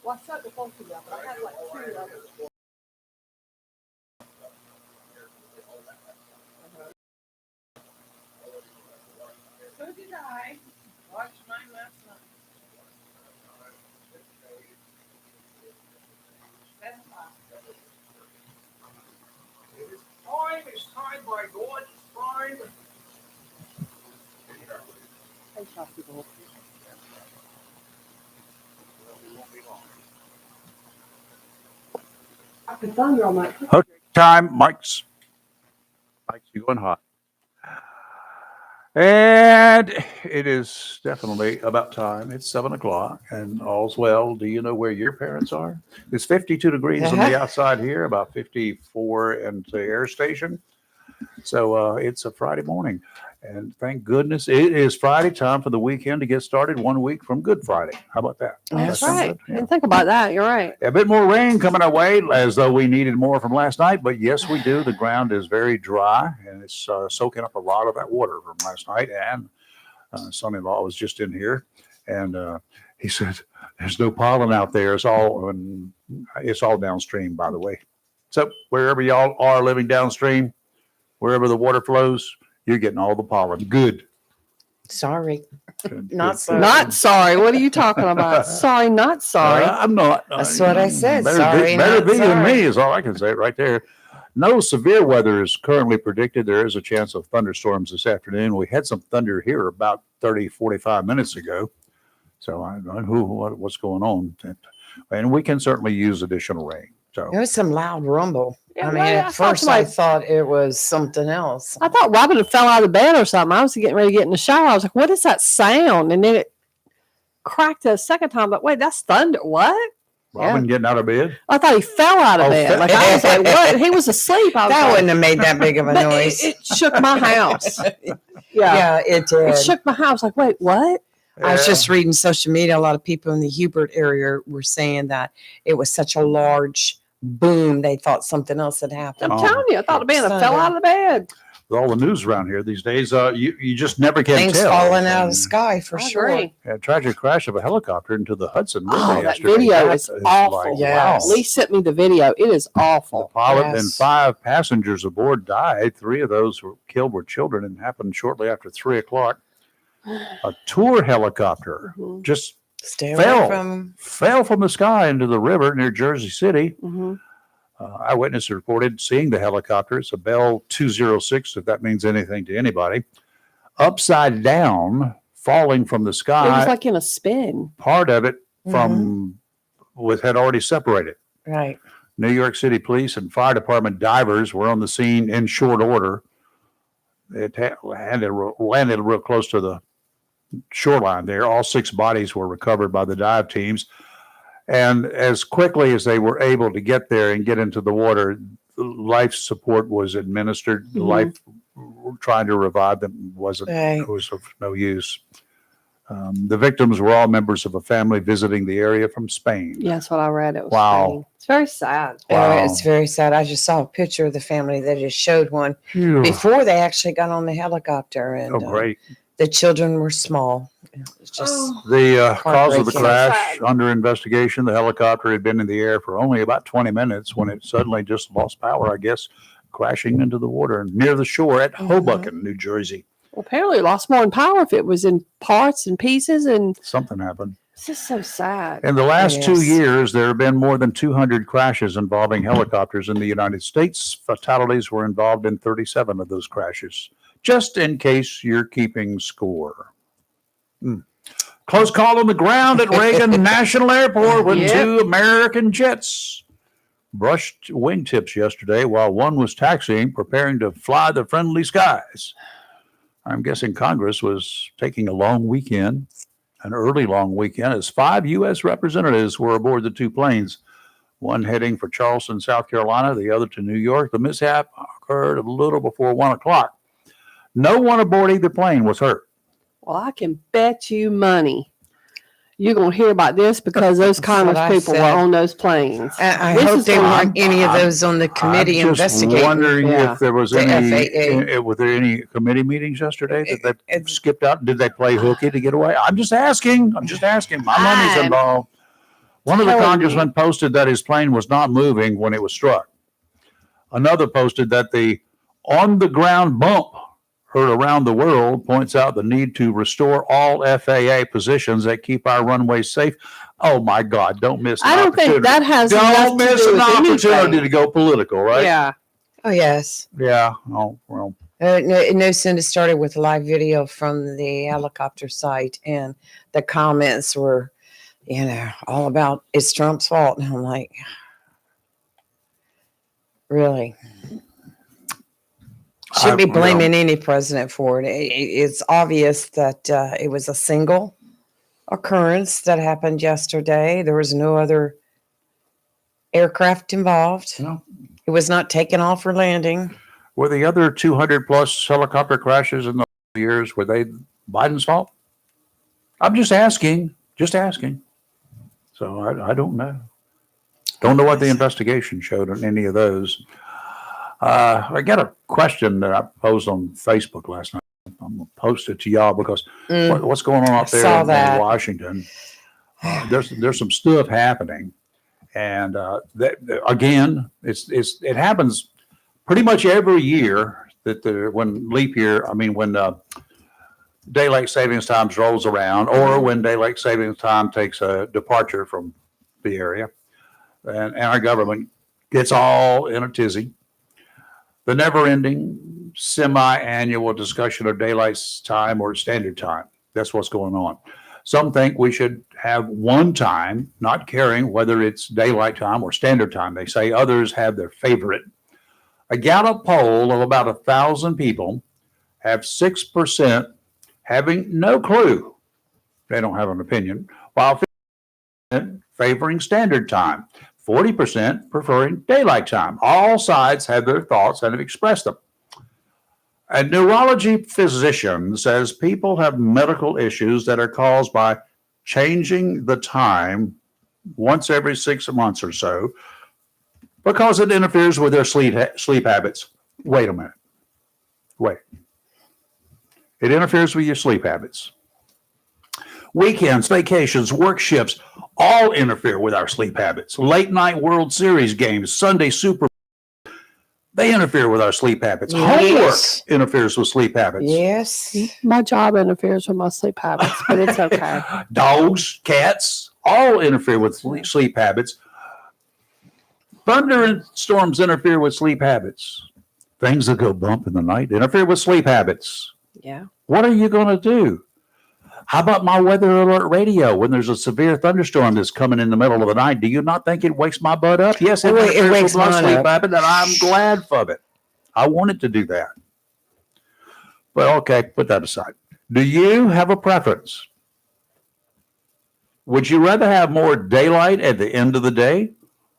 Well, I shut the phone to you, but I had like two of them. So did I. Watch mine last night. Time is time by God's time. Hey, shop people. I could thunder on my. Okay, time, Mike's you going hot. And it is definitely about time. It's 7 o'clock and all's well. Do you know where your parents are? It's 52 degrees on the outside here, about 54 in the air station. So it's a Friday morning. And thank goodness it is Friday, time for the weekend to get started 1 week from Good Friday. How about that? That's right. Yeah. And think about that. You're right. A bit more rain coming our way, as though we needed more from last night. But yes, we do. The ground is very dry, and it's soaking up a lot of that water from last night. And son-in-law was just in here, and he said, "There's no pollen out there. It's all downstream, by the way. So wherever y'all are living downstream, wherever the water flows, you're getting all the pollen. Good." Sorry. Not sorry. What are you talking about? Sorry, not sorry. I'm not. That's what I said. Better Sorry, better not be than sorry. me is all I can say right there. No severe weather is currently predicted. There is a chance of thunderstorms this afternoon. We had some thunder here about 30, 45 minutes ago. So I don't know what's going on. And we can certainly use additional rain. So There was some loud rumble. Yeah, I mean, well, I at thought first I thought it was something else. I thought Robin had fell out of bed or something. I was getting ready to get in the shower. I was like, what is that sound? And then it cracked a second time. But wait, that's thunder. What? Robin getting out of bed? I thought he fell out of bed. Like I was like, what? He was asleep. I was That like, wouldn't have made that big of a but noise. it shook my house. Yeah, it did. It shook my house. Like, wait, what? I was just reading social media. A lot of people in the Hubert area were saying that it was such a large boom. They thought something else had happened. I'm telling you, I thought a man had fell out of the bed. With all the news around here these days, you just never can Things tell. falling out of the sky for I sure. agree. A tragic crash of a helicopter into the Hudson River Oh, that yesterday. video That is awful. like, Yes. wow. Lee sent me the video. It is The awful. pilot and Yes. 5 passengers aboard died. 3 of those were killed were children, and happened shortly after 3 o'clock. A tour helicopter Mhm. just Stay Fell. away from. fell from the sky into the river near Jersey City. Mhm. Eyewitness reported seeing the helicopter. It's a Bell 206, if that means anything to anybody. Upside down, falling from the It sky. was like in a spin. Part of it from had already separated. Right. New York City Police and Fire Department divers were on the scene in short order. It landed real close to the shoreline there. All 6 bodies were recovered by the dive teams. And as quickly as they were able to get there and get into the water, life support was administered. Mhm. Life trying to revive them was Right. of no use. The victims were all members of a family visiting the area from Spain. Yeah, that's what I read. It was Wow. Spain. It's very sad. Wow. It's very sad. I just saw a picture of the family. They just showed one Phew. before they actually got on the helicopter, and Oh, great. the children were small. It's just The cause of the Heartbreaking. crash under investigation. The helicopter had been in the air for only about 20 minutes when it suddenly just lost power, I guess, crashing into the water near the shore at Hoboken, New Jersey. Well, apparently it lost more in power if it was in parts and pieces, and Something happened. it's just so sad. In the last Yes. 2 years, there have been more than 200 crashes involving helicopters in the United States. Fatalities were involved in 37 of those crashes, just in case you're keeping score. Close call on the ground at Reagan National Airport when Yep. 2 American jets brushed wingtips yesterday while one was taxiing, preparing to fly the friendly skies. I'm guessing Congress was taking a long weekend, an early long weekend, as 5 U.S. representatives were aboard the 2 planes, one heading for Charleston, South Carolina, the other to New York. The mishap occurred a little before 1 o'clock. No one aboard either plane was hurt. Well, I can bet you money you're going to hear about this because those That's what Congress I people were said. on those planes. I This hope is they what weren't any of I'm- those on the committee I'm just investigating. wondering Yeah. if there was The any, FAA. were there any committee meetings yesterday that they It- skipped out? Did they play hooky to get away? I'm just asking. My money's I'm involved. One of the telling you. congressmen posted that his plane was not moving when it was struck. Another posted that the on-the-ground bump heard around the world points out the need to restore all FAA positions that keep our runways safe. Oh my God! Don't miss. An I don't opportunity. think that has Don't enough to miss do an with opportunity anything. to go political, right? Yeah. Oh, yes. Yeah. Oh well. No sooner started with a live video from the helicopter site, and the comments were, all about it's Trump's fault. And I'm like, really? Should be blaming any president for it. It's obvious that it was a single occurrence that happened yesterday. There was no other aircraft involved. No. It was not taken off or landing. Were the other 200 plus helicopter crashes in the years, were they Biden's fault? I'm just asking. So I don't know. Don't know what the investigation showed on any of those. I got a question that I posed on Facebook last night. I'm going to post it to y'all because what's going on out there Saw in that. Washington? There's some stuff happening. And again, it happens pretty much every year that when leap year, when daylight savings time rolls around, or when daylight savings time takes a departure from the area, and our government gets all in a tizzy. The never-ending semi-annual discussion of daylight time or standard time. That's what's going on. Some think we should have one time, not caring whether it's daylight time or standard time. They say others have their favorite. A Gallup poll of about 1,000 people have 6% having no clue. They don't have an opinion, while 50% favoring standard time, 40% preferring daylight time. All sides have their thoughts and have expressed them. A neurology physician says people have medical issues that are caused by changing the time once every 6 months or so because it interferes with their sleep habits. Wait a minute. Wait. It interferes with your sleep habits. Weekends, vacations, work shifts all interfere with our sleep habits. Late night World Series games, Sunday Super Bowl, they interfere with our sleep habits. Yes. Homework interferes with sleep habits. Yes. My job interferes with my sleep habits, but it's okay. Dogs, cats, all interfere with sleep habits. Thunder and storms interfere with sleep habits. Things that go bump in the night interfere with sleep habits. Yeah. What are you going to do? How about my weather alert radio when there's a severe thunderstorm that's coming in the middle of the night? Do you not think it wakes my butt up? Yes, it It wakes with my mine sleep up. habit, and I'm glad for it. I wanted to do that. Well, okay, put that aside. Do you have a preference? Would you rather have more daylight at the end of the day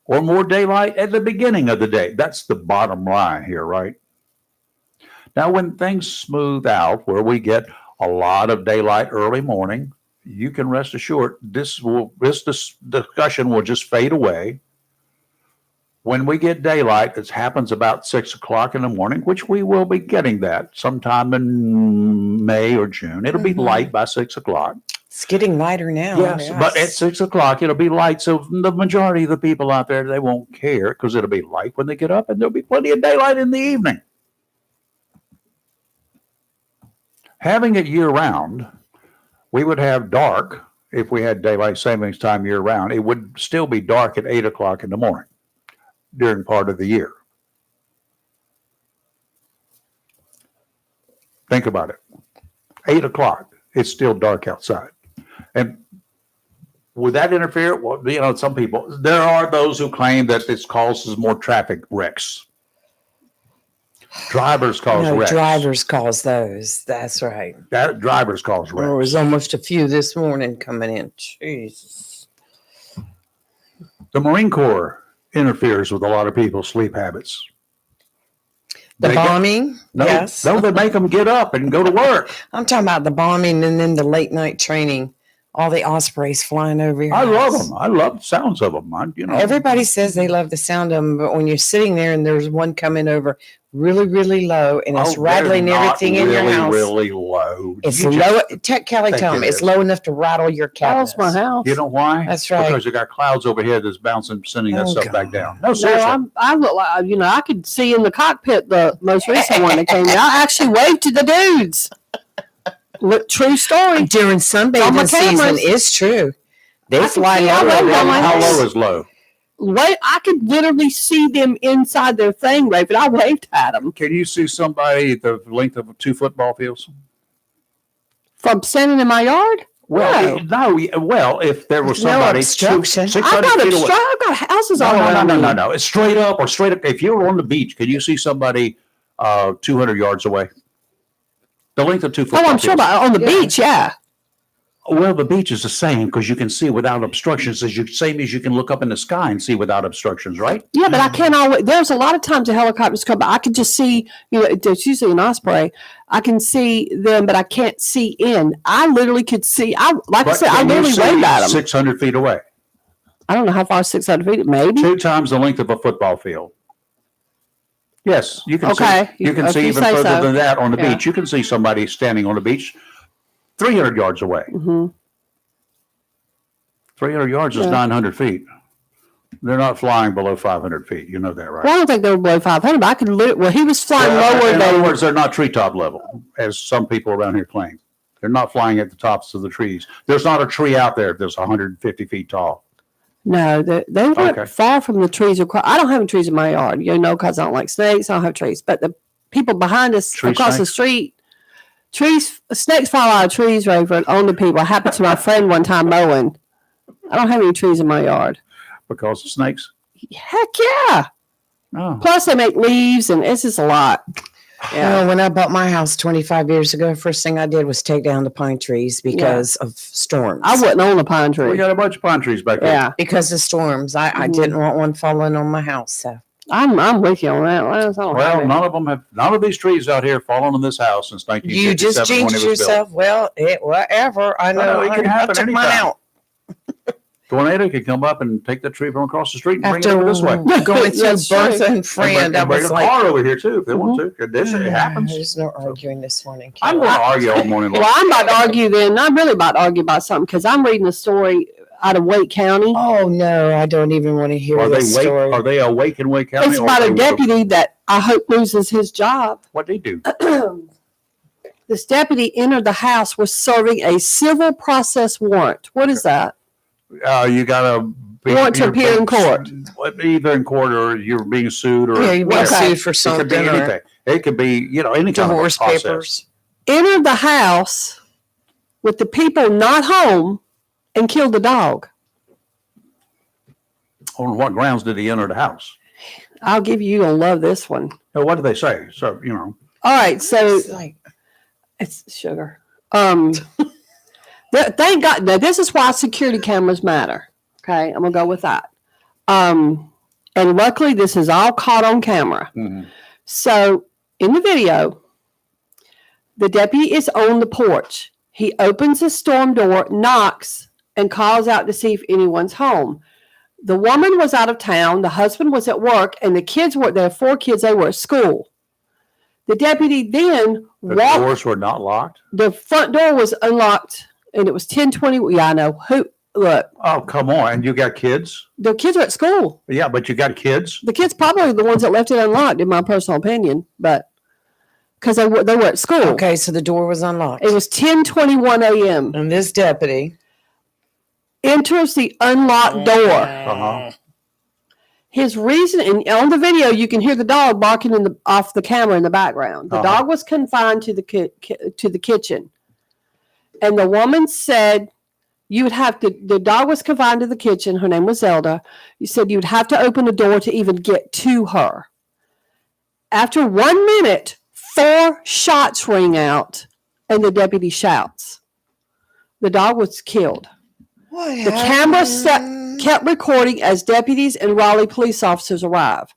or more daylight at the beginning of the day? That's the bottom line here, right? Now, when things smooth out, where we get a lot of daylight early morning, you can rest assured this discussion will just fade away. When we get daylight, it happens about 6 o'clock in the morning, which we will be getting that sometime in May or June. It'll be light by 6 o'clock. It's getting lighter now. Yes, but at 6 o'clock, it'll be light. So the majority of the people out there, they won't care because it'll be light when they get up and there'll be plenty of daylight in the evening. Having it year round, we would have dark if we had daylight savings time year round. It would still be dark at 8 o'clock in the morning during part of the year. Think about it. 8 o'clock, it's still dark outside. And would that interfere? Well, you know, some people, there are those who claim that this causes more traffic wrecks. Drivers cause wrecks. Drivers cause those. That's right. That drivers cause wrecks. There was almost a few this morning coming in. Jesus. The Marine Corps interferes with a lot of people's sleep habits. The bombing? Yes. No, they make them get up and go to work. I'm talking about the bombing and then the late night training. All the ospreys flying over your house. love them. I love the sounds of them. Everybody says they love the sound of them, but when you're sitting there and there's one coming over really, really low and it's rattling everything in your house. Really low. It's low. Kelly told me it's low enough to rattle your cabinets. That's my house. You know why? That's right. Because you got clouds overhead that's bouncing, sending that stuff back down. No, seriously. No, I look like, I could see in the cockpit the most recent one that came in. I actually waved to the dudes. Look, true story. During sunbathing season, it's true. They fly low. How low is low? Wait, I could literally see them inside their thing, Rafe, and I waved at them. Can you see somebody at the length of 2 football fields? From standing in my yard? Well, well, if there was somebody obstruction. 600 feet away. I've got houses all around me. No. It's straight up. If you were on the beach, can you see somebody 200 yards away? The length of 2 football Oh, I'm sure about on the beach, yeah. Well, the beach is the same because you can see without obstructions. Same as you can look up in the sky and see without obstructions, right? Yeah, but I can't always. There's a lot of times the helicopters come, but I can just see. There's usually an osprey. I can see them, but I can't see in. I literally could see. I literally waved at them. 600 feet away. I don't know how far 600 feet. Maybe 2 times the length of a football field. Yes, you can okay. see. You can see even further than that on the beach. You can see somebody standing on the beach 300 yards away. Mm-hmm. 300 yards is 900 feet. They're not flying below 500 feet. You know that, right? Well, I don't think they were below 500, but I could he was flying lower in than. other words, they're not treetop level, as some people around here claim. They're not flying at the tops of the trees. There's not a tree out there that's 150 feet tall. No, they weren't far from the trees. I don't have any trees in my yard, because I don't like snakes. I don't have trees. But the people behind us across the street, snakes fall out of trees, Rayford, on the people. It happened to my friend one time mowing. I don't have any trees in my yard. Because of snakes? Heck yeah. Oh. Plus they make leaves and it's just a lot. Yeah. Well, when I bought my house 25 years ago, first thing I did was take down the pine trees because of storms. I wouldn't own a pine tree. We got a bunch of pine trees back there. Yeah. Because of storms. I didn't want one falling on my house. So I'm with you on that. None of these trees out here fallen on this house since 1957. You just jinxed yourself. Well, whatever. I know. It can happen anytime. Mine out. Tornado could come up and take the tree from across the street and bring it over this way. Going through Bertha and Friend, I was like, car over here too if they want to. It happens. There's no arguing this morning. I'm going to argue all morning long. Well, I'm about to argue then. I'm really about to argue about something because I'm reading a story out of Wake County. Oh no, I don't even want to hear this story. Are they awake in Wake County? It's about a deputy that I hope loses his job. What'd he do? This deputy entered the house was serving a civil process warrant. What is that? You got to warrant to appear in court. Either in court or you're being sued or you're being sued for something. It could be anything. It could be, any kind of divorce papers. Entered the house with the people not home and killed the dog. On what grounds did he enter the house? I'll give you. You'll love this one. What do they say? So All right. So it's sugar. Thank God. Now, this is why security cameras matter. Okay, I'm gonna go with that. And luckily, this is all caught on camera. Mm-hmm. So in the video, the deputy is on the porch. He opens the storm door, knocks, and calls out to see if anyone's home. The woman was out of town, the husband was at work, and the kids were there. 4 kids, they were at school. The deputy then The walked. doors were not locked? The front door was unlocked, and it was 10:20. Yeah, I know. Look, Oh, come on. And you got kids? the kids are at school. Yeah, but you got kids? The kids probably the ones that left it unlocked, in my personal opinion, but because they were at school. Okay, so the door was unlocked. It was 10:21 a.m. And this deputy enters the unlocked door. Uh-huh. His reason, and on the video, you can hear the dog barking off the camera in the background. The dog was confined to the kitchen, and the woman said you would have to. The dog was confined to the kitchen. Her name was Zelda. You said you'd have to open the door to even get to her. After 1 minute, 4 shots ring out, and the deputy shouts. The dog was killed. The camera kept recording as deputies and Raleigh police officers arrive.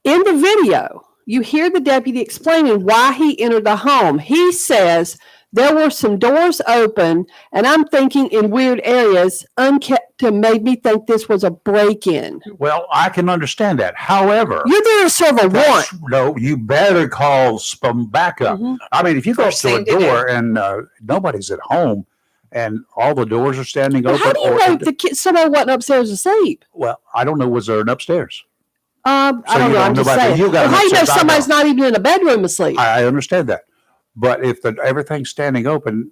In the video, you hear the deputy explaining why he entered the home. He says there were some doors open, and I'm thinking in weird areas, unkept, and made me think this was a break-in. Well, I can understand that. However, You're there to serve a warrant. no, you better call some backup. Mhm. I mean, if you go First to a thing to door and nobody's at home and all the doors are standing But open, how do you know someone wasn't upstairs asleep? well, I don't know. Was there an upstairs? I So don't you know. don't I'm know just about that. saying. You got Well, how do you know upstairs, I somebody's know. not even in a bedroom asleep? I understand that, but if everything's standing open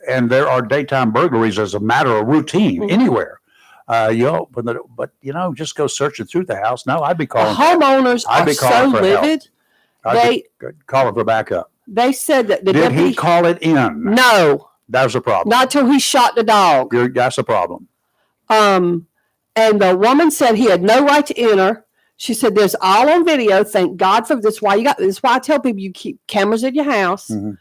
and there are daytime burglaries as a matter of routine Mhm. anywhere, you open the. But just go searching through the house. No, I'd be The calling. homeowners I'd are be so calling for help. livid. I'd be calling for backup. They said that the Did deputy. he call it in? No, That was a problem. not till he shot the dog. That's a problem. And the woman said he had no right to enter. She said, "There's all on video. Thank God for this. Why this is why I tell people you keep cameras in your house." Mhm.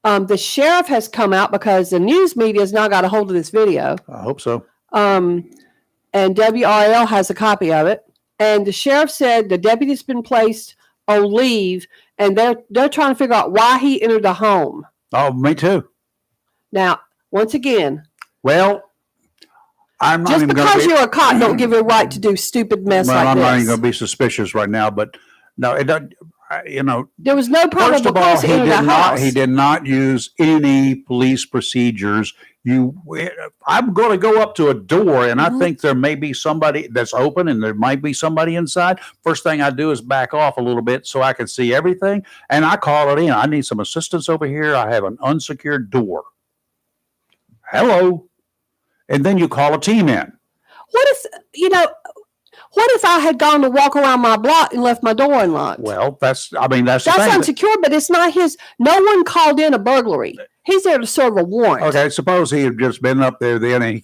And the sheriff has come out because the news media has now got a hold of this video. I hope so. And WRL has a copy of it. And the sheriff said the deputy's been placed on leave, and they're trying to figure out why he entered the home. Oh, me too. Now, once again, Well, I'm not just even going because to be. you're a cop, don't give you a right to do stupid mess Well, like I'm not even this. going to be suspicious right now, but no, it doesn't. There was no First of probable all, cause to enter the house. he did not use any police procedures. I'm going to go up to a door and Mhm. I think there may be somebody that's open and there might be somebody inside. First thing I do is back off a little bit so I can see everything. And I call it in. I need some assistance over here. I have an unsecured door. Hello. And then you call a team in. What if I had gone to walk around my block and left my door unlocked? Well, that's the thing. That's unsecured, but it's not his. No one called in a burglary. He's there to serve a warrant. Okay, suppose he had just been up there then and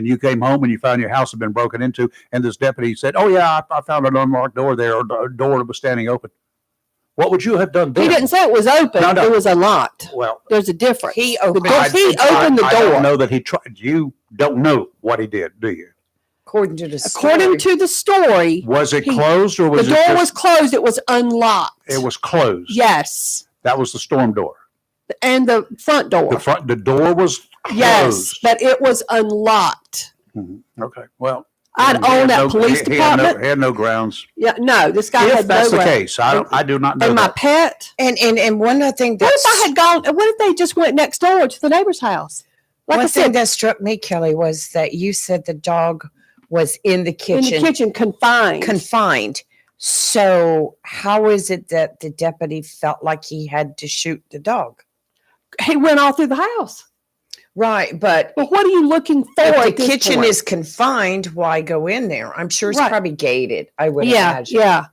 you came home and you found your house had been broken into and this deputy said, "Oh yeah, I found an unlocked door there, or a door that was standing open." What would you have done then? He didn't say it was open. No. It was unlocked. Well, There's a difference. He opened The door- it. he opened the I don't door. know that he tried. You don't know what he did, do you? according to the According to the story, Was it He- closed or the was it door just- was closed. It was unlocked. It was closed. Yes. That was the storm door. And the front door. The door was closed. Yes, but it was unlocked. Mhm. Okay. Well, I'd he own had that police he had department. had no grounds. Yeah, no, this guy If had that's no the way. case, I do not know And my that. pet. and one other thing What that's if I had gone? What if they just went next door to the neighbor's house? Like I one thing said, that struck me, Kelly, was that you said the dog was in the in kitchen, the kitchen, confined. confined. So how is it that the deputy felt like he had to shoot the dog? He went all through the house. Right, but But what are you looking for? if at the this kitchen point? is confined, why go in there? I'm sure it's Right. probably gated. I would yeah, imagine. yeah.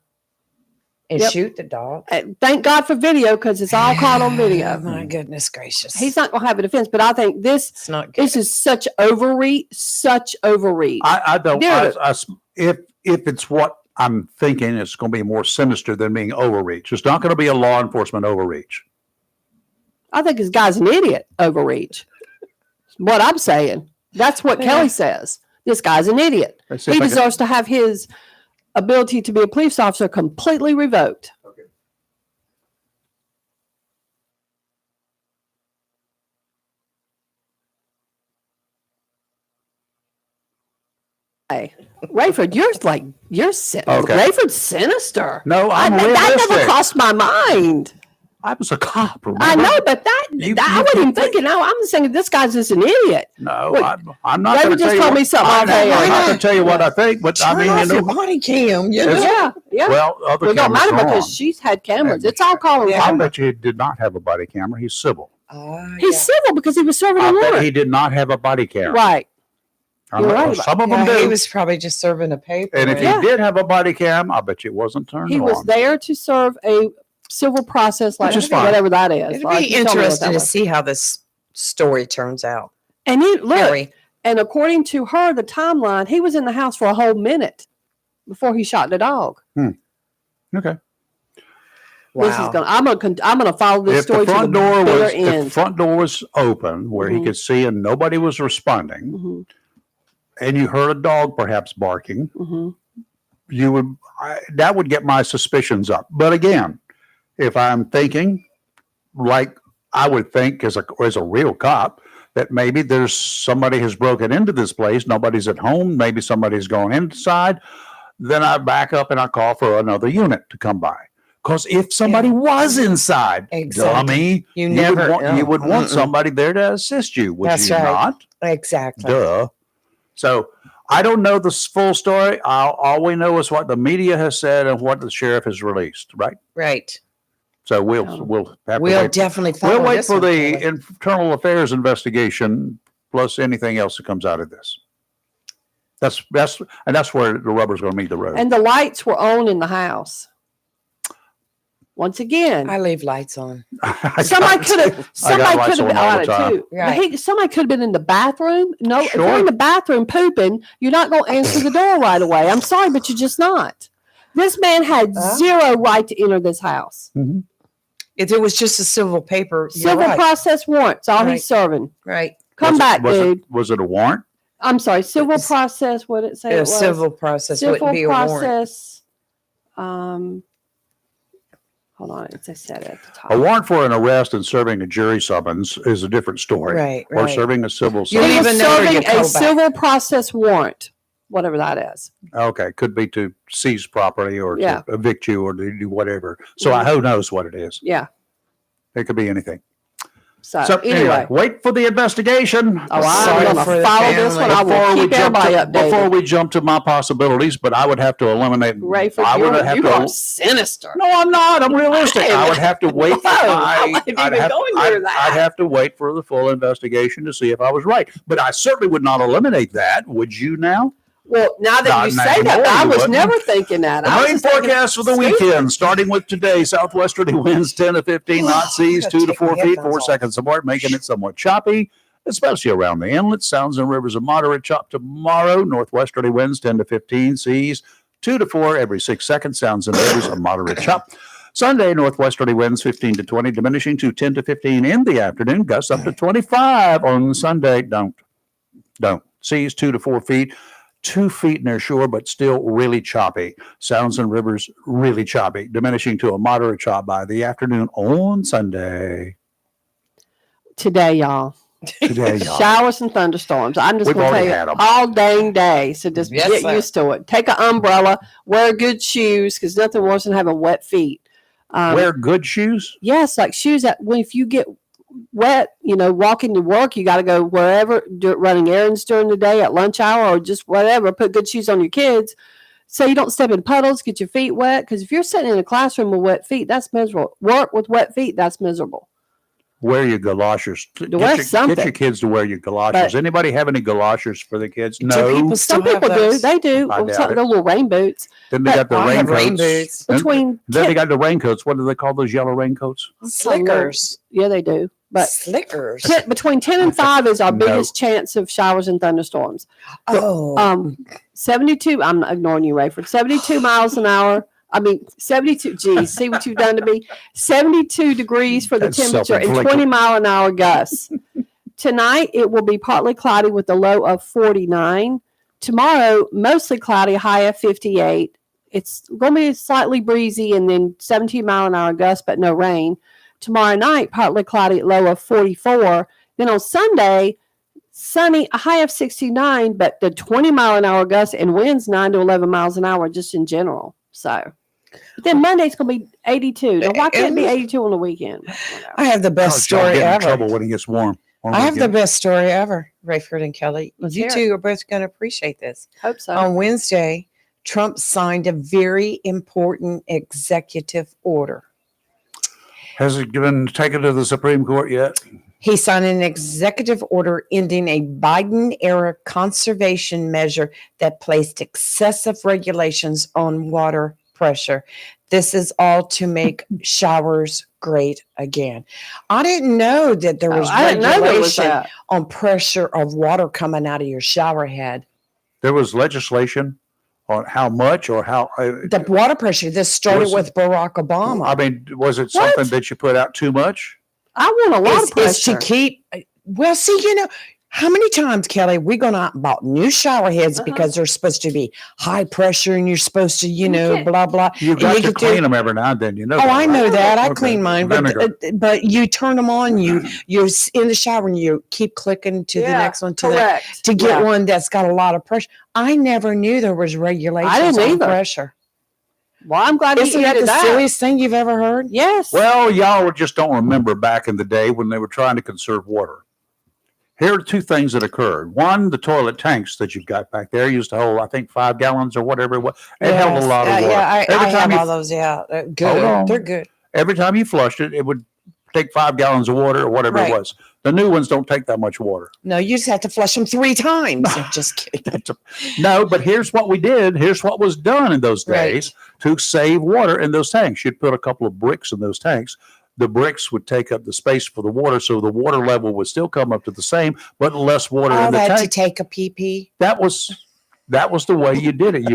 And Yep. shoot the dog. Thank God for video because it's all caught on Oh, video. my goodness gracious. He's not going to have a defense, but I think It's not good. this is such overreach. I don't. There- If it's what I'm thinking, it's going to be more sinister than being overreach. It's not going to be a law enforcement overreach. I think this guy's an idiot. Overreach. What I'm saying. That's what Yeah. Kelly says. This guy's an idiot. Let's see He if I can- deserves to have his ability to be a police officer completely revoked. Hey, Rayford, you're Rayford's sinister. No, I'm that realistic. never crossed my mind. I was a cop. Remember? I know, but I wasn't even thinking. No, I'm just thinking this guy's just an idiot. No, Wait, I'm not. Rayford just told me something off air. I'm not going to tell you what I think, but Turn off your know. body cam. Yeah. Well, other It don't cameras matter are because on. she's had cameras. It's all calling. Yeah. I camera. bet you he did not have a body camera. He's civil. He's civil because he was serving a I bet warrant. he did not have a body camera. Right. You're right. Some of them Yeah, do. he was probably just serving a paper. And if he did have a body cam, I bet you it wasn't turned on. He was there to serve a civil process, like Which is fine. whatever that is. It'd Like, be you tell me what interesting that to was. see how this story turns out. And look, Very. and according to her, the timeline, he was in the house for a whole minute before he shot the dog. Okay. This is Wow. I'm gonna follow this If story the front to the door bitter was end. the front door was open where he Mhm. could see and nobody was responding, Mhm, and you heard a dog perhaps barking, mhm. that would get my suspicions up. But again, if I'm thinking like I would think as a real cop that maybe there's somebody has broken into this place, nobody's at home, maybe somebody's gone inside, then I back up and I call for another unit to come by. Because if somebody was inside, Exactly. dummy, You never know. you would want Mm-mm. somebody there to assist you, would That's you right. not? Exactly. Duh. So I don't know the full story. All we know is what the media has said and what the sheriff has released, right? Right. So we'll have to We'll wait. definitely follow We'll wait this for one, the Kelly. internal affairs investigation plus anything else that comes out of this. That's where the rubber's going to meet the road. And the lights were on in the house. Once again, I leave lights on. somebody could have. Somebody lights could have been on all on the it time. too. Right. But somebody could have been in the bathroom. No, if Sure. you're in the bathroom pooping, you're not going to answer the door right away. I'm sorry, but you're just not. This man had zero right to enter this house. Mm-hmm. If it was just a civil paper, you're Civil right. process warrants, all Right. he's serving. Right. Come back, dude. Was it a warrant? I'm sorry, civil It's- process. What did it say? A It was? civil process wouldn't be a warrant. process. Hold on, it said it at the top. A warrant for an arrest and serving a jury summons is a different story. Right. Or Right. serving a civil You summons. He was even know where serving you a go back. civil process warrant, whatever that is. Okay, could be to seize property or Yeah. to evict you or to do whatever. So who knows what it is? Yeah. It could be anything. So, So anyway. wait for the investigation. Oh, Sorry I'm for going to the follow this one. family. I will keep everybody updated. Before we jump to my possibilities, but I would have to eliminate. Rayford, I would have you to. are sinister. No, I'm not. I'm realistic. I would have to wait. For I wasn't even going near that. I'd have to wait for the full investigation to see if I was right. But I certainly would not eliminate that. Would you now? Well, now that Not you say that, anymore, I you was wouldn't. never thinking that. The I was rain just thinking, forecast for the "Steve, weekend, starting with today, southwesterly winds 10 to 15 knot seas, gotta 2 to take my 4 feet, headphones 4 off. seconds apart, making it somewhat choppy, especially around the inlets. Sounds and rivers of moderate chop tomorrow. Northwesterly winds 10 to 15, seas 2 to 4 every 6 seconds. Sounds and rivers of moderate chop. Sunday, northwesterly winds 15 to 20, diminishing to 10 to 15 in the afternoon. Gusts up to 25 on Sunday. Don't. Seas 2 to 4 feet. 2 feet near shore, but still really choppy. Sounds and rivers really choppy, diminishing to a moderate chop by the afternoon on Sunday. Today, y'all. Today, y'all. Showers and thunderstorms. I'm just We've going to tell already you had 'em. all dang day. So just Yes, get sir. used to it. Take an umbrella. Wear good shoes because nothing worse than having wet feet. Wear good shoes. Yes, like shoes that if you get wet, walking to work, you got to go wherever, running errands during the day at lunch hour or just whatever. Put good shoes on your kids so you don't step in puddles, get your feet wet. Because if you're sitting in a classroom with wet feet, that's miserable. Work with wet feet, that's miserable. Wear your galoshes. Wear something. Get your kids to wear your galoshes. But- Anybody have any galoshes for the kids? Do No. people still Some have people do. those? They do. I doubt Some, it. the little rain boots. Then they got the I have raincoats. rain boots. Between Then they got the raincoats. What do they call those yellow raincoats? Slickers. Yeah, they do. But Slickers. between 10 and 5 is our No. biggest chance of showers and thunderstorms. Oh. 72, I'm not ignoring you, Rayford. 72 miles an hour. 72, geez, see what you've done to me. 72 degrees for the That's temperature and self-inflicted. 20-mile-an-hour gusts. Tonight, it will be partly cloudy with a low of 49. Tomorrow, mostly cloudy, high of 58. It's going to be slightly breezy and then 17-mile-an-hour gusts, but no rain. Tomorrow night, partly cloudy, low of 44. Then on Sunday, sunny, a high of 69, but the 20-mile-an-hour gusts and winds 9 to 11 miles an hour just in general. So but then Monday's going to be 82. Now, why can't it be 82 on the weekend? I have the best story in ever. Trouble when it gets warm. I have the best story ever, Rayford and Kelly. You two are both going to appreciate this. Hope so. On Wednesday, Trump signed a very important executive order. Has it been taken to the Supreme Court yet? He signed an executive order ending a Biden-era conservation measure that placed excessive regulations on water pressure. This is all to make showers great again. I didn't know that there was regulation on pressure of water coming out of your shower head. There was legislation on how much or how the water pressure. This started with Barack Obama. I mean, was it something that you put out too much? I want a lot of pressure. It's to keep. Well, see, how many times, Kelly, we're going out and bought new shower heads because they're supposed to be high pressure and you're supposed to, blah, blah. You've got to clean them every now and then, Oh, I know that. I clean mine. But you turn them on, you're in the shower and you keep clicking to the next one to get one that's got a lot of pressure. I never knew there was regulations on pressure. Well, I'm glad Isn't that the silliest thing you've ever heard? Yes. Well, y'all just don't remember back in the day when they were trying to conserve water. Here are two things that occurred. One, the toilet tanks that you've got back there used to hold, I think, 5 gallons or whatever it was. It held a lot of water. Yeah, I have all those. Yeah, they're good. They're good. Every time you flushed it, it would take 5 gallons of water or whatever it was. The new ones don't take that much water. No, you just have to flush them 3 times. I'm just kidding. No, but here's what we did. Here's what was done in those days to save water in those tanks. You'd put a couple of bricks in those tanks. The bricks would take up the space for the water, so the water level would still come up to the same, but less water in the tank. To take a pee-pee? That was the way you did it.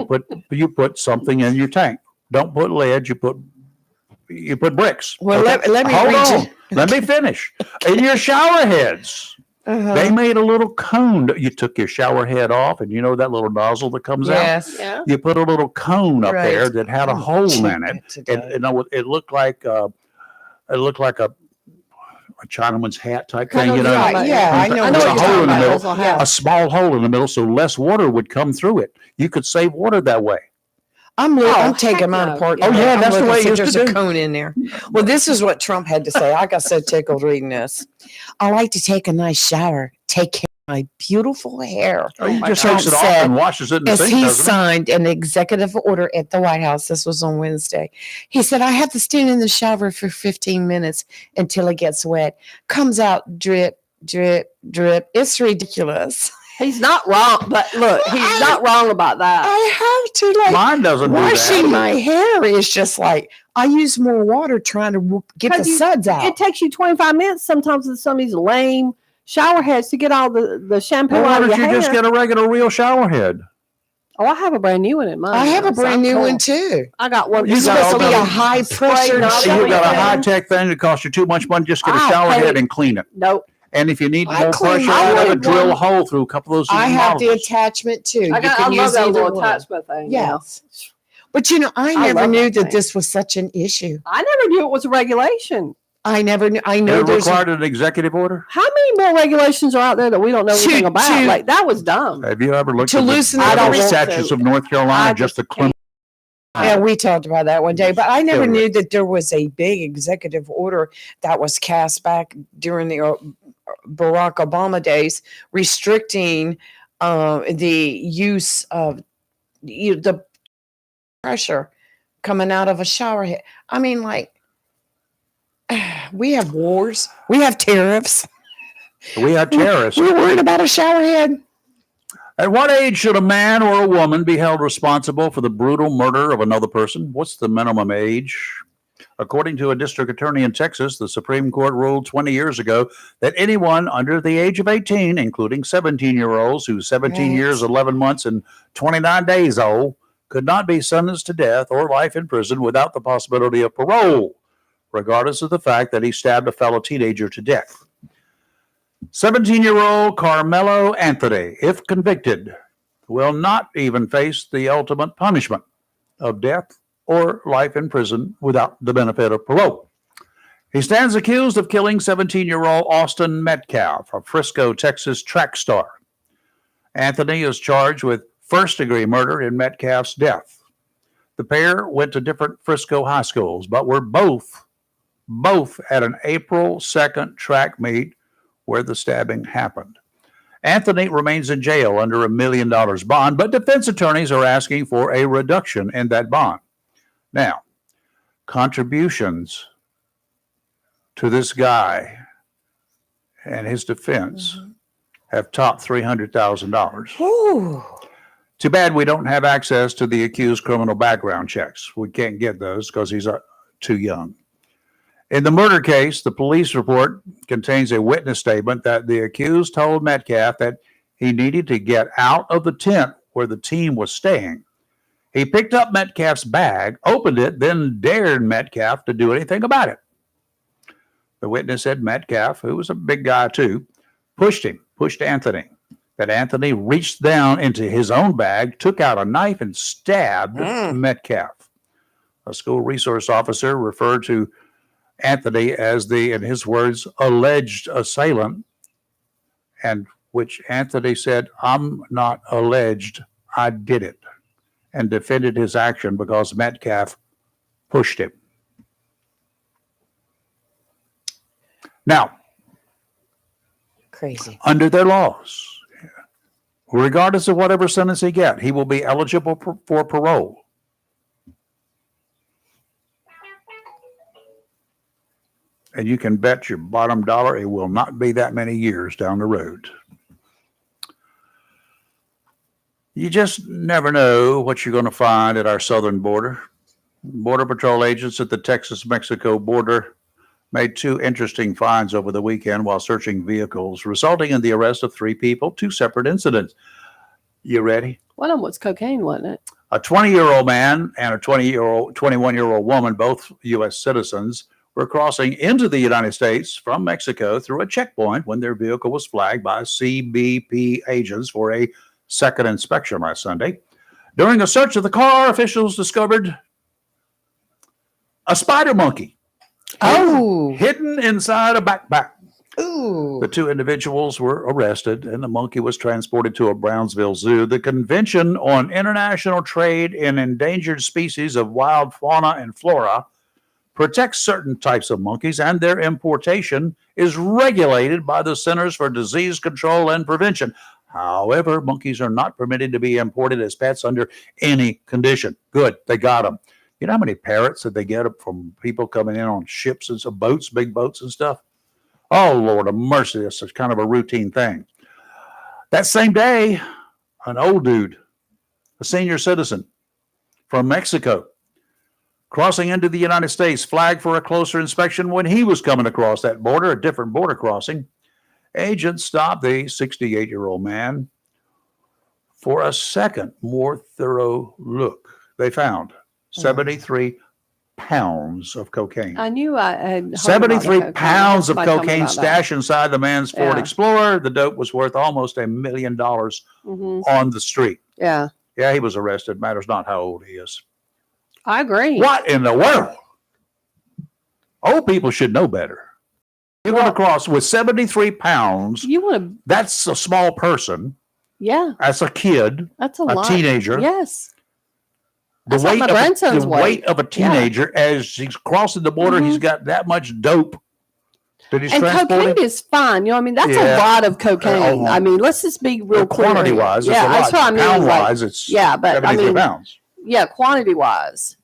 You put something in your tank. Don't put lead. You put bricks. Well, let me hold on. Let me finish. In your shower heads, they made a little cone. You took your shower head off, and that little nozzle that comes out. Yeah. You put a little cone up there that had a hole in it, and it looked like a Chinaman's hat type thing. I know. There's a hole in the middle, a small hole in the middle, so less water would come through it. You could save water that way. I'm taking mine apart. Oh, yeah, that's the way it used to There's a cone in there. Well, this is what Trump had to say. I got so tickled reading this. I like to take a nice shower, take care of my beautiful hair. He just takes it off and washes it in the sink, he signed an executive order at the White House. This was on Wednesday. He said, I have to stand in the shower for 15 minutes until it gets wet. Comes out drip, drip, drip. It's ridiculous. He's not wrong, but look, he's not wrong about that. I have to mine doesn't washing my hair is just like I use more water trying to get the suds out. It takes you 25 minutes sometimes with some of these lame shower heads to get all the shampoo out of your hair. Why don't you just get a regular real shower head? Oh, I have a brand new one in mine. I have a brand new one too. I got one. It's supposed to be a high pressure. You got a high tech thing that costs you too much money. Just get a shower head and clean it. Nope. And if you need more pressure, I would drill a hole through a couple of those. I have the attachment too. I love that little attachment thing. Yes. But I never knew that this was such an issue. I never knew it was a regulation. I never knew. I know there's required an executive order. How many more regulations are out there that we don't know anything about? Like that was dumb. Have you ever looked at the statutes of North Carolina? Just the criminal. Yeah, we talked about that one day, but I never knew that there was a big executive order that was cast back during the Barack Obama days, restricting the use of the pressure coming out of a shower head. I mean, like, we have wars, we have tariffs. We're worried about a shower head. At what age should a man or a woman be held responsible for the brutal murder of another person? What's the minimum age? According to a district attorney in Texas, the Supreme Court ruled 20 years ago that anyone under the age of 18, including 17-year-olds who's 17 years, 11 months, and 29 days old, could not be sentenced to death or life in prison without the possibility of parole, regardless of the fact that he stabbed a fellow teenager to death. 17-year-old Carmelo Anthony, if convicted, will not even face the ultimate punishment of death or life in prison without the benefit of parole. He stands accused of killing 17-year-old Austin Metcalf, a Frisco, Texas track star. Anthony is charged with first-degree murder in Metcalf's death. The pair went to different Frisco high schools, but were both at an April 2nd track meet where the stabbing happened. Anthony remains in jail under $1 million bond, but defense attorneys are asking for a reduction in that bond. Now, contributions to this guy and his defense have topped $300,000. Ooh. Too bad we don't have access to the accused's criminal background checks. We can't get those because he's too young. In the murder case, the police report contains a witness statement that the accused told Metcalf that he needed to get out of the tent where the team was staying. He picked up Metcalf's bag, opened it, then dared Metcalf to do anything about it. The witness said Metcalf, who was a big guy too, pushed Anthony. That Anthony reached down into his own bag, took out a knife, and stabbed Metcalf. A school resource officer referred to Anthony as the, in his words, alleged assailant, and which Anthony said, "I'm not alleged, I did it," and defended his action because Metcalf pushed him. Now, Crazy. under their laws, regardless of whatever sentence he gets, he will be eligible for parole. And you can bet your bottom dollar it will not be that many years down the road. You just never know what you're going to find at our southern border. Border Patrol agents at the Texas-Mexico border made 2 interesting finds over the weekend while searching vehicles, resulting in the arrest of 3 people, 2 separate incidents. You ready? One of them was cocaine, wasn't it? A 20-year-old man and a 21-year-old woman, both U.S. citizens, were crossing into the United States from Mexico through a checkpoint when their vehicle was flagged by CBP agents for a second inspection last Sunday. During a search of the car, officials discovered a spider monkey. Oh. Hidden inside a backpack. Ooh. The 2 individuals were arrested and the monkey was transported to a Brownsville zoo. The Convention on International Trade in Endangered Species of Wild Fauna and Flora protects certain types of monkeys, and their importation is regulated by the Centers for Disease Control and Prevention. However, monkeys are not permitted to be imported as pets under any condition. Good, they got them. You know how many parrots that they get from people coming in on ships and some boats, big boats and stuff? Oh, Lord of mercy, this is kind of a routine thing. That same day, an old dude, a senior citizen from Mexico, crossing into the United States, flagged for a closer inspection when he was coming across that border, a different border crossing. Agents stopped the 68-year-old man for a second, more thorough look. They found 73 pounds of cocaine. I knew I had heard 73 about the pounds of Somebody told me cocaine about that. stashed inside the man's Ford Yeah. Explorer. The dope was worth almost $1 million Mhm. on the street. Yeah, Yeah, he was arrested. Matters not how old he is. I agree. What in the world? Old people should know better. You're going to cross with 73 pounds. You want to? That's a small person. Yeah, That's a kid, that's a a lot. teenager. Yes. The That's like my weight grandson's the weight. weight of a teenager as he's crossing the border, he's got that much dope that he's And transporting. cocaine is fine. You know, what I mean, that's Yeah. a lot of cocaine. Oh, I mean, let's just be real clear. Quantity wise, it's yeah, a lot. that's what I mean. Pound like, wise, it's yeah, but I 73 mean, pounds. yeah, quantity wise.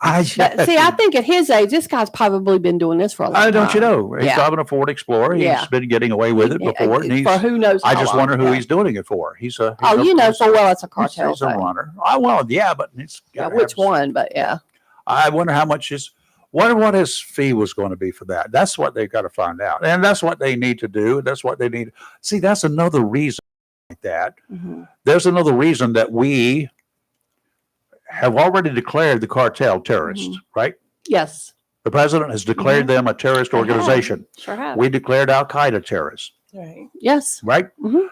I See, I think at his age, this guy's probably been doing this for a long time. don't you know? He's Yeah. driving a Ford Explorer. He's Yeah. been getting away with it before. And for who knows? I how just long. wonder who Yeah. he's doing it for. He's a Oh, you know, so well, it's a he's, cartel. he's a thing. runner. Yeah, but it's Yeah, gotta which have- one? But yeah, I wonder how much what his fee was going to be for that. That's what they've got to find out. And that's what they need to do. That's what they need. See, that's another reason like that. Mhm. There's another reason that we have already declared the cartel terrorists, Mm-hmm. right? yes, The president has declared them a terrorist They have. organization. sure have. We declared Al Qaeda terrorists, Right. yes. right? Mhm.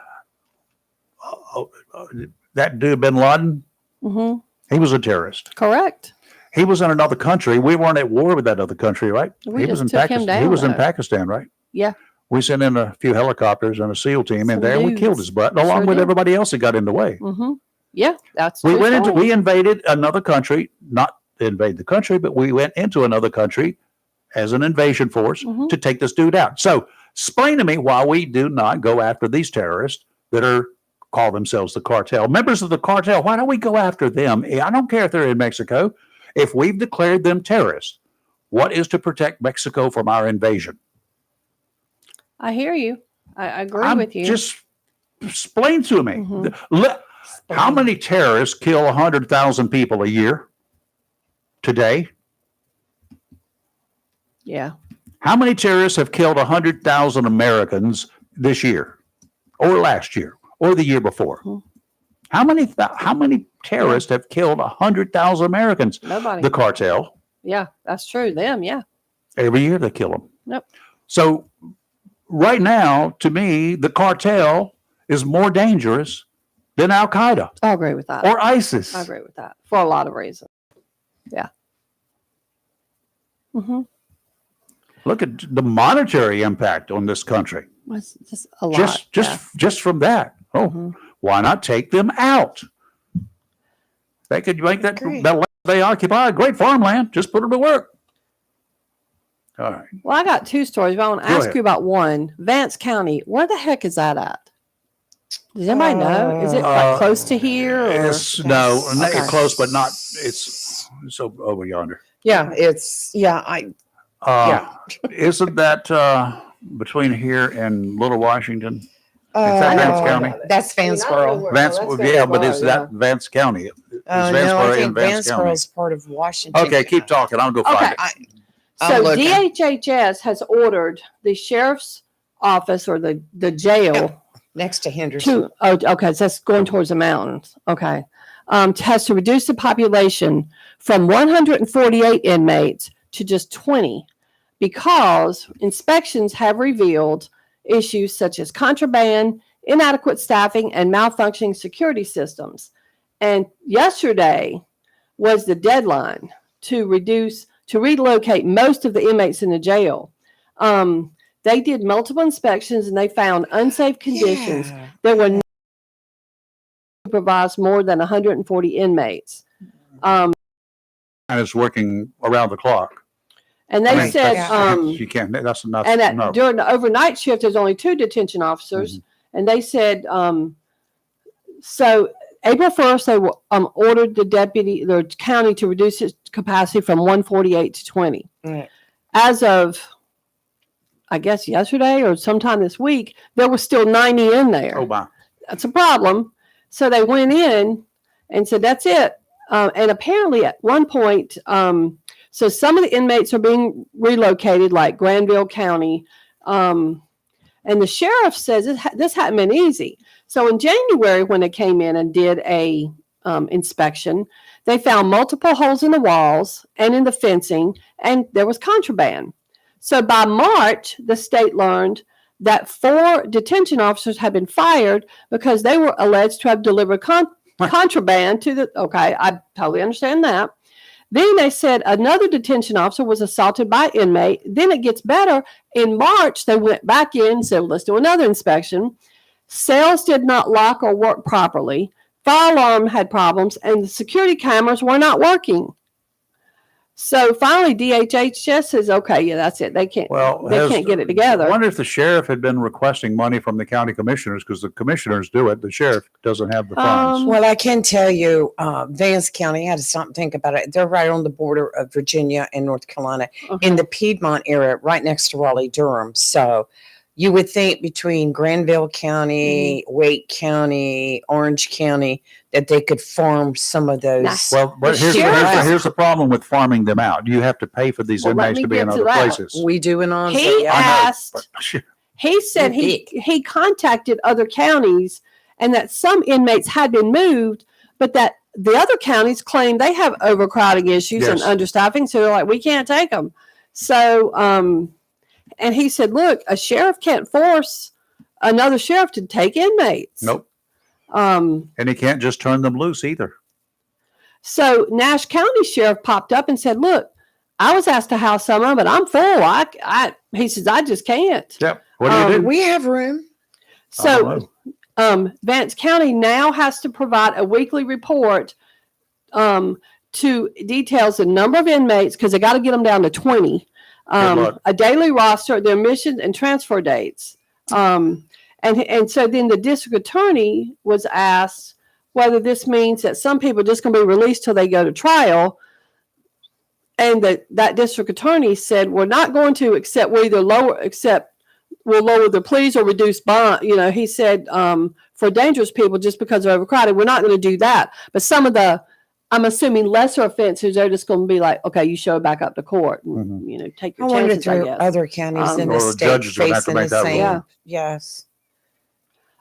That dude, bin Laden, Hmm. he was a terrorist. Correct. He was in another country. We weren't at war with that other country, right? We He was just in took him Pakistan. He down, was in though. Pakistan, right? Yeah. We sent in a few helicopters and a SEAL team in Some there. And we dudes. killed his butt, along Sure with did. everybody else that got in the way. Mm-hmm. Yeah, that's We true went into, story. we invaded another country, not invade the country, but we went into another country as an invasion force Mhm. to take this dude out. So explain to me why we do not go after these terrorists that call themselves the cartel, members of the cartel. Why don't we go after them? I don't care if they're in Mexico. If we've declared them terrorists, what is to protect Mexico from our invasion? I hear you. I agree I'm with you. Just explain to me. Mhm. How many terrorists kill 100,000 people a year today? Yeah. How many terrorists have killed 100,000 Americans this year or last year or the year before? Mhm. How many terrorists have killed 100,000 Americans? Nobody. The cartel. Yeah, that's true. Them, yeah. Every year they kill them. Yep. So right now, to me, the cartel is more dangerous than Al Qaeda I agree with that. or ISIS. I agree with that for a lot of reasons. Yeah. Mm-hmm. Look at the monetary impact on this country. It's just a lot. Just from that. Oh, Mhm. why not take them out? They could make that land they occupy great farmland. Just put them to work. All right. Well, I got two stories, but I want to Go ask ahead. you about one. Vance County, where the heck is that at? Does anybody know? Is it like close to here? Or? It's Okay. close, but not. It's over yonder. Yeah, Isn't that between here and Little Washington? that Vance County? That's Vanceboro. Vance, but is that Vance County? Is No, I Vanceboro in think Vance Vanceboro County? is part of Washington. Okay, keep talking. I'll go find Okay. it. I'm So looking. DHHS has ordered the sheriff's office or the jail Next to Henderson. okay, so that's going towards the mountains. Okay. Has to reduce the population from 148 inmates to just 20 because inspections have revealed issues such as contraband, inadequate staffing, and malfunctioning security systems. And yesterday was the deadline to relocate most of the inmates in the jail. They did multiple inspections and they found unsafe conditions. Yeah. There were no supervised more than 140 inmates. And it's working around the clock. And they said, you can't. That's not. and No. during the overnight shift, there's only 2 detention officers. And they said, so April 1st, they ordered the county to reduce its capacity from 148 to 20. Right. As of, I guess, yesterday or sometime this week, there was still 90 in there. Oh my. That's a problem. So they went in and said, that's it. And apparently at one point, so some of the inmates are being relocated, like Granville County. And the sheriff says this hadn't been easy. So in January, when they came in and did a inspection, they found multiple holes in the walls and in the fencing, and there was contraband. So by March, the state learned that 4 detention officers had been fired because they were alleged to have delivered contraband to the. Okay, I totally understand that. Then they said another detention officer was assaulted by an inmate. Then it gets better. In March, they went back in and said, well, let's do another inspection. Cells did not lock or work properly. Fire alarm had problems, and the security cameras were not working. So finally, DHHS says, okay, yeah, that's it. They can't get it together. I wonder if the sheriff had been requesting money from the county commissioners, because the commissioners do it. The sheriff doesn't have the funds. Well, I can tell you, Vance County, I had to stop and think about it. They're right on the border of Virginia and North Carolina in the Piedmont area, right next to Raleigh-Durham. So you would think between Granville County, Wake County, Orange County, that they could farm some of those. Well, but here's the problem with farming them out. You have to pay for these inmates to be in other places. We do in Onset. He asked. But- He said he contacted other counties and that some inmates had been moved, but that the other counties claim they have overcrowding issues and understaffing. So they're like, we can't take them. So, and he said, look, a sheriff can't force another sheriff to take inmates. Nope. And he can't just turn them loose either. So Nash County Sheriff popped up and said, look, I was asked to house someone, but I'm full. He says, I just can't. Yep. What do you do? We have room. So Vance County now has to provide a weekly report to details the number of inmates, because they got to get them down to 20, a daily roster, their mission and transfer dates. And so then the district attorney was asked whether this means that some people are just going to be released till they go to trial. And that district attorney said, we're not going to accept, we'll lower the pleas or reduce bond. You know, he said, for dangerous people, just because they're overcrowded, we're not going to do that. But some of the, I'm assuming lesser offenses, they're just going to be like, okay, you show back up to court, and, you know, take your chances, I guess. Other counties in the state judges would have to facing make the that same. rule. Yes.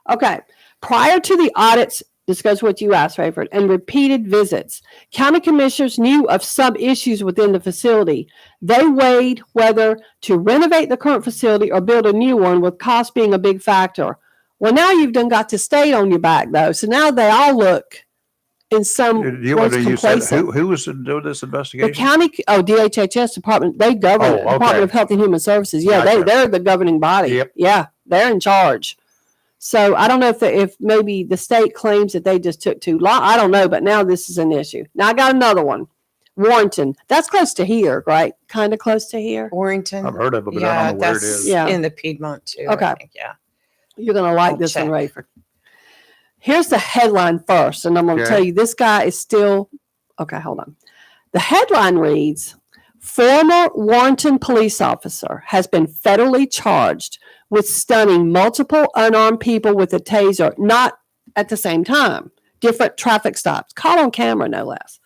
Okay. Prior to the audits, this goes what you asked, Rayford, and repeated visits, county commissioners knew of some issues within the facility. They weighed whether to renovate the current facility or build a new one, with cost being a big factor. Well, now you've done got the state on your back, though. So now they all look in some ways complacent. Who was doing this investigation? The county, DHHS department, they govern it. Department of Health and Human Services. Yeah, Gotcha. they're the governing body. Yep. Yeah, they're in charge. So I don't know if maybe the state claims that they just took too long. I don't know, but now this is an issue. Now I got another one. Warrenton. That's close to here, right? Kind of close to here. Warrington. I've heard of it, but I don't know where it is. Yeah. In the Piedmont too. Okay. I think, yeah. You're going to like I'll this one, check. Rayford. Here's the headline first, and I'm going to tell you this guy is still, okay, hold on. The headline reads, former Warrenton police officer has been federally charged with stunning multiple unarmed people with a taser, not at the same time, different traffic stops, caught on camera, no less.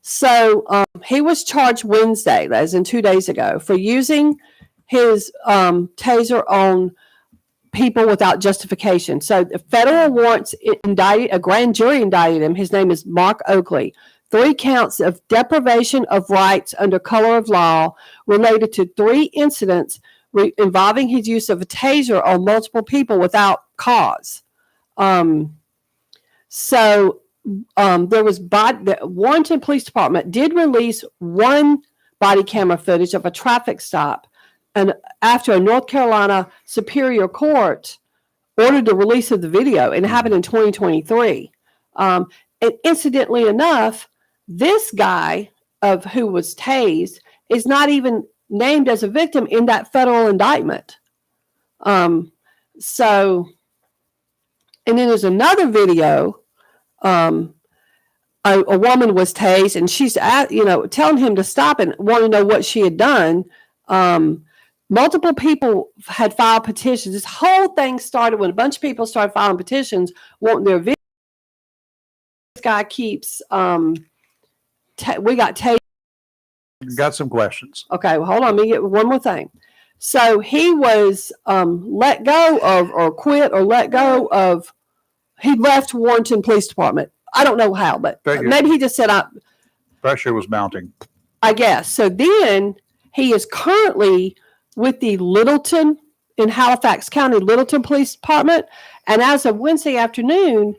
So he was charged Wednesday, that is in 2 days ago, for using his taser on people without justification. So the federal warrants indicted, a grand jury indicted him. His name is Mark Oakley. 3 counts of deprivation of rights under color of law related to 3 incidents involving his use of a taser on multiple people without cause. There was the Warrenton Police Department did release 1 body camera footage of a traffic stop, and after a North Carolina Superior Court ordered the release of the video, and it happened in 2023. And incidentally enough, this guy who was tased is not even named as a victim in that federal indictment. And then there's another video. A woman was tased, and she's telling him to stop and want to know what she had done. Multiple people had filed petitions. This whole thing started when a bunch of people started filing petitions wanting their video. This guy keeps, we got tased. Got some questions. Okay, well, hold on. Let me get one more thing. So he was let go of, or quit, or let go of, he left Warrenton Police Department. I don't know how, but maybe he just said, pressure was mounting, I guess. So then he is currently with the Littleton in Halifax County, Littleton Police Department. And as of Wednesday afternoon,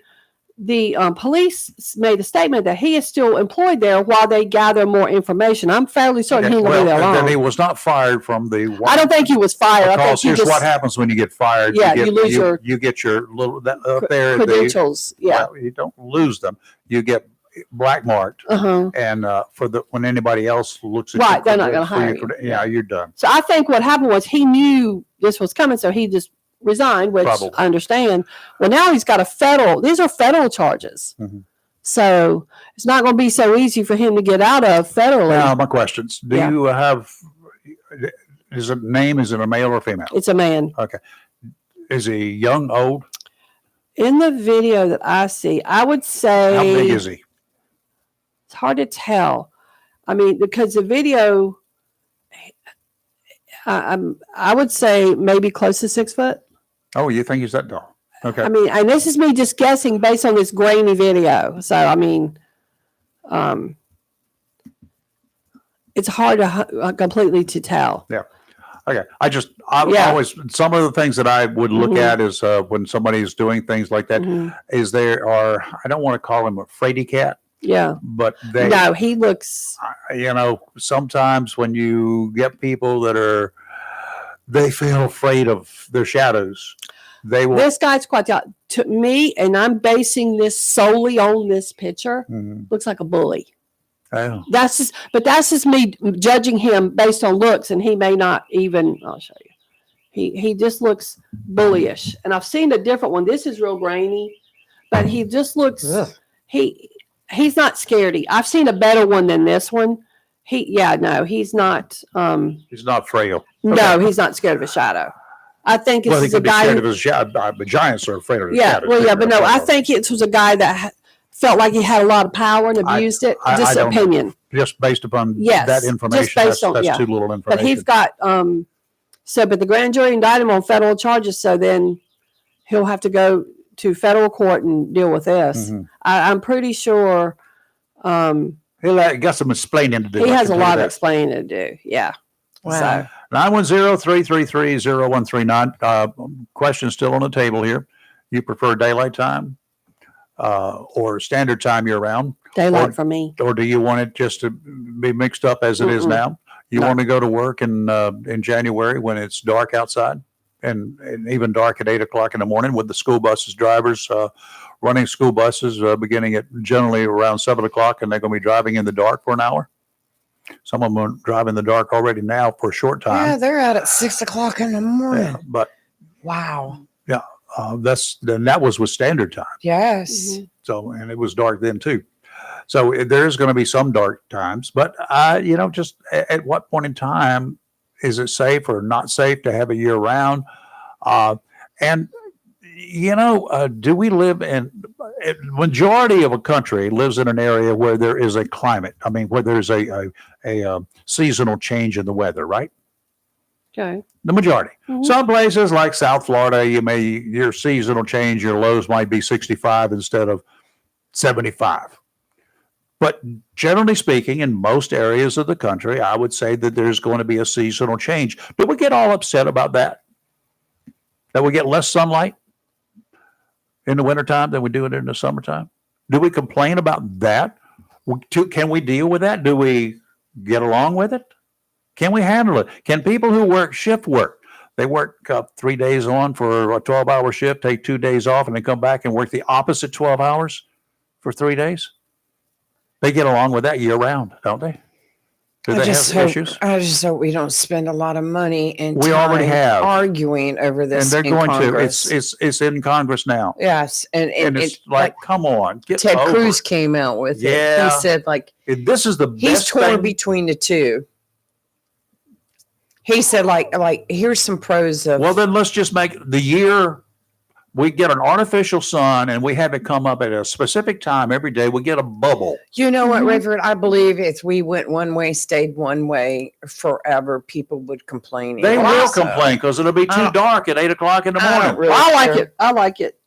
the police made a statement that he is still employed there while they gather more information. I'm fairly certain he won't be there long. Then he was not fired from the. I don't think he was fired. Because here's what happens when you get fired. Yeah, you lose you get your little up there credentials. Well, you don't lose them. You get black marked, and when anybody else looks at you, they're not going to hire you. Yeah, you're done. So I think what happened was he knew this was coming, so he just resigned, which I understand. Well, now he's got these are federal charges. So it's not going to be so easy for him to get out of federally. Now, my questions. Do you have, is it a male or female? It's a man. Okay. Is he young, old? In the video that I see, I would say. How big is he? It's hard to tell. I mean, because the video, I would say maybe close to 6 foot. Oh, you think he's that tall? Okay. I mean, and this is me just guessing based on this grainy video. So, I mean, it's hard to completely to tell. Yeah. Okay. I always, some of the things that I would look at is when somebody's doing things like that, is I don't want to call him a fraidy cat, Yeah. But No, he looks. sometimes when you get people that they feel afraid of their shadows, they will. This guy's quite to me, and I'm basing this solely on this picture. Looks like a bully. Oh. That's just me judging him based on looks, and he may not even. I'll show you. He just looks bullyish, and I've seen a different one. This is real grainy, but he just looks. Ugh. He's not scaredy. I've seen a better one than this one. He's not. He's not frail. No, okay. He's not scared of a shadow. I think it's he could be scared of his shadow. But giants are afraid of the shadow. Well, yeah, but no, I think it was a guy that felt like he had a lot of power and abused it. Just opinion. Just based upon that information. Just based on, that's too little information. But he's got but the grand jury indicted him on federal charges, so then he'll have to go to federal court and deal with this. I'm pretty sure he'll got some explaining to do. He has a lot of explaining to do. Yeah. Wow. So 910-333-0139. Question still on the table here. You prefer daylight time or standard time year round? Daylight for me. Or do you want it just to be mixed up as it is now? You want to go to work in January when it's dark outside and even dark at 8 o'clock in the morning with the school buses drivers running school buses beginning at generally around 7 o'clock, and they're going to be driving in the dark for an hour. Some of them are driving in the dark already now for a short time. Yeah, they're out at 6 o'clock in the morning. Yeah, but wow. Yeah, that was with standard time. Yes. So, and it was dark then too. So there's going to be some dark times, but just at what point in time is it safe or not safe to have a year round? Do we live in majority of a country lives in an area where there is a climate? I mean, where there's a seasonal change in the weather, right? Okay. The majority. Some places like South Florida, your seasonal change, your lows might be 65 instead of 75. But generally speaking, in most areas of the country, I would say that there's going to be a seasonal change. Do we get all upset about that? That we get less sunlight in the wintertime than we do it in the summertime? Do we complain about that? Can we deal with that? Do we get along with it? Can we handle it? Can people who work shift work? They work 3 days on for a 12-hour shift, take 2 days off, and then come back and work the opposite 12 hours for 3 days? They get along with that year round, don't they? Do they have issues? I just hope we don't spend a lot of money and we already have arguing over this. And they're going Congress. To. It's in Congress now. Yes, and it's like, come on, Ted Cruz came out with it. Yeah, he said this is the best. He's torn between the two. He said here's some pros of. Well, then let's just make the year. We get an artificial sun and we have it come up at a specific time every day. We get a bubble. You know what, Reverend? I believe if we went one way, stayed one way forever, people would complain. They will complain because it'll be too dark at 8 o'clock in the morning. Really I like it. I like it.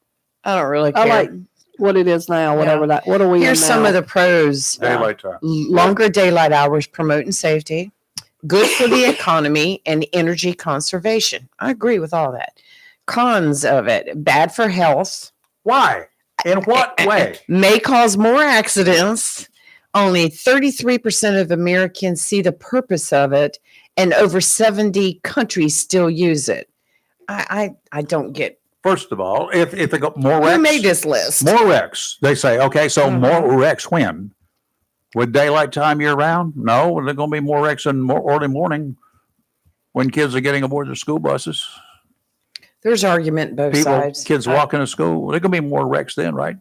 I don't really care. I like what it is now, whatever that. What are we? Here's some of the pros. Daylight time. Longer daylight hours promoting safety. Good for the economy and energy conservation. I agree with all that. Cons of it: bad for health. Why? In what way? May cause more accidents. Only 33% of Americans see the purpose of it, and over 70 countries still use it. I don't get. First of all, if they got more wrecks, who made this list? More wrecks. They say, okay, so more wrecks when? With daylight time year round? No, there's going to be more wrecks in early morning when kids are getting aboard their school buses. There's argument both sides. Kids walking to school, there's going to be more wrecks then, right?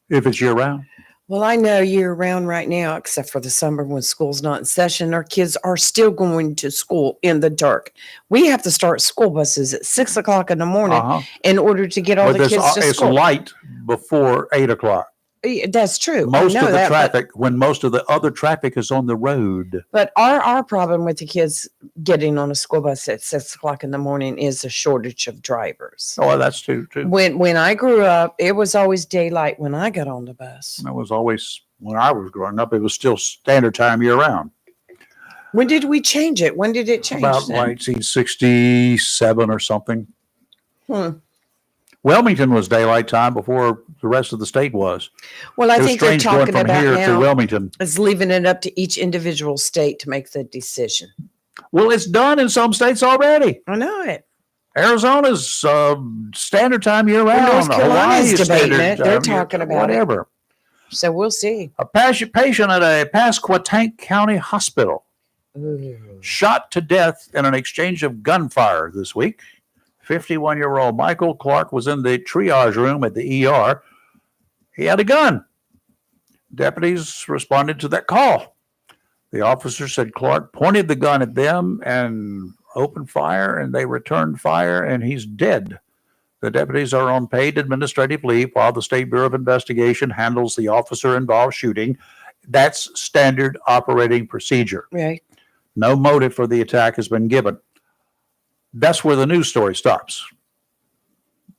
If it's year round. Well, I know year round right now, except for the summer when school's not in session, our kids are still going to school in the dark. We have to start school buses at 6 o'clock in the morning in order to get all the kids to school. It's light before 8 o'clock. That's true. Most of the traffic, when most of the other traffic is on the road. But our problem with the kids getting on a school bus at 6 o'clock in the morning is a shortage of drivers. Oh, that's true. When I grew up, it was always daylight when I got on the bus. That was always, when I was growing up, it was still standard time year round. When did we change it? When did it change? About 1967 or something. Wilmington was daylight time before the rest of the state was. Well, I It was think they're strange going talking from about here to now Wilmington. is leaving it up to each individual state to make the decision. Well, it's done in some states already. I know it. Arizona's standard time year round. Well, North Carolina's Hawaii's debating standard it. They're time year- talking about it. whatever. So we'll see. A patient at a Pasquotank County hospital Ooh. shot to death in an exchange of gunfire this week. 51-year-old Michael Clark was in the triage room at the ER. He had a gun. Deputies responded to that call. The officer said Clark pointed the gun at them and opened fire, and they returned fire, and he's dead. The deputies are on paid administrative leave while the State Bureau of Investigation handles the officer-involved shooting. That's standard operating procedure. Right. No motive for the attack has been given. That's where the news story stops.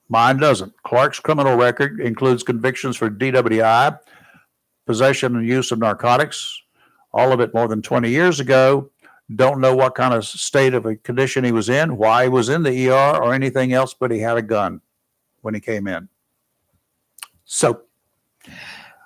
Mine doesn't. Clark's criminal record includes convictions for DWI, possession and use of narcotics, all of it more than 20 years ago. Don't know what kind of state of a condition he was in, why he was in the ER, or anything else, but he had a gun when he came in. So,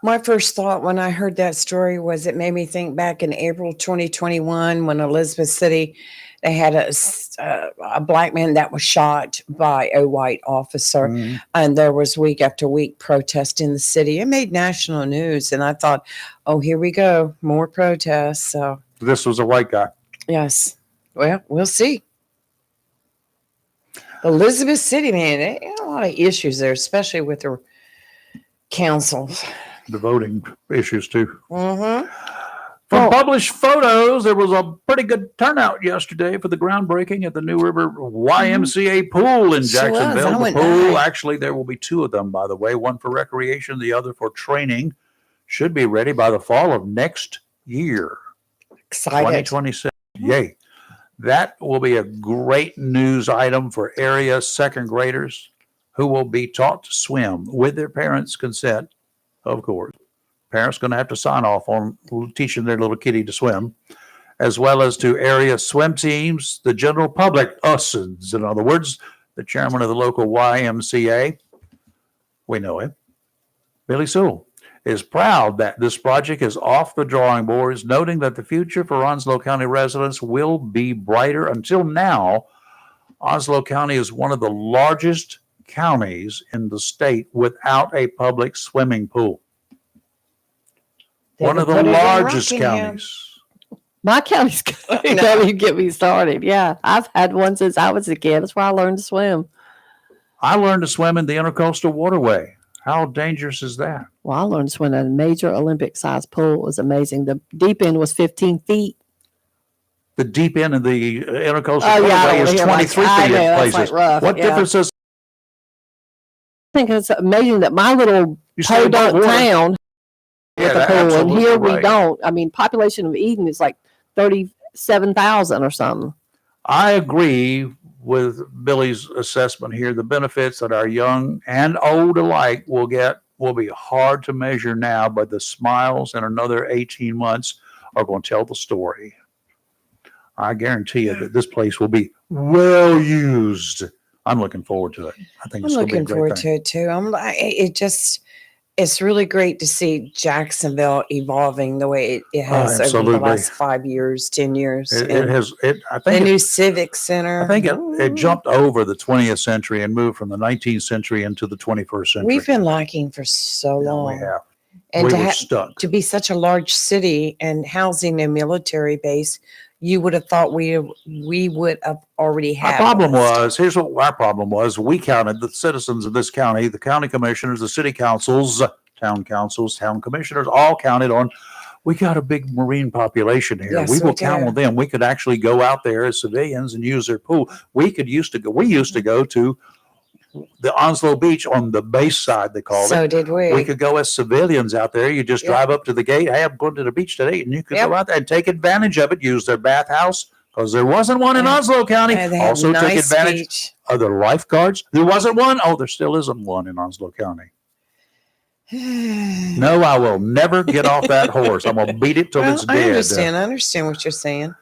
My first thought when I heard that story was it made me think back in April 2021 when Elizabeth City, they had a black man that was shot by a white officer. And there was week after week protest in the city. It made national news. And I thought, oh, here we go. More protests. So this was a white guy. yes. Well, we'll see. Elizabeth City, man, they had a lot of issues there, especially with their councils. The voting issues, too. Mm-hmm. From published photos, there was a pretty good turnout yesterday for the groundbreaking at the New River YMCA pool in Sure was. Jacksonville. I The went pool, by. actually, there will be two of them, by the way, one for recreation, the other for training. Should be ready by the fall of next year, Excited. 2026. Yay. That will be a great news item for area second graders who will be taught to swim with their parents' consent, of course. Parents going to have to sign off on teaching their little kitty to swim, as well as to area swim teams, the general public, us, in other words, the chairman of the local YMCA, we know him, Billy Sewell, is proud that this project is off the drawing boards, noting that the future for Onslow County residents will be brighter. Until now, Onslow County is one of the largest counties in the state without a public swimming pool. One of the largest counties. My county's don't even get me started. Yeah, I've had one since I was a kid. That's where I learned to swim. I learned to swim in the Intercoastal Waterway. How dangerous is that? Well, I learned to swim in a major Olympic-sized pool. It was amazing. The deep end was 15 feet. The deep end of the Intercoastal Oh, yeah, Waterway is 23 feet I in know, that's places. like rough, What yeah. difference does I think it's amazing that my little you say about podunk water? town Yeah, with a pool, and absolutely here we right. don't. I mean, population of Eden is like 37,000 or something. I agree with Billy's assessment here. The benefits that our young and old alike will get will be hard to measure now, but the smiles in another 18 months are going to tell the story. I guarantee you that this place will be well used. I'm looking forward to it. I think I'm it's going to be a looking great forward thing. to it too. It's really great to see Jacksonville evolving the way it has over the absolutely. last 5 years, 10 years. It And has. I the think. new Civic Center. I think it jumped over the 20th century and moved from the 19th century into the 21st century. We've been lacking for so Yeah, long. we have. And we to, were stuck. to be such a large city and housing a military base, you would have thought we would have already had. Our problem one. here's what our problem was. We counted the citizens of this county, the county commissioners, the city councils, town councils, town commissioners, all counted on, we got a big marine population here. Yes, we will we count do. on them. We could actually go out there as civilians and use their pool. We used to go to the Onslow Beach on the base side, they called it. So did we. We could go as civilians out there. You just Yep. drive up to the gate. Hey, I'm going to the beach today. And you could Yep. go out there and take advantage of it, use their bathhouse, because there wasn't one in Yeah. Onslow County. And they have Also took nice advantage beach. of the lifeguards. There wasn't one. Oh, there still isn't one in Onslow County. No, I will never get off that horse. I'm going to beat it till Well, it's I dead. understand what you're saying.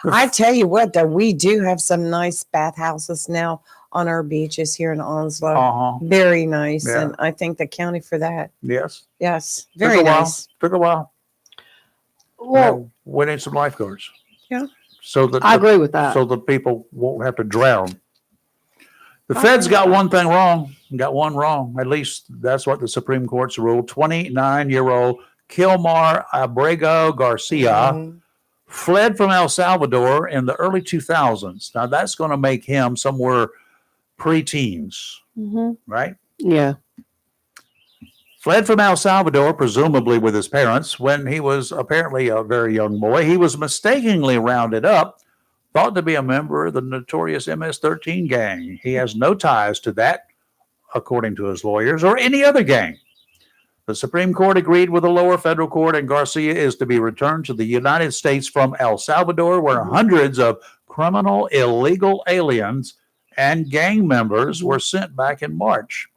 I tell you what, though, we do have some nice bathhouses now on our beaches here in Onslow. Uh-huh. Very nice. Yeah. And I thank the county for that. Yes. Yes. Took Very a while. nice. Took a while. Well, We need some lifeguards. Yeah. So that I agree with that. so the people won't have to drown. The Feds got one thing wrong. Got one wrong. At least that's what the Supreme Court's ruled. 29-year-old Kilmar Abrego Garcia Mhm. fled from El Salvador in the early 2000s. Now that's going to make him somewhere pre-teens, right? Yeah. Fled from El Salvador, presumably with his parents, when he was apparently a very young boy. He was mistakenly rounded up, thought to be a member of the notorious MS-13 gang. He has no ties to that, according to his lawyers, or any other gang. The Supreme Court agreed with the lower federal court, and Garcia is to be returned to the United States from El Salvador, where hundreds of criminal illegal aliens and gang members were sent back in March.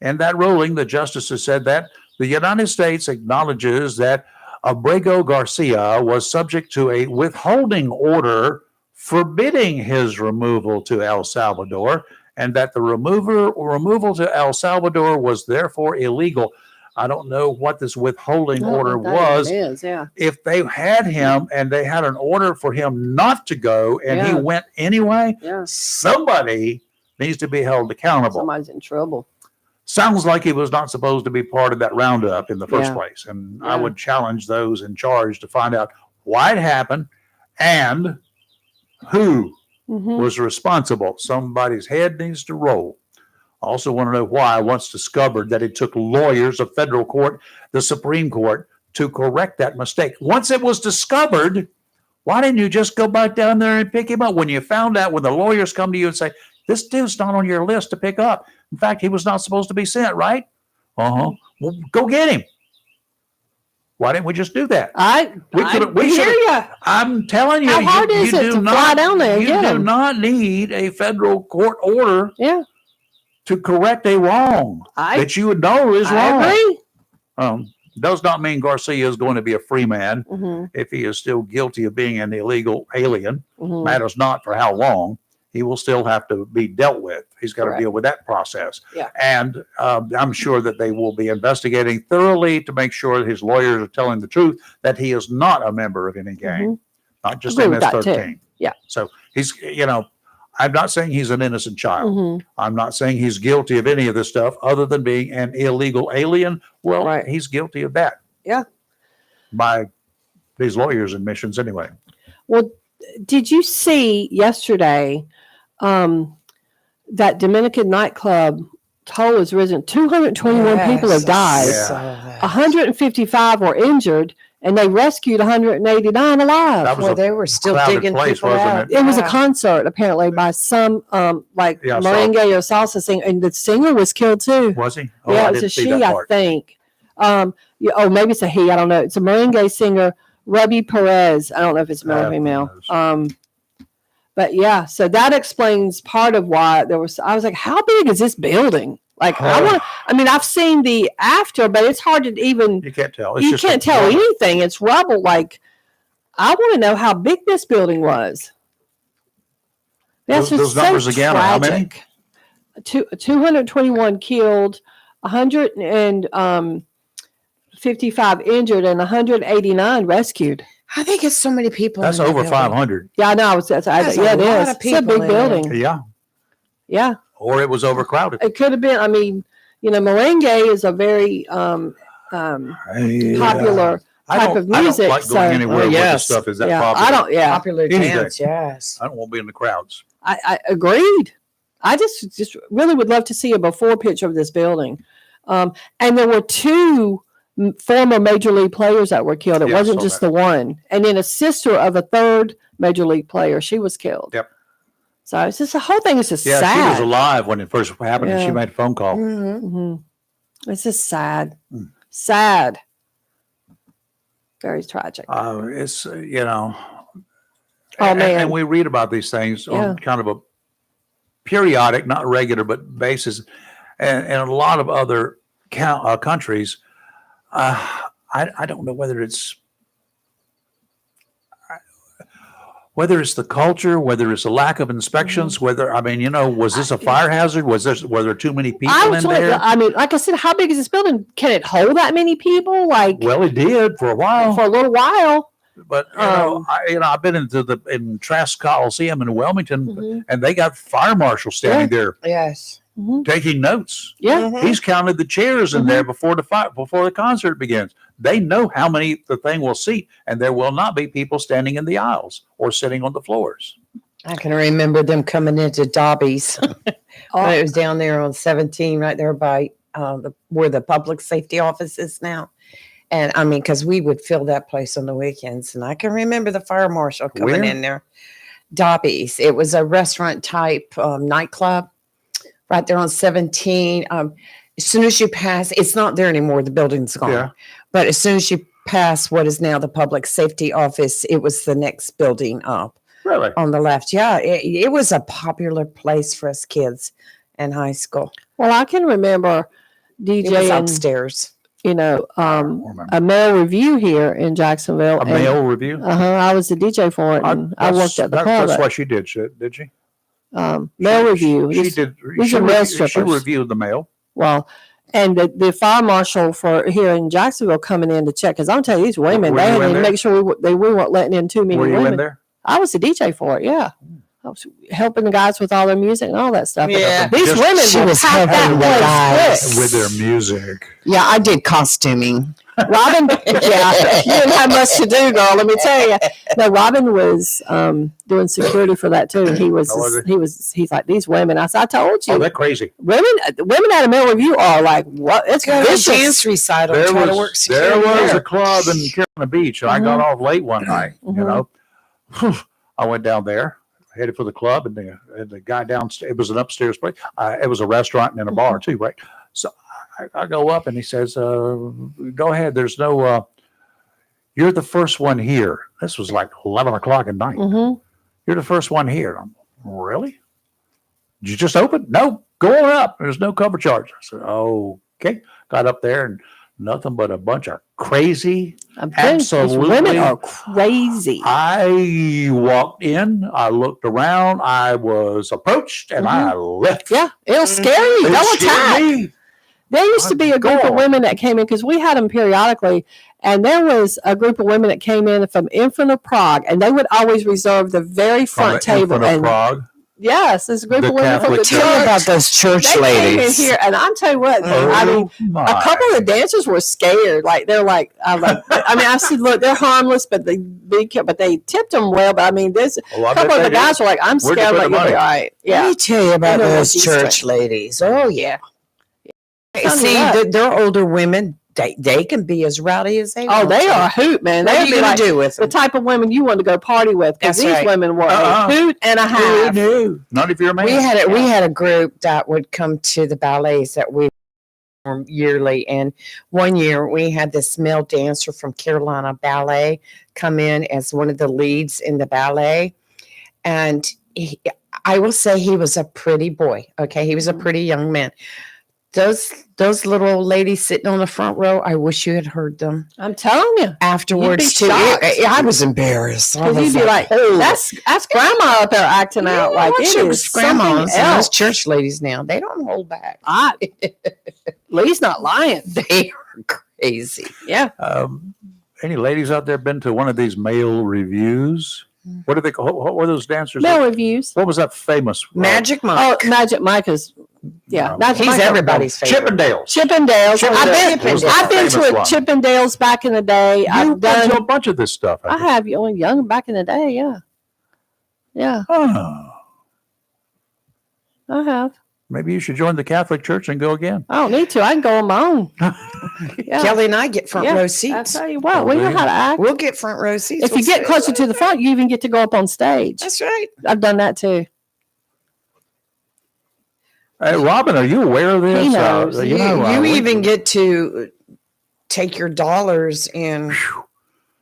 In that ruling, the justices said that the United States acknowledges that Abrego Garcia was subject to a withholding order forbidding his removal to El Salvador, and that the removal to El Salvador was therefore illegal. I don't know what this withholding order was. Yeah. If they had him and they had an order for him not to go and he Yeah. went anyway, Yeah. somebody needs to be held accountable. Somebody's in trouble. Sounds like he was not supposed to be part of that roundup in the first Yeah. place. And Yeah. I would challenge those in charge to find out why it happened and who was responsible. Somebody's head needs to roll. I also want to know why, once discovered, that it took lawyers of federal court, the Supreme Court, to correct that mistake. Once it was discovered, why didn't you just go back down there and pick him up? When you found out, when the lawyers come to you and say, this dude's not on your list to pick up. In fact, he was not supposed to be sent, right? Well, go get him. Why didn't we just do that? We hear should've- you. I'm telling you, How hard is it to fly down there and you get do him? not need a federal court order Yeah. to correct a wrong that you know is wrong. I agree. Does not mean Garcia is going to be a free man Mm-hmm. if he is still guilty of being an illegal alien. Mm-hmm. Matters not for how long. He will still have to be dealt with. He's got Correct. to deal with that process. Yeah. And I'm sure that they will be investigating thoroughly to make sure that his lawyers are telling the truth, that he is not a member of any gang, not just Agree with that, MS-13. too. Yeah. So he's, I'm not saying he's an innocent child. Mm-hmm. I'm not saying he's guilty of any of this stuff other than being an illegal alien. Well, Right. he's guilty of that. Yeah. By these lawyers' admissions anyway. Well, did you see yesterday that Dominican nightclub toll has risen? 221 people have died. Yeah. 155 were injured, and they rescued 189 alive. That was Well, a they were still crowded digging place, people wasn't out. it? It was a Yeah. concert apparently by some Yeah, I saw merengue or salsa singer, and the singer was killed too. Was he? Oh, Yeah, I it was a didn't see she, that I part. think. Maybe it's a he. I don't know. It's a merengue singer, Ruby Perez. I don't know if it's male or Who female. knows? But yeah, so that explains part of why there was. I was like, how big is this building? Like, I've seen the after, but it's hard to even. You can't tell. It's You just can't tell rubble. anything. It's rubble. Like, I want to know how big this building was. That's Those just numbers so again are how many? tragic. 221 killed, 155 injured, and 189 rescued. I think it's so many people. That's in that over building. 500. Yeah, I know. That's Yeah, a it lot is. of It's a people big in building. Yeah. Yeah, Or it was overcrowded. it could have been. I mean, merengue is a very popular type of music. I don't like going anywhere where yes. this stuff is that yeah, popular. I don't. Yeah, Popular Anything. dance, yes. I don't want to be in the crowds. I agreed. I just really would love to see a before picture of this building. And there were two former major league players that were killed. It Yeah, I wasn't saw just that. the one. And then a sister of a third major league player, she was killed. Yep. So it's just the whole thing is just Yeah, sad. she was alive when it first happened, and she Yeah. made a phone call. Mhm. Mhm. It's just sad. Mm. Sad. Very tragic. It's Oh, and man. we read about these things on kind of a periodic, not regular, but basis, and a lot of other countries. I don't know whether it's whether it's the culture, whether it's the lack of inspections, was this a fire hazard? Were there too many people in there? I mean, like I said, how big is this building? Can it hold that many people? Well, it did for a while. For a little while. But I've been in Trask Coliseum in Wilmington, and they got fire marshals standing there, Yes. taking notes. Yeah. He's counted the chairs in there before the concert begins. They know how many the thing will seat, and there will not be people standing in the aisles or sitting on the floors. I can remember them coming into Dobby's when it was down there on 17, right there by where the public safety office is now. And I mean, because we would fill that place on the weekends, and I can remember the fire marshal coming in there. Dobby's. It was a restaurant type nightclub right there on 17. As soon as you pass, it's not there anymore. The building's gone. Yeah. But as soon as you pass what is now the public safety office, it was the next building up. Really? On the left. Yeah. It was a popular place for us kids in high school. Well, I can remember It was DJing, upstairs. a mail review here in Jacksonville. A mail review? I was the DJ for it, and I worked at the club. That's what she did, did she? Mail review. She did. These are mail She strippers. reviewed the mail. Well, and the fire marshal for here in Jacksonville coming in to check, because I'm telling you, these women, Were they you had in to there? make sure we weren't letting in too many Were you women. in there? I was the DJ for it, yeah. I was helping the guys with all their music and all that stuff. Yeah. These Just- women She will was pack that helping the place guys. quick. With their music. Yeah, I did costuming. Robin, yeah, you didn't have much to do, girl. Let me tell you. No, Robin was doing security for that too. He's like, these women. I said, I told you, Oh, they're crazy. women at a mail review are like, what? It's Go to a vicious. dance recital. There Try to work was, there security was there. a club in Carolina Beach, and I got off late one night. I went down there, headed for the club, and the guy downstairs, it was an upstairs place. It was a restaurant and a bar too, right? So I go up, and he says, go ahead. There's no, you're the first one here. This was like 11 o'clock at night. You're the first one here. I'm, really? Did you just open? No, go on up. There's no cover charge. I said, okay. Got up there, and nothing but a bunch of crazy. Absolutely. These women are crazy. I walked in, I looked around, I was approached, and I left. Yeah, it'll scare you. It They'll scared attack. me. There used to be a group of women that came in because we had them periodically, and there was a group of women that came in from in front of Prague, and they would always reserve the very front table. In front of And Prague. yes, this group The of women from the Catholic church. Tell me about those church They came in ladies. here, and I'm telling you what, I mean, my. a couple of the dancers were scared. Like they're like, I mean, I said, look, they're harmless, but they tipped them well. But I mean, there's Well, I a couple bet of the they guys were like, I'm Where'd you scared, put like the you'll be money? all right. Let Yeah, me tell you about know what those these church ladies. Oh, yeah. See, what? they're older women. They can be as rowdy as they want. they to. are a hoot, man. What are They'd you be going like to do with the them? type of women you want to go party with. Because That's these right. women were a hoot and a half. None of your man. We had a group that would come to the ballets that we perform yearly, and one year we had this male dancer from Carolina Ballet come in as one of the leads in the ballet, and I will say he was a pretty boy. Okay, he was a pretty young man. Those little ladies sitting on the front row, I wish you had heard them I'm telling you. afterwards too. shocked. I was embarrassed. I Because was you'd be like, "Oh." that's grandma up there acting out like what's it your is grandmas something and those else. church ladies now. They don't hold back. Lee's not lying. They are crazy. Yeah. Any ladies out there been to one of these male reviews? What do they call? What were those dancers? Mail reviews. What was that famous? Magic Mike. Oh, Magic Mike is, yeah. No. Magic He's Mike. everybody's favorite. Chippendales. Chippendales. Chippendales. I've been to a Famous one. Chippendales back in the day. You've I've done done. a bunch of this stuff. I have young back in the day. Yeah. Yeah, Oh, I have. maybe you should join the Catholic Church and go again. I don't need to. I can go on my own. Yeah. Kelly and I get front Yeah, row I seats. tell you what, we know how to act. We'll get front row seats. If you get closer to the front, you even get to go up on stage. That's right. I've done that too. Hey, Robin, are you aware of this? He knows. You even get to take your dollars and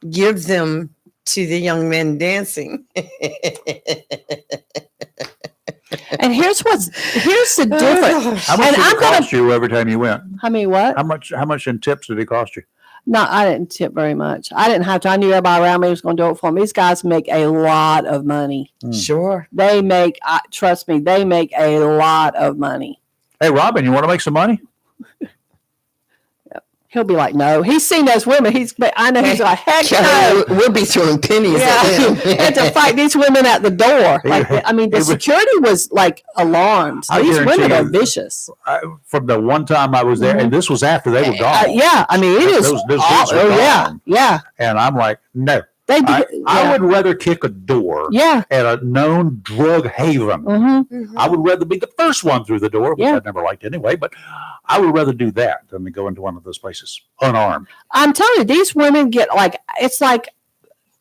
give them to the young men dancing. And here's the difference. How much And did I'm it gonna- cost you every time you went? How many what? How much in tips did it cost you? No, I didn't tip very much. I didn't have to. I knew everybody around me was going to do it for me. These guys make a lot of money. Sure. They make, trust me, they make a lot of money. Hey, Robin, you want to make some money? He'll be like, no. He's seen those women. I know he's like, heck no. We'll be throwing pennies at him. And to fight these women at the door. Like, I mean, the security was like alarmed. These women are vicious. From the one time I was there, and this was after they were gone. Yeah, I mean, it is. Those dudes were gone. Yeah. And I'm like, no. I would rather kick a door at a known drug haven. I would rather be the first one through the door, which I never liked anyway, but I would rather do that than to go into one of those places unarmed. I'm telling you, these women get it's like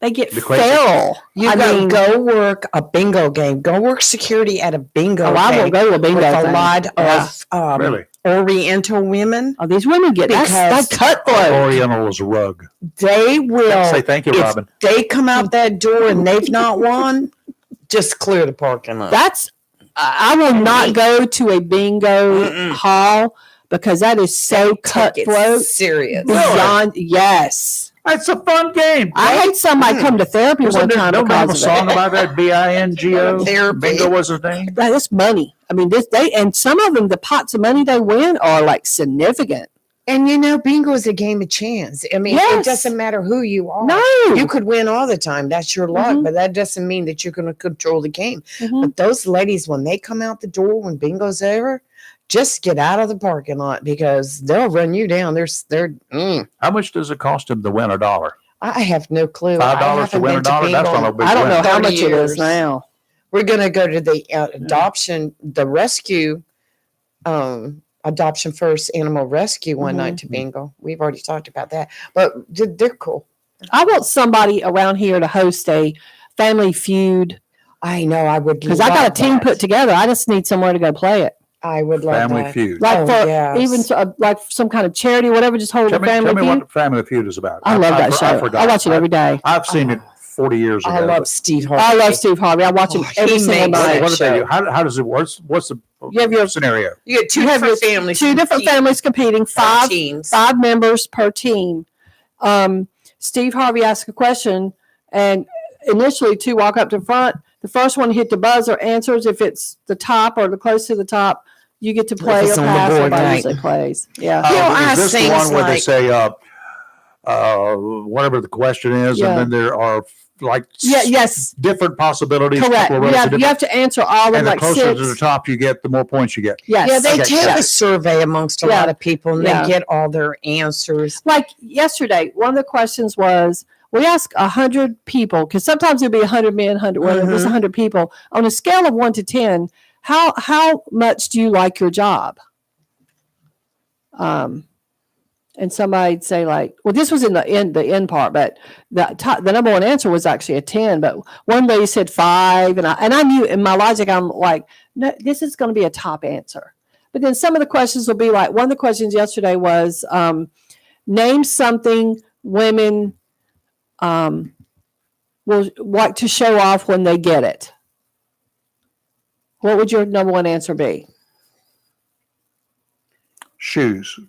they get feral. Go work a bingo game. Go work security at a bingo game. I won't go to a bingo with thing. A lot of really? Oriental women. Oh, these women get that's cutthroat. Oriental is a rug. They will say thank you, Robin. They come out that door and they've not won. Just clear the parking lot. I will not go to a bingo hall because that is so cutthroat. Serious. Beyond, yes. It's a fun game. I had somebody come to therapy one time. Don't have a song about that. BINGO. Bingo was his name. That's money. I mean, and some of them, the pots of money they win are like significant. And bingo is a game of chance. I mean, it doesn't matter who you are. No. You could win all the time. That's your luck, but that doesn't mean that you're going to control the game. But those ladies, when they come out the door when bingo's over, just get out of the parking lot because they'll run you down. How much does it cost them to win $1? I have no clue. $5 to win $1? That's not a big I don't know how much years. it is now. We're going to go to the the rescue, Adoption First Animal Rescue one night to bingo. We've already talked about that, but they're cool. I want somebody around here to host a Family Feud. I know I would because I got a team put together. I just need somewhere to go play it. I would love Family that. Feud. Like even like some kind of charity, whatever. Just hold a Family Feud. Tell me what Family Feud is about. I love that show. I watch it every day. I've seen it 40 years ago. I love Steve Harvey. I love Steve Harvey. I watch him every single night. What do they do? How does it work? What's the scenario? You get two different families competing. Five members per team. Steve Harvey asks a question, and initially two walk up to the front. The first one hit the buzzer, answers. If it's the top or the close to the top, you get to play or pass. Everybody usually plays. Yeah. Is this the one where they say whatever the question is, and then there are different possibilities? Correct. You have to answer all of them. And the closer to the top you get, the more points you get. Yes. Yeah, they take a survey amongst a lot of people, and they get all their answers. Like yesterday, one of the questions was, we ask 100 people, because sometimes it'll be 100 men, 100 women. There's 100 people. On a scale of 1 to 10, how much do you like your job? And somebody'd say this was in the end part, but the number one answer was actually a 10. But one lady said 5, and I knew in my logic, I'm like, no, this is going to be a top answer. But then some of the questions will be like, one of the questions yesterday was, name something women will like to show off when they get it. What would your number one answer be? Shoes.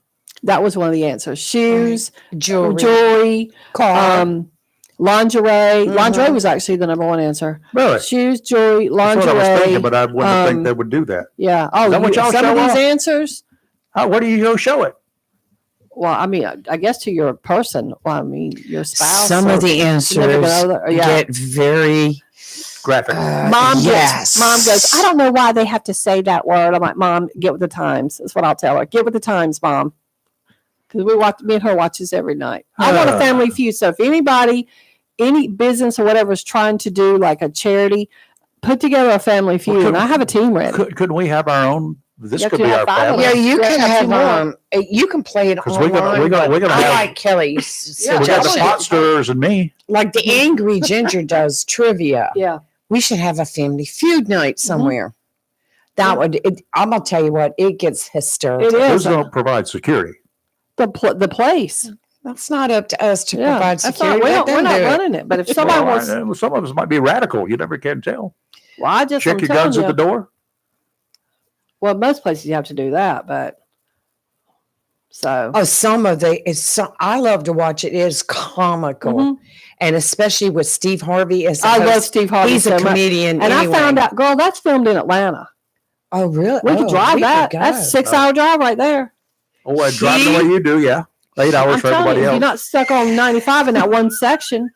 That was one of the answers. Shoes, jewelry, car, lingerie. Lingerie was actually the number one answer. Really? Shoes, jewelry, lingerie. That's what I was thinking, but I wouldn't think they would do that. Yeah. Oh, some of these answers? What do you go show it? Well, I mean, I guess to your person. Well, I mean, your spouse. Some of the answers get very graphic. Mom goes, I don't know why they have to say that word. I'm like, Mom, get with the times. That's what I'll tell her. Get with the times, Mom. Because me and her watch this every night. I want a Family Feud. So if anybody, any business or whatever is trying to do like a charity, put together a Family Feud, and I have a team ready. Couldn't we have our own? This could be our family. Yeah, you can have you can play it online. We're gonna have like Kelly. We got the pot stirrers and me. Like the Angry Ginger does trivia. Yeah, we should have a Family Feud night somewhere. That would. I'm gonna tell you what. It gets hysterical. It is. Those don't provide security. The place. That's not up to us to provide security. We're not running it. But if somebody wants, some of us might be radical. You never can tell. Well, I just check your guns at the door. Well, most places you have to do that, but So, some of I love to watch it. It is comical. Mhm. And especially with Steve Harvey as I love host. Steve Harvey. He's so a much. comedian. And anyway. I found out, girl, that's filmed in Atlanta. Oh, really? We could drive that. That's a 6-hour drive right there. Oh, I drive the way you do, yeah. 8 hours I'm for telling everybody you, else. you're not stuck on 95 in that one section.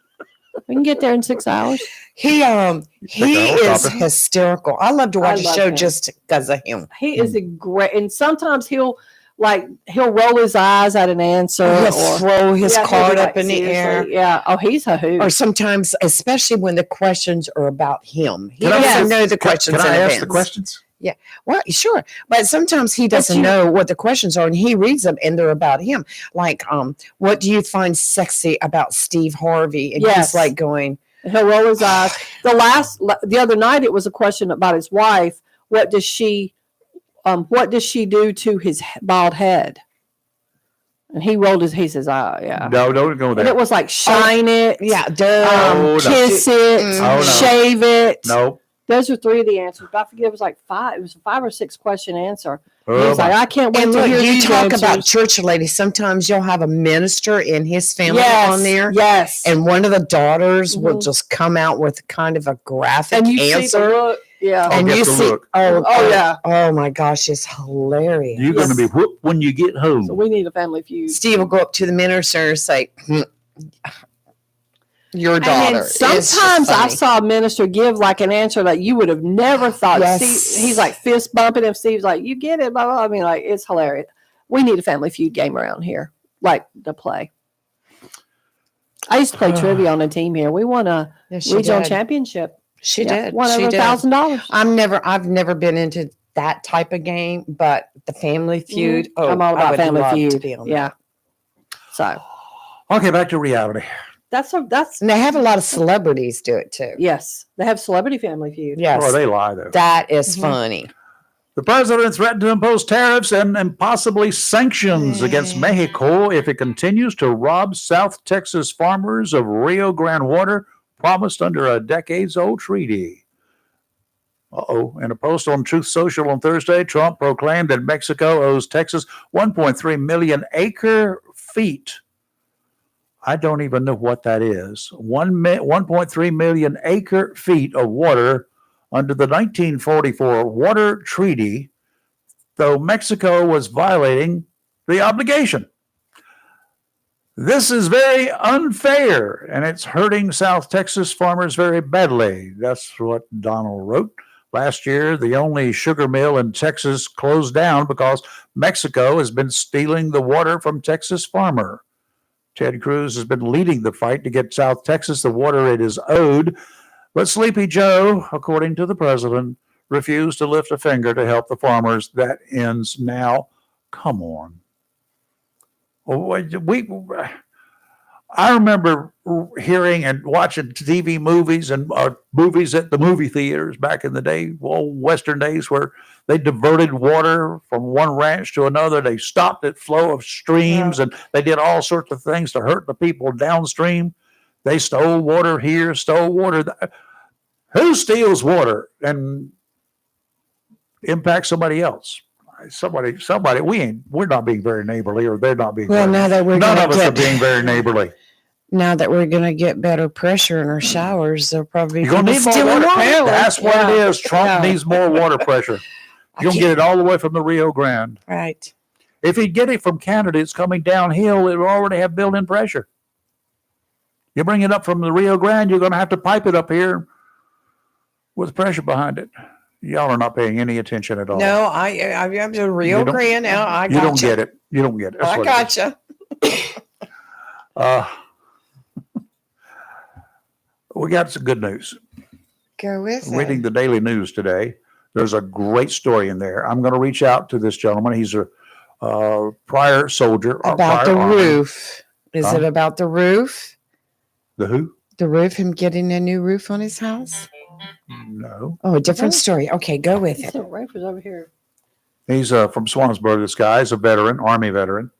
We can get there in 6 hours. He is helicopter. hysterical. I love to watch a love show him. just because of him. He is a great, and sometimes he'll roll his eyes at an answer He'll or throw his he'll card be up like, in the air. seriously? Yeah. Oh, he's a hoot. Or sometimes, especially when the questions are about him. He Can I doesn't ask- know the questions Can I in ask advance. the questions? Well, sure. But sometimes he doesn't know what the questions are and he reads them and they're about him. Like, what do you find sexy about Steve Harvey? And Yes. he's like going, He'll roll his eyes. The other night, it was a question about his wife. What does she do to his bald head? And he rolled he says, oh, yeah. No, don't go And there. it was like shine it, yeah, no. kiss it, Oh, no. shave it. No. Those are 3 of the answers. But I forget, it was like 5. It was a 5 or 6 question answer. Oh, He's like, I can't wait And to look, hear you these talk about answers. church ladies. Sometimes you'll have a minister and his family on there. Yes. And one of the daughters will Mhm. just come out with kind of a graphic And you see the answer. look. Yeah. Oh, And get you the see, look. Oh, yeah. Oh my gosh, it's hilarious. You're going to be whooped when you get home. So we need a family feud. Steve will go up to the minister and say, your And daughter. then It's just sometimes I funny. saw a minister give like an answer that you would have never thought. Yes. Steve, he's like fist bumping him. Steve's like, you get it, blah, blah, blah. I mean, like, it's hilarious. We need a family feud game around here, like to play. I used to play trivia on a team here. We won a Yes, she regional did. championship. She Yeah, did. won She over did. $1,000. I've never been into that type of game, but the family feud. Oh, I'm all I about would family love to feud. be on Yeah. that. So Okay, back to reality. that's And they have a lot of celebrities do it too. yes. They have celebrity family feud. Yes. Or they lie, though. That is Mhm. funny. The president threatened to impose tariffs and possibly sanctions against Mexico if it continues to rob South Texas farmers of Rio Grande water promised under a decades-old treaty. In a post on Truth Social on Thursday, Trump proclaimed that Mexico owes Texas 1.3 million acre feet. I don't even know what that is. 1.3 million acre feet of water under the 1944 Water Treaty, though Mexico was violating the obligation. This is very unfair, and it's hurting South Texas farmers very badly. That's what Donald wrote. Last year, the only sugar mill in Texas closed down because Mexico has been stealing the water from Texas farmer. Ted Cruz has been leading the fight to get South Texas the water it is owed, but Sleepy Joe, according to the president, refused to lift a finger to help the farmers. That ends now. Come on. I remember hearing and watching TV movies and movies at the movie theaters back in the day, Western days, where they diverted water from one ranch to another. They stopped the flow of streams and they did all sorts of things to hurt the people downstream. They stole water here, stole water there. Who steals water and impacts somebody else? Somebody. We're not being very neighborly, or they're not being. Well, now that we're none gonna of us are get being very neighborly. now that we're gonna get better pressure in our showers, there'll probably You're gonna be need more stealing water. That's what it is. Trump Yeah. needs more water pressure. You're gonna get it all the way from the Rio Grande. Right. If he'd get it from Canada, it's coming downhill. It will already have built-in pressure. You bring it up from the Rio Grande, you're gonna have to pipe it up here with pressure behind it. Y'all are not paying any attention at all. No, I'm the Rio You don't- Grande now. I you got don't get it. You don't get it. That's I what it is. gotcha. We got some good news. Go with Reading it. the Daily News today, there's a great story in there. I'm going to reach out to this gentleman. He's a prior soldier. About prior the army. roof. Is Huh? it about the roof? The who? The roof, him getting a new roof on his house? No. Oh, a different No. story. Okay, go with it. So Rafer's over here. He's from Swansburg. This guy is a veteran, Army veteran.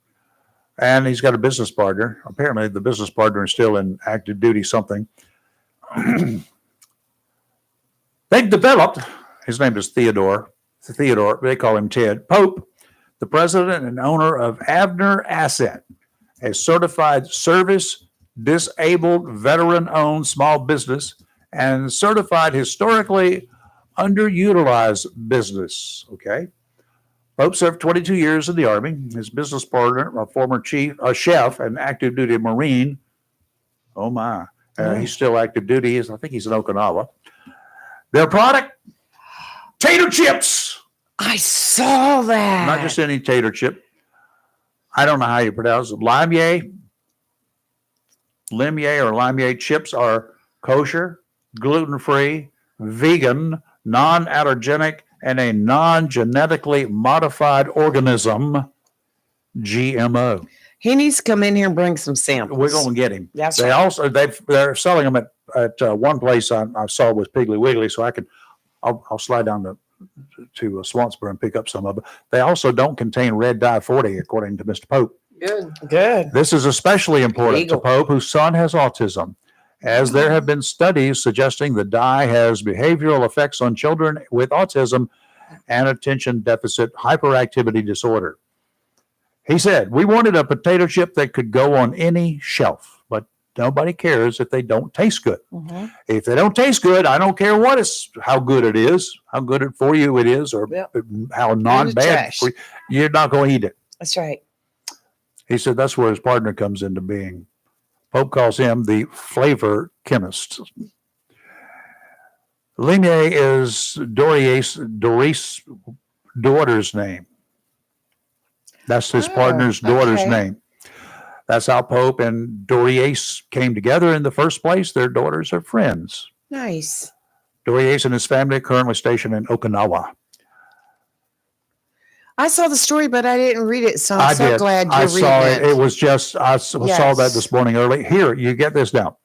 And he's got a business partner. Apparently, the business partner is still in active duty something. They've developed, his name is Theodore, they call him Ted, Pope. the president and owner of Abner Asset, a certified service disabled veteran-owned small business and certified historically underutilized business. Okay. Pope served 22 years in the Army. His business partner, a former chef and active duty Marine. Oh my. He's still active duty. I think he's in Okinawa. Their product, tater chips. I saw that. Not just any tater chip. I don't know how you pronounce it. Limier or Limier chips are kosher, gluten-free, vegan, non-allergenic, and a non-genetically modified organism, GMO. He needs to come in here and bring some samples. We're going to get him. That's They right. also they're selling them at one place I saw was Piggly Wiggly, so I'll slide down to Swansboro and pick up some of it. They also don't contain red dye 40, according to Mr. Pope. Good. This is especially important Legal. to Pope, whose son has autism, as there have been studies suggesting the dye has behavioral effects on children with autism and attention deficit hyperactivity disorder. He said, we wanted a potato chip that could go on any shelf, but nobody cares if they don't taste good. Mm-hmm. If they don't taste good, I don't care how good it is, how good for you it is, or how not bad for you. You're not going to eat it. That's right. He said that's where his partner comes into being. Pope calls him the flavor chemist. Limier is Doris' daughter's name. That's his partner's daughter's name. That's how Pope and Doris came together in the first place. Their daughters are friends. Nice. Doris and his family are currently stationed in Okinawa. I saw the story, but I didn't read it, so I'm I so did. glad you're I reading saw it. It was just, I saw that this morning early. Here, you get this down.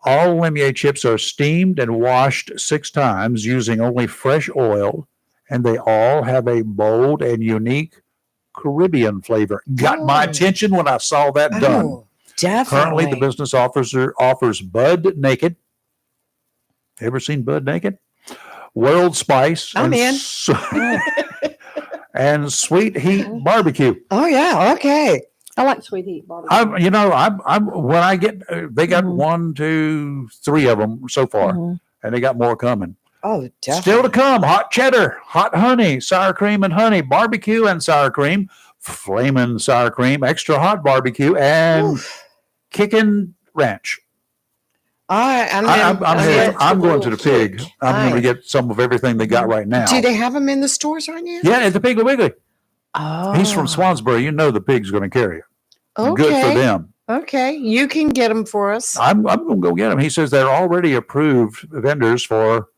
All Limier chips are steamed and washed 6 times using only fresh oil, and they all have a bold and unique Caribbean flavor. Got my attention when I saw that done. Oh, definitely. Currently, the business offers Bud Naked. Ever seen Bud Naked? World Spice. I'm in. And Sweet Heat Barbecue. Oh yeah. Okay. I like sweet heat barbecue. I'm when I get, they got 1, 2, 3 of them so far, and they got more coming. Oh, definitely. Still to come: hot cheddar, hot honey, sour cream and honey, barbecue and sour cream, flamin' sour cream, extra hot barbecue, and kickin' ranch. I'm going to the pig. I'm going to get some of everything they got right now. Do they have them in the stores right now? Yeah, at the Piggly Wiggly. Oh. He's from Swansboro. You know the pig's going to carry it. Okay. Good for them. Okay. You can get them for us. I'm going to go get them. He says they're already approved vendors for,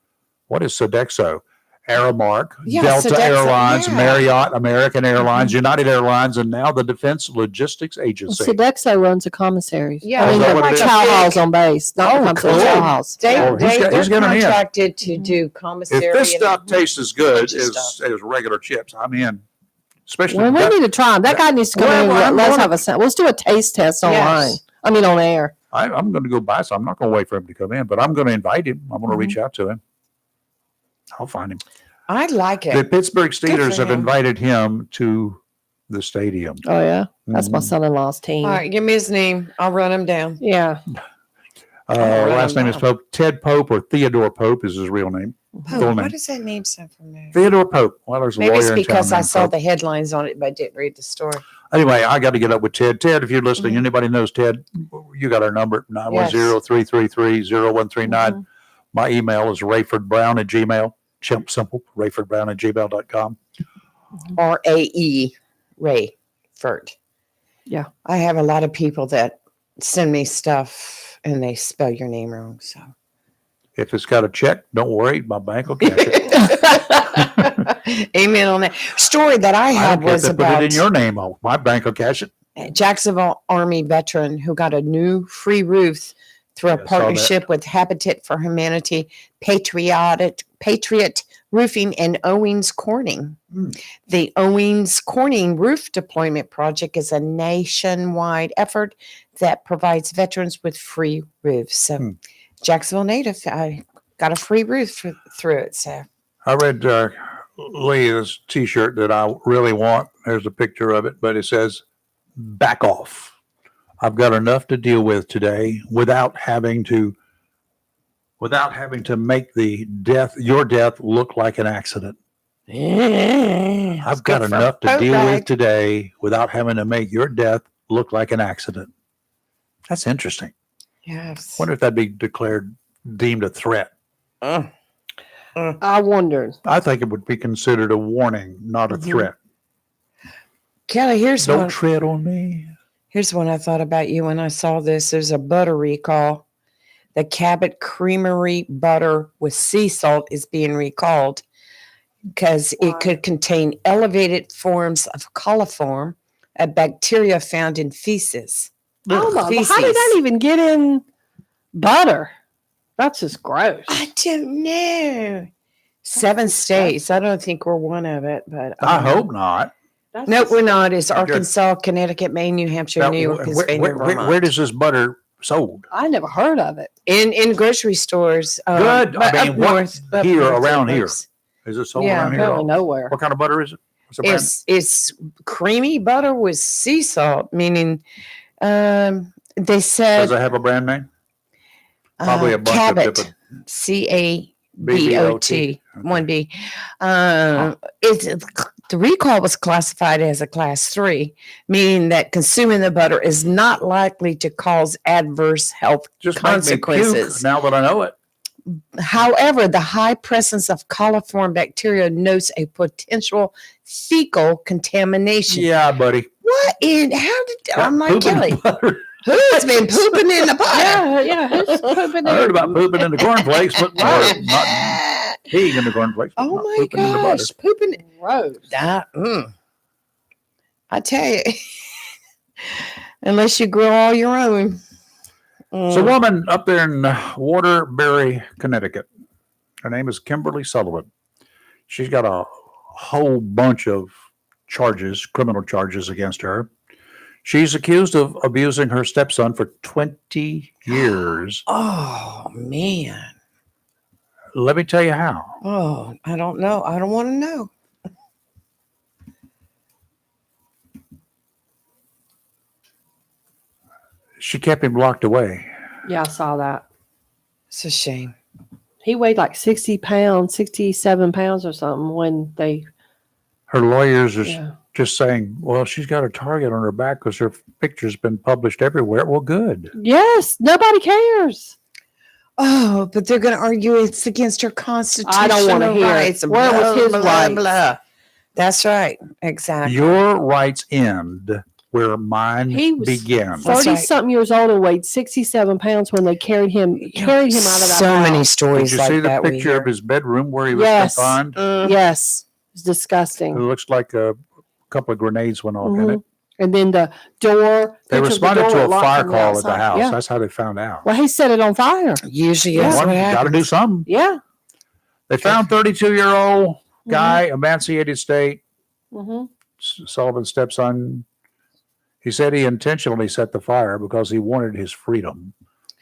what is Sodexo? Aramark, Delta Sodexo, Airlines, yeah. Marriott, American Airlines, United Airlines, and now the Defense Logistics Agency. Sodexo runs the commissaries. Yeah, I mean, is that the what it is? chow halls on base. Not the cool. chow halls. Oh, They're he's getting in. contracted to do commissary. If this stuff tastes as good bunch of as regular chips, I'm in. Especially Well, we need to try them. That guy needs to come in. Well, Let's have a let's do a taste test online. Yes. I mean, on air. I'm going to go buy some. I'm not going to wait for him to come in, but I'm going to invite him. I'm going to reach out to him. I'll find him. I like The it. Pittsburgh Steelers for have him. invited him to the stadium. Oh yeah, that's my Mhm. son-in-law's team. All right, give me his name. I'll run him down. Yeah. Last name is Pope. Ted Pope, or Theodore Pope is his real name. Full Oh, name. what does that name sound familiar? Theodore Pope. Well, there's a Maybe it's lawyer in town because I named saw Pope. the headlines on it, but didn't read the story. Anyway, I got to get up with Ted. Ted, if you're listening, Mhm. anybody knows Ted, you got our number, 910-333-0139. My email is rayfordbrown@gmail. Simple, rayfordbrown@gmail.com. RAE, Rayford. Yeah. I have a lot of people that send me stuff and they spell your name wrong. So If it's got a check, don't worry, my bank will cash it. amen on that. Story that I I had don't care if was they put about it in your name. My bank will cash it. a Jacksonville Army veteran who got a new free roof through a Yeah, I saw that. partnership with Habitat for Humanity, Patriot Roofing, and Owens Corning. The Owens Corning Roof Deployment Project is a nationwide effort that provides veterans with free roofs. So Jacksonville native, I got a free roof through it. So I read Lee, this T-shirt that I really want. There's a picture of it, but it says, "Back off. I've got enough to deal with today without having to make your death look like an accident. I've got enough to deal with today without having to make your death look like an accident." That's interesting. Yes. Wonder if that'd be deemed a threat. I wondered. I think it would be considered a warning, not a threat. Kelly, Don't tread on me. Here's one I thought about you when I saw this. There's a butter recall. The Cabot Creamery butter with sea salt is being recalled because it could contain elevated forms of coliform, a bacteria found in feces. Oh my! Well, how did that even get in butter? That's just gross. I don't know. 7 states. I don't think we're one of it, but I hope not. No, we're not. It's Arkansas, Connecticut, Maine, New Hampshire, New York, Pennsylvania, Vermont. Where does this butter sold? I never heard of it. In grocery stores. Good. I mean, around here? Is it sold around here? Apparently nowhere. What kind of butter is it? It's creamy butter with sea salt, meaning they said. Does it have a brand name? Probably a bunch Cabot, of different. CABOT, 1B. The recall was classified as a class 3, meaning that consuming the butter is not likely to cause adverse health consequences. Make me puke now that I know it. However, the high presence of coliform bacteria notes a potential fecal contamination. Yeah, buddy. What in? I'm like Kelly. Who's been pooping in the butter? Yeah. Who's pooping? I heard about pooping in the cornflakes, but not peeing in the cornflakes. Oh my gosh, pooping. Gross. I tell you, unless you grow all your own. It's a woman up there in Waterbury, Connecticut. Her name is Kimberly Sullivan. She's got a whole bunch of criminal charges against her. She's accused of abusing her stepson for 20 years. Oh, man. Let me tell you how. Oh, I don't know. I don't want to know. She kept him locked away. Yeah, I saw that. It's a shame. He weighed like 60 pounds, 67 pounds or something when they. Her lawyers are just saying, well, she's got a target on her back because her picture's been published everywhere. Well, good. Yes, nobody cares. Oh, but they're going to argue it's against her constitutional rights. I don't want to hear it. Where was his rights? That's right. Exactly. Your rights end where mine begin. 30-something years old and weighed 67 pounds when they carried him out of that So house. many stories like that. Did you see the picture of his bedroom where he was confined? Yes. It's disgusting. It looks like a couple of grenades went off in it. And then the door. They responded to a fire call at the house. Yeah. That's how they found out. Well, he set it on fire. Usually that's what happens. Got to do something. Yeah. They found 32-year-old guy, emaciated state, Sullivan's stepson. He said he intentionally set the fire because he wanted his freedom.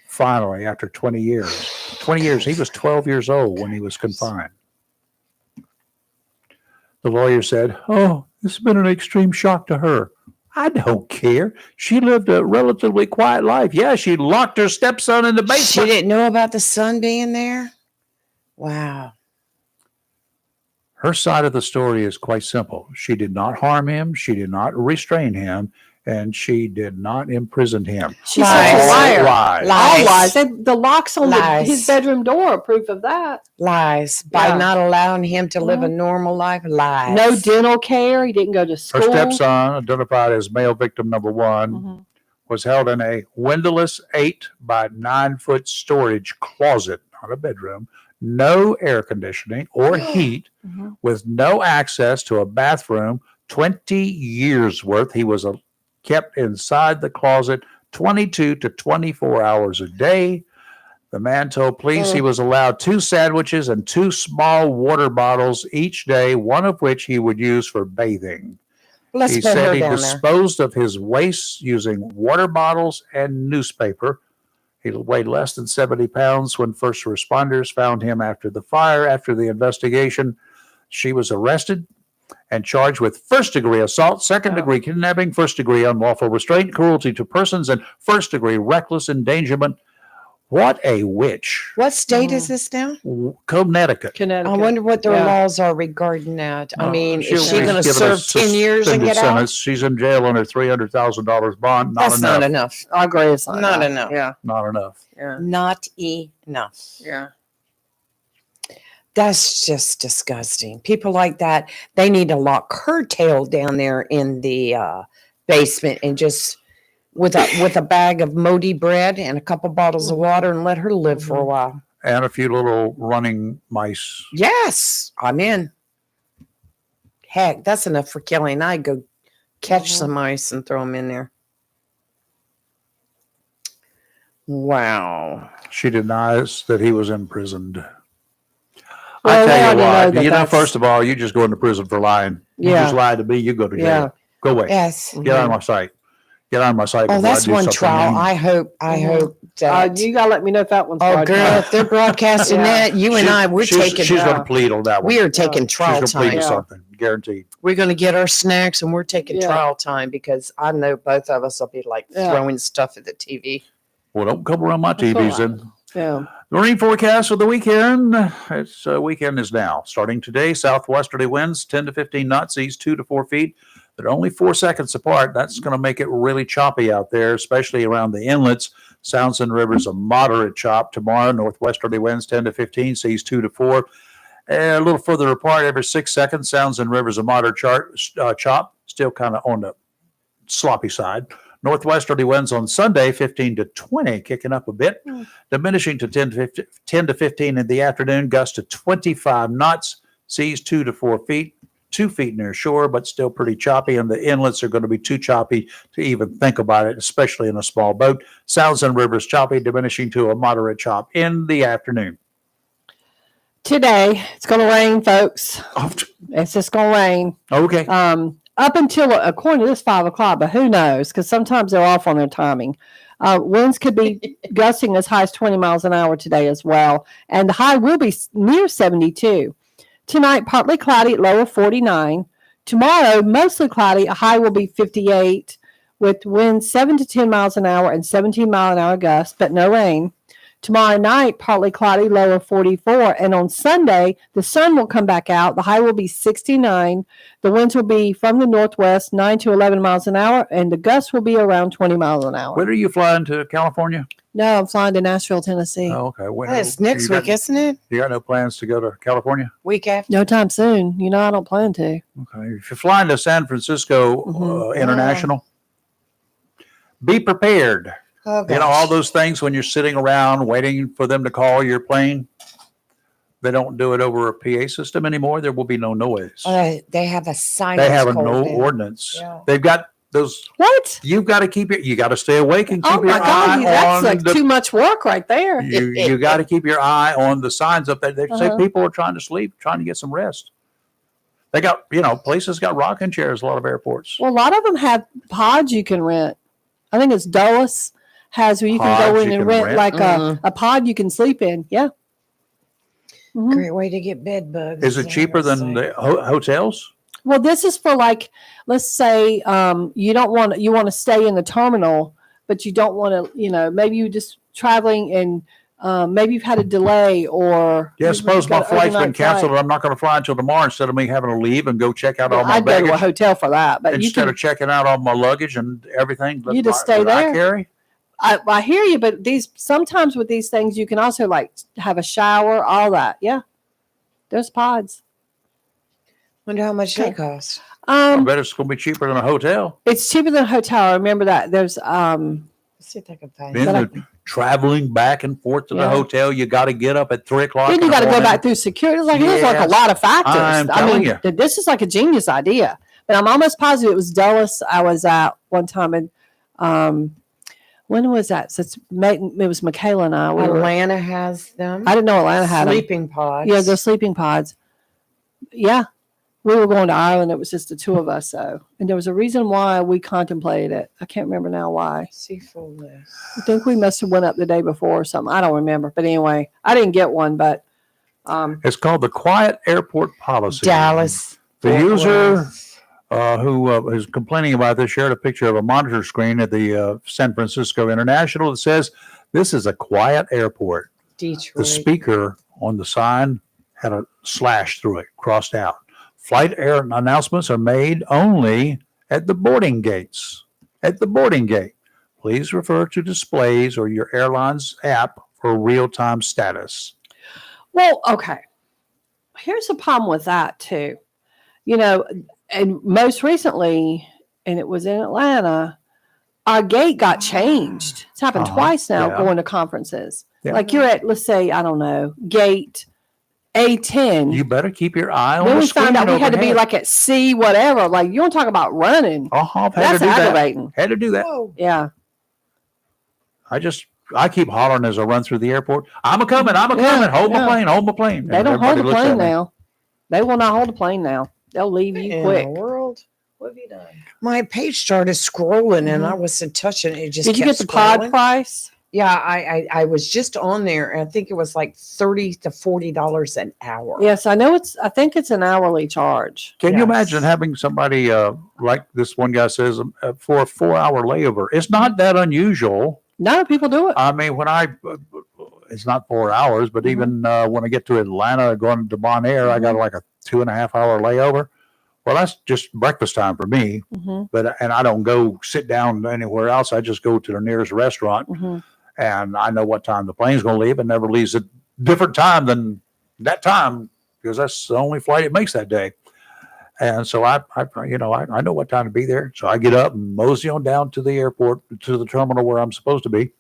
Finally, after 20 years. 20 years. He was 12 years old when he was confined. The lawyer said, "Oh, this has been an extreme shock to her. I don't care. She lived a relatively quiet life. Yeah, she locked her stepson in the basement." She didn't know about the son being there? Wow. Her side of the story is quite simple. She did not harm him. She did not restrain him. And she did not imprison him. She's such a liar. Lies. All lies. The locks on his bedroom door are proof of that. Lies. By not allowing him to live a normal life. Lies. No dental care. He didn't go to school. Her stepson, identified as male victim number 1, was held in a windowless 8 by 9 foot storage closet, not a bedroom, no air conditioning or heat, with no access to a bathroom. 20 years worth. He was kept inside the closet 22 to 24 hours a day. The man told police he was allowed 2 sandwiches and 2 small water bottles each day, one of which he would use for bathing. He said he disposed of his waste using water bottles and newspaper. He weighed less than 70 pounds when first responders found him after the fire. After the investigation, She was arrested and charged with first-degree assault, second-degree kidnapping, first-degree unlawful restraint, cruelty to persons, and first-degree reckless endangerment. What a witch. What state is this now? Connecticut. I wonder what their laws are regarding that. I mean, She'll is she be going to given a serve 10 years and suspended get out? sentence. She's in jail under $300,000 bond. Not That's enough. not enough. I agree. It's Not enough. Yeah. Not enough. Yeah. Not enough. Yeah. That's just disgusting. People like that, they need to lock her tail down there in the basement and just with a bag of Modi bread and a couple bottles of water and let her live for a while. And a few little running mice. Yes, I'm in. Heck, that's enough for killing. I'd go catch some mice and throw them in there. Wow. She denies that he was imprisoned. Well, I they tell you already know what, that you know, that's- first of all, you just go into prison for lying. You Yeah. just lied to me, you go to jail. Yeah. Go away. Yes. Get out of my sight. Get out of my sight. Oh, before I that's do one something trial. mean. I hope that. You gotta let me know if that one's Oh, right. girl, if they're broadcasting Yeah. that, you and I, we're taking. She's going to plead on that one. We are taking She's trial going to plead time. to Yeah. something, guaranteed. We're going to get our snacks and we're taking Yeah. trial time because I know both of us will be like Yeah. throwing stuff at the TV. Well, don't come around my That's all TVs right. then. Yeah. Marine forecast for the weekend. It's weekend is now. Starting today, southwesterly winds 10 to 15 knots, east 2 to 4 feet. They're only 4 seconds apart. That's going to make it really choppy out there, especially around the inlets. Sounds and rivers, a moderate chop. Tomorrow, northwesterly winds 10 to 15, seas 2 to 4. And a little further apart, every 6 seconds, sounds and rivers, a moderate chop. Still kind of on the sloppy side. Northwesterly winds on Sunday, 15 to 20, kicking up a bit, diminishing to 10 to 15 in the afternoon, gusts to 25 knots, seas 2 to 4 feet, 2 feet near shore, but still pretty choppy. And the inlets are going to be too choppy to even think about it, especially in a small boat. Sounds and rivers choppy, diminishing to a moderate chop in the afternoon. Today, it's going to rain, folks. It's just going to rain. Okay. Up until, according to this, 5 o'clock, but who knows? Because sometimes they're off on their timing. Winds could be gusting as high as 20 miles an hour today as well. And the high will be near 72. Tonight, partly cloudy at low of 49. Tomorrow, mostly cloudy. A high will be 58 with winds 7 to 10 miles an hour and 17 mile an hour gusts, but no rain. Tomorrow night, partly cloudy, low of 44. And on Sunday, the sun will come back out. The high will be 69. The winds will be from the northwest, 9 to 11 miles an hour, and the gusts will be around 20 miles an hour. When are you flying to California? No, I'm flying to Nashville, Tennessee. Oh, okay. When, That's next you week, isn't it? You got no plans to go to California? Week after. No time soon. You know, I don't plan to. Okay. If you're flying to San Francisco International, be prepared. Oh, You know, all those things when you're sitting around waiting for them to call your plane, they don't do it over a PA system anymore. There will be no noise. They have a sign. They have a no ordinance. Yeah. They've got those. What? You've got to keep you got to stay awake and keep Oh your my God, eye that's on like the. too much work right there. You got to keep your eye on the signs up there. They say people are trying to sleep, trying to get some rest. They got, places got rocking chairs, a lot of airports. Well, a lot of them have pods you can rent. I think it's Dulles has where you can Pods go in you and can rent rent? like a pod you can sleep in. Yeah. Mhm. Great way to get bed bugs. Is it cheaper than the hotels? Well, this is for like, let's say you want to stay in the terminal, but you don't want to, maybe you just traveling and maybe you've had a delay or. Yeah, suppose my got an flight's been overnight canceled flight. and I'm not going to fly until tomorrow instead of me having to leave and go check out all my I'd go to a baggage. hotel for that, but Instead of checking out all my luggage and everything. You just stay that I there. carry. I hear you, but sometimes with these things, you can also like have a shower, all that. Yeah. There's pods. Wonder how much they cost. I bet it's going to be cheaper than a hotel. It's cheaper than a hotel. I remember that. There's Let's see if I can find Then it. the traveling back and forth to the Yeah. hotel, you got to get up at 3:00. then you got to go back through security. There's like a Yes. lot of factors. I'm telling you. This is like a genius idea. But I'm almost positive it was Dulles I was at one time. And when was that? So it was Michaela and I. Atlanta has them. I didn't know Atlanta had them. Sleeping pods. Yeah, they're sleeping pods. Yeah. We were going to Ireland. It was just the two of us, though. And there was a reason why we contemplated it. I can't remember now why. See full list. I think we must have went up the day before or something. I don't remember. But anyway, I didn't get one, but It's called the Quiet Airport Policy. Dallas. The Fort user Worth. who is complaining about this shared a picture of a monitor screen at the San Francisco International that says, "This is a quiet airport." Detroit. The speaker on the sign had a slash through it, crossed out. Flight air announcements are made only at the boarding gates. At the boarding gate, please refer to displays or your airline's app for real-time status. Well, okay. Here's the problem with that too. You know, and most recently, and it was in Atlanta, our gate got changed. It's happened twice now going to conferences. Yeah. Like you're at, let's say, I don't know, gate A10. You better keep your eye on Then the we screen found out we had to be overhead. like at C whatever. Like you want to talk about running. I've had That's to do that. aggravating. Had to do that. Whoa. Yeah. I keep hollering as I run through the airport. I'm a coming. Hold my plane. Hold my plane. They And don't hold everybody the looks plane at me. now. They will not hold the plane now. They'll leave you In quick. the world. What have you done? My page started scrolling and I wasn't touching it. It just Did you kept get the pod scrolling. price? Yeah, I was just on there and I think it was like $30 to $40 an hour. Yes, I know I think it's an hourly charge. Can you Yes. imagine having somebody like this one guy says for a 4-hour layover? It's not that unusual. No, people do it. I mean, when it's not 4 hours, but even when I get to Atlanta going to Bonaire, I got like a 2.5-hour layover. Well, that's just breakfast time for me. And I don't go sit down anywhere else. I just go to the nearest restaurant, and I know what time the plane's going to leave. It never leaves at different time than that time because that's the only flight it makes that day. And so I know what time to be there. So I get up and mosey on down to the airport, to the terminal where I'm supposed to be.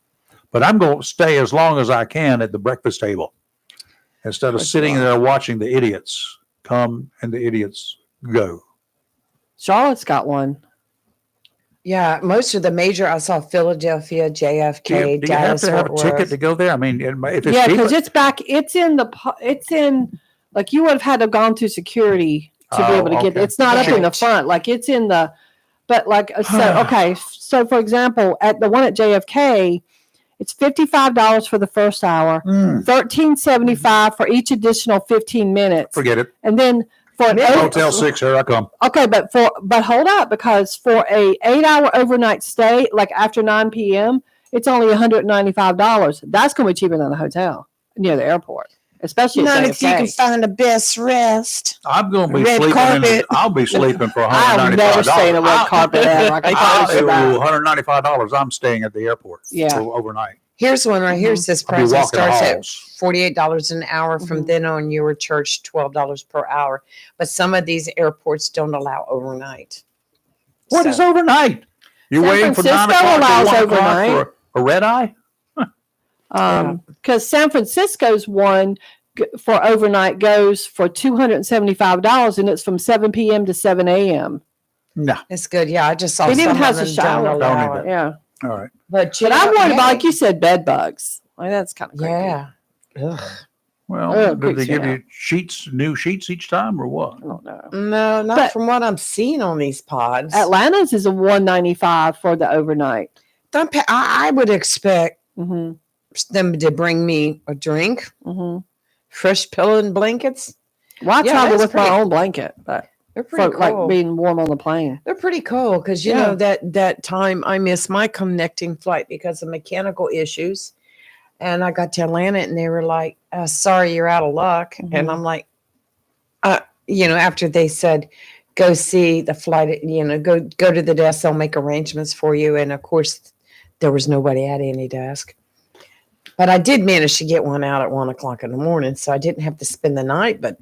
But I'm going to stay as long as I can at the breakfast table instead of sitting there watching the idiots come and the idiots go. Charlotte's got one. Yeah, most of the major, I saw Philadelphia, JFK, Do you have Dallas, to have a Fort ticket Worth. to go there? I mean, if it's Yeah, cheaper, because it's in like you would have had to have gone through security to be Oh, able to get okay. it's not up in the Right. front. Like it's in the but like so okay. So for example, at the one at JFK, it's $55 for the first hour, $13.75 for each additional 15 minutes. forget it. And then for an Hotel 6, here I come. Okay, but hold up, because for a 8-hour overnight stay, like after 9 p.m., it's only $195. That's going to be cheaper than a hotel near the airport, especially Not at if you can JFK. find the best rest. I'm going to be Red sleeping. carpet. I'll be sleeping for $195. I'll never stay in a red carpet ever. I can promise you that. $195. I'm staying at the airport. Yeah. Overnight. Here's one right here. It says I'll be price walking the starts at halls. $48 an hour. From then on, you were charged $12 per hour. But some of these airports don't allow overnight. What is overnight? You're San waiting for 9 Francisco o'clock allows or 1 o'clock overnight. for a red eye? Because San Francisco's one for overnight goes for $275, and it's from 7 p.m. to 7 a.m. No. It's good. Yeah, I just saw It even some has of a them shower. don't allow Don't it. need Yeah. All right. But But I'm worried about, like you said, bed bugs. Like, that's kind of creepy. Yeah. Ugh. Well, Oh, did they creeps give me you new sheets each time or what? I don't know. No, not But- from what I'm seeing on these pods. Atlanta's is a $195 for the overnight. I would expect Mm-hmm. them to bring me a drink, Mm-hmm. fresh pillow and blankets. Well, I Yeah, travel that's with my pretty- own blanket, but They're for pretty cool. like being warm on the plane. They're pretty cool because you Yeah. know that time I missed my connecting flight because of mechanical issues, and I got to Atlanta and they were like, "Sorry, you're out of luck," and I'm like, after they said, "Go see the flight," go to the desk, they'll make arrangements for you, and of course, there was nobody at any desk. But I did manage to get one out at 1 o'clock in the morning, so I didn't have to spend the night. But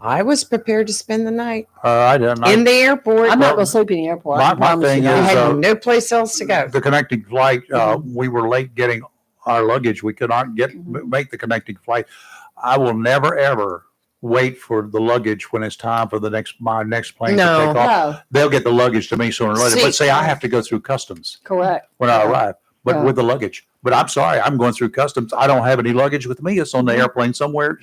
I was prepared to spend the night I didn't. in the airport. I'm not going to sleep in the airport. I my can promise thing you I is, that. had no place else to go. The connecting flight, Mm-hmm. we were late getting our luggage. We could not make the connecting flight. I will never, ever wait for the luggage when it's time for my next plane No. to take off. No, They'll get the luggage to me sooner or later. See- But say I have to go through customs correct. when I Yeah. arrive, but Yeah. with the luggage. But I'm sorry, I'm going through customs. I don't have any luggage with me. It's on the airplane somewhere.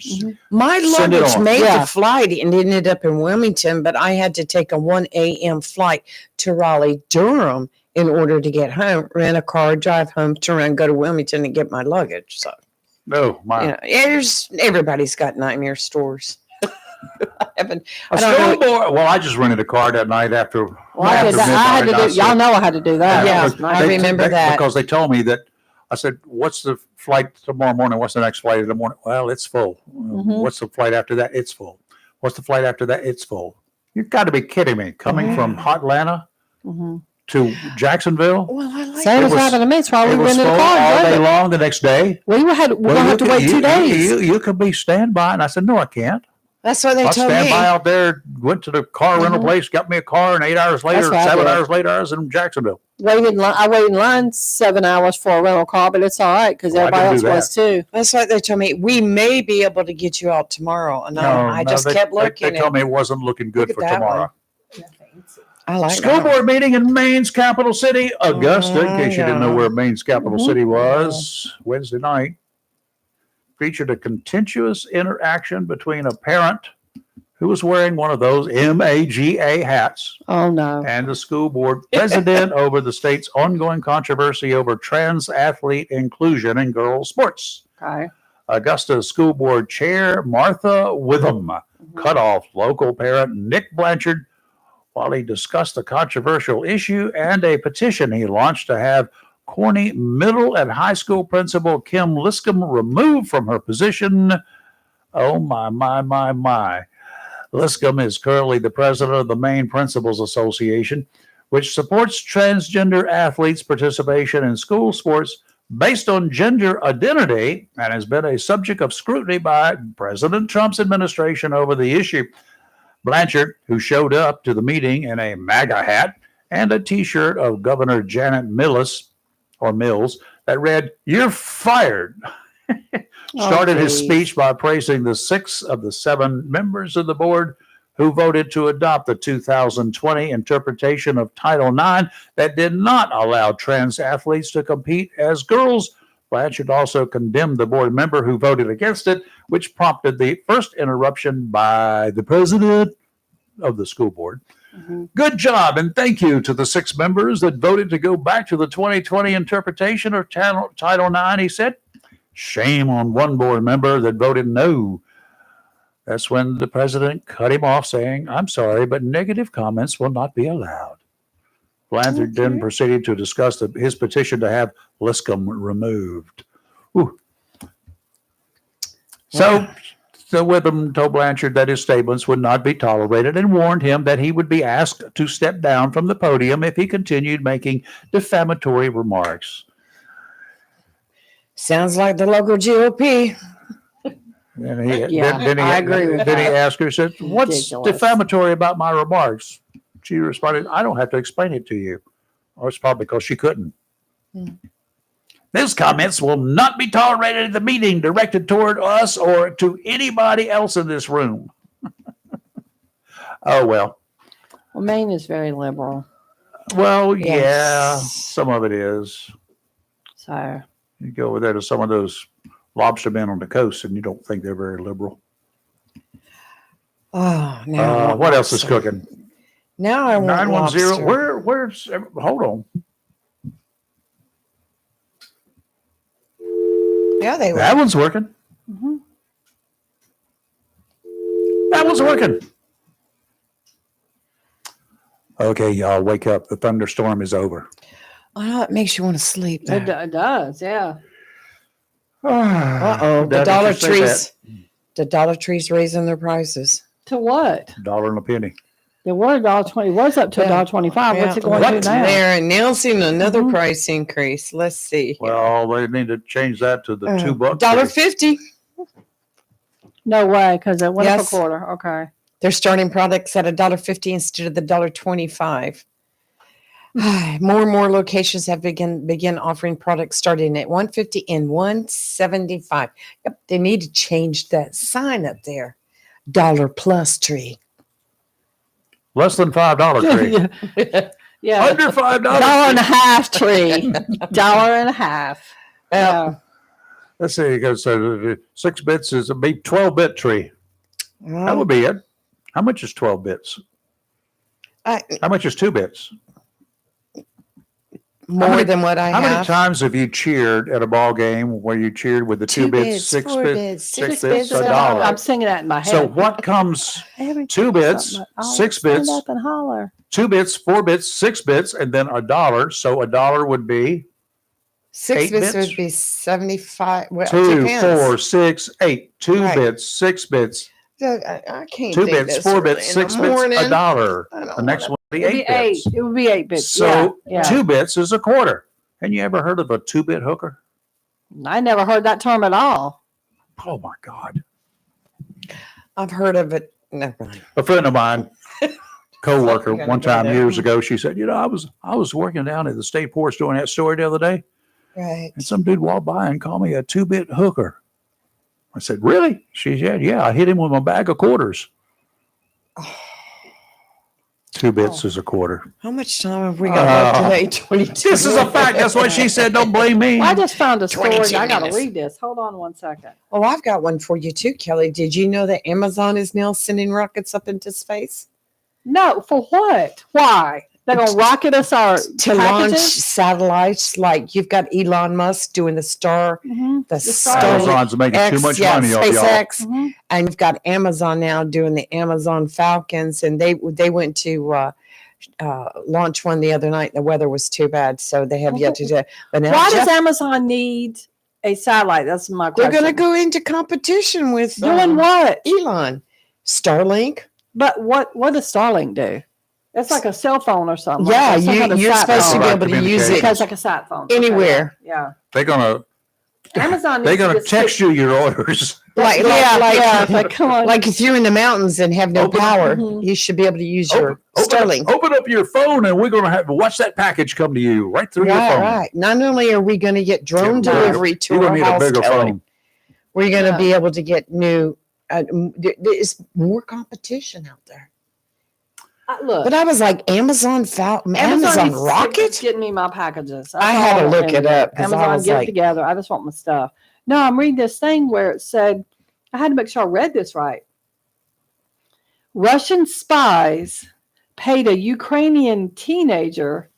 My Send it luggage on. made Yeah. the flight and ended up in Wilmington, but I had to take a 1 a.m. flight to Raleigh, Durham in order to get home, rent a car, drive home, turn around, go to Wilmington and get my luggage. So No, Everybody's got nightmare stores. I don't school know. board. Well, I just rented a car that night after. Well, I after had to midnight, do. Y'all know I had to do that. Yeah, last night. I remember that. because they told me that. I said, "What's the flight tomorrow morning? What's the next flight in the morning?" Well, it's full. What's the flight after that? It's full. What's the flight after that? It's full. You've got to be kidding me! Coming from Atlanta to Jacksonville. Well, I like Same It as was- happened to me. That's why we It was rented full a car. all and day drove it. long. The next day, We're gonna have to wait 2 days. You could be standby, and I said, "No, I can't. That's what they I'll told stand me. by out there." Went to the car rental place, got me a car, and 8 hours later, what I 7 did. hours later, I was in Jacksonville. I waited in line 7 hours for a rental car, but it's all right because Well, I everybody didn't else do was too. That's what they told me. We may be able to get you out tomorrow. And I just kept looking. They told me it wasn't looking good Look for at that tomorrow. I like School that. board meeting in Maine's capital city, Augusta. In case you didn't know yeah. where Maine's capital city was, Wednesday night featured a contentious interaction between a parent who was wearing one of those MAGA hats Oh no. and the school board president over the state's ongoing controversy over trans athlete inclusion in girls' sports. Okay. Augusta School Board Chair Martha Witham cut off local parent Nick Blanchard while he discussed the controversial issue and a petition he launched to have Corny middle and high school principal Kim Liscombe removed from her position. Oh, my. Liscombe is currently the president of the Maine Principals Association, which supports transgender athletes' participation in school sports based on gender identity and has been a subject of scrutiny by President Trump's administration over the issue. Blanchard, who showed up to the meeting in a MAGA hat and a T-shirt of Governor Janet Mills that read, "You're fired," started his speech by praising the 6 of the 7 members of the board who voted to adopt the 2020 interpretation of Title IX that did not allow trans athletes to compete as girls. Blanchard also condemned the board member who voted against it, which prompted the first interruption by the president of the school board. Good job, and thank you to the 6 members that voted to go back to the 2020 interpretation of Title IX, he said. Shame on one board member that voted no. That's when the president cut him off, saying, "I'm sorry, but negative comments will not be allowed." Blanchard then proceeded to discuss his petition to have Liscombe removed. Ooh. So Witham told Blanchard that his statements would not be tolerated and warned him that he would be asked to step down from the podium if he continued making defamatory remarks. Sounds like the local GOP. And I agree with Then he that. asked her, said, "What's Ridiculous. defamatory about my remarks?" She responded, "I don't have to explain it to you." Or it's probably because she couldn't. These comments will not be tolerated at the meeting directed toward us or to anybody else in this room. Oh, well. Well, Maine is very liberal, Well, Yes. yeah, some of it is. so You go over there to some of those lobstermen on the coast and you don't think they're very liberal. Oh, now What else is cooking? Now I want 910. lobster. Where's, hold on. Yeah, they were. That one's working. That one's working. Okay, y'all, wake up. The thunderstorm is over. Oh, it makes you want to sleep. it does. Yeah. Uh-oh, the Dollar Trees. The Dollar Tree's raising their prices. To what? $1 and a penny. They were $1.20. It was up to Yeah. $1.25. What's it going What? to now? They're announcing another price increase. Let's see. Well, they need to change that to the $2. $1.50. No way, because it went up a Yes. quarter. Okay. They're starting products at $1.50 instead of the $1.25. More and more locations have begin offering products starting at $1.50 and $1.75. Yep, they need to change that sign up there. $1+ tree. Less than $5 tree. Yeah. Under $5. $1.50 tree. $1.50. Yeah. Let's see. It goes, 6 bits is a big 12-bit tree. That Well, would be it. How much is 12 bits? How much is 2 bits? more than what I How have. many times have you cheered at a ball game where you cheered with the 2 bits, 6 4 bits, bits, 6 6 bits, bits, a $1? dollar? I'm singing that in my head. So what comes Every 2 time bits, something, I'll 6 stand bits, up and holler. 2 bits, 4 bits, 6 bits, and then a dollar. So a dollar would be 6 8 bits bits? would be 75. Well, 2, depends. 4, 6, 8. 2 Right. bits, 6 bits, I can't 2 think bits, this 4 early bits, in 6 the bits, morning. a dollar. I don't The next wanna- one would be It'd be 8 bits. eight. It would be 8 bits. So yeah. 2 bits is a quarter. And you ever heard of a 2-bit hooker? I never heard that term at all. Oh my God. I've heard of it. Never mind. A friend of mine, co-worker, You're gonna one go time there. years ago, she said, I was working down at the state porch doing that story the other day, Right. and some dude walked by and called me a 2-bit hooker. I said, really? She said, yeah, I hit him with my bag of quarters. 2 bits is a quarter. How much time have we got left today? 22. This is a fact. That's why she said, don't blame me. Well, I just found a story. 22 I got to minutes. read this. Hold on one second. Oh, I've got one for you too, Kelly. Did you know that Amazon is now sending rockets up into space? No, for what? Why? They're going to rocket us our To launch packages? satellites, like you've got Elon Musk doing the Star, Mhm. the Star- Amazon's making too much money off y'all. SpaceX, Mhm. and you've got Amazon now doing the Amazon Falcons, and they went to launch one the other night. The weather was too bad, so they have yet to do it. But now Why does Jeff- Amazon need a satellite? That's my they're question. going to go into competition with Doing what? Elon, Starlink. But what does Starlink do? It's like a cell phone or something. Yeah, like some kind of you're sat supposed to phone. be Right, able to use communication. it Because like a sat phone. Okay, anywhere. yeah. They're gonna Amazon. they're needs to gonna just text you your orders. Like, yeah, like, yeah. Like, come on. like if you're in the mountains and have no Open- power, Mhm. you should be able to use your Starlink. Open up your phone, and we're gonna have watch that package come to you right through your Right, phone. right. Not only are we going to get drone Yeah, delivery to You're our gonna need a house, bigger Kelly, phone. we're going to Yeah. be able to get new. There's more competition out there. Look, But I was like, Amazon needs Amazon to rocket. getting me my packages. That's I all had to want look them it to do. up 'cause I Amazon, was get like- it together. I just want my stuff. No, I'm reading this thing where it said, I had to make sure I read this right. Russian spies paid a Ukrainian teenager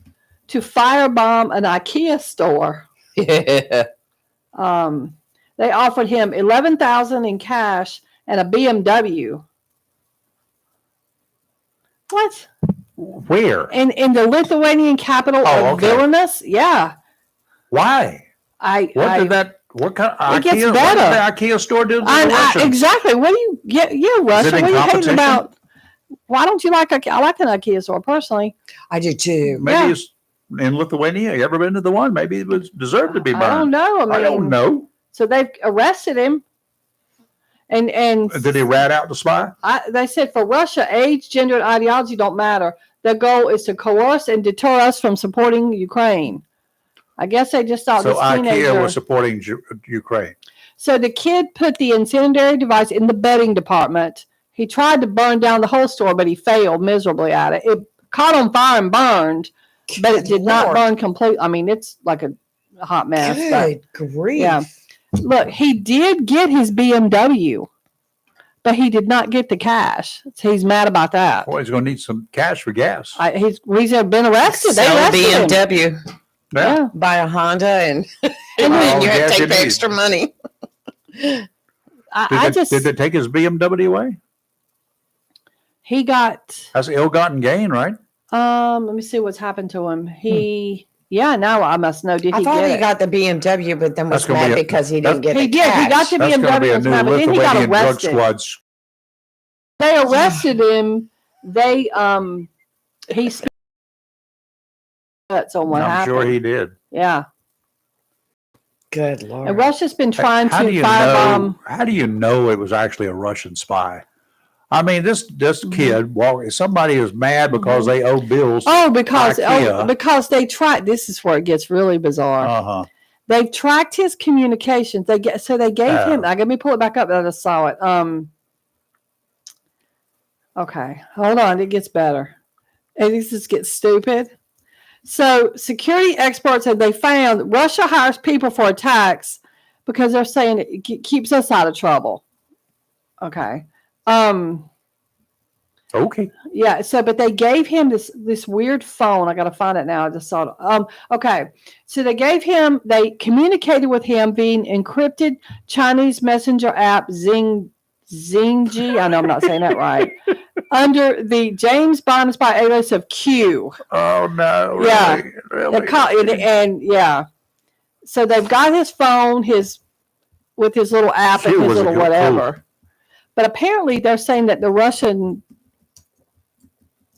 to firebomb an IKEA store. Yeah. They offered him $11,000 in cash and a BMW. What? Where? In the Lithuanian capital Oh, of okay. Vilnius? Yeah. Why? What kind of It gets IKEA? What better. did the IKEA store do to the Russians? exactly. What do you get? Yeah, Russia. in What are you hating competition? about? Why don't you like a? I like an IKEA store personally. I do too. Maybe Yeah. it's in Lithuania. You ever been to the one? Maybe it was deserved to be burned. I don't know. I mean, I don't know. So they've arrested him, and Did he rat out the spy? they said for Russia, age, gender, and ideology don't matter. Their goal is to coerce and deter us from supporting Ukraine. I guess they just thought So this IKEA teenager. was supporting Ukraine. So the kid put the incendiary device in the bedding department. He tried to burn down the whole store, but he failed miserably at it. It caught on fire and burned, but it did not Lord. burn completely. I mean, it's like a hot mess. But Good grief. yeah. Look, he did get his BMW, but he did not get the cash. So he's mad about that. Boy, he's going to need some cash for gas. He's been arrested. They Sell a arrested him. BMW, Yeah. buy a Honda, and And then you have gas to you take the need. extra money. Did they take his BMW away? He got, That's ill-gotten gain, right? let me see what's happened to him. Yeah, now I must know. Did I he thought get he it? got the BMW, but then was That's gonna mad be a- because he didn't get He the did. He got cash. the That's going to be BMW. a was new mad, but then he got Lithuanian drug arrested. squad's. They arrested him. They he spent on what I'm happened. sure he did. Yeah, Good Lord. and Russia's been trying to How do you firebomb. know? How do you know it was actually a Russian spy? I mean, this Mm-hmm. kid, somebody is mad because they owe bills. Oh, because IKEA. they tried. This is where it gets really bizarre. Uh-huh. They've tracked his communications. They gave him. Oh. Let me pull it back up. I just saw it. Okay, hold on. It gets better. This just gets stupid. So, security experts said they found Russia hires people for attacks because they're saying it keeps us out of trouble. Okay. Okay. Yeah. So, but they gave him this weird phone. I got to find it now. I just saw it. Okay. So they communicated with him via encrypted Chinese messenger app Zingji. I know I'm not saying that right. Under the James Bond spy alias of Q. Oh no! Really? Yeah. Really? And yeah. So they've got his phone, with his little app Q and his was a little good whatever. But apparently they're saying that the Russian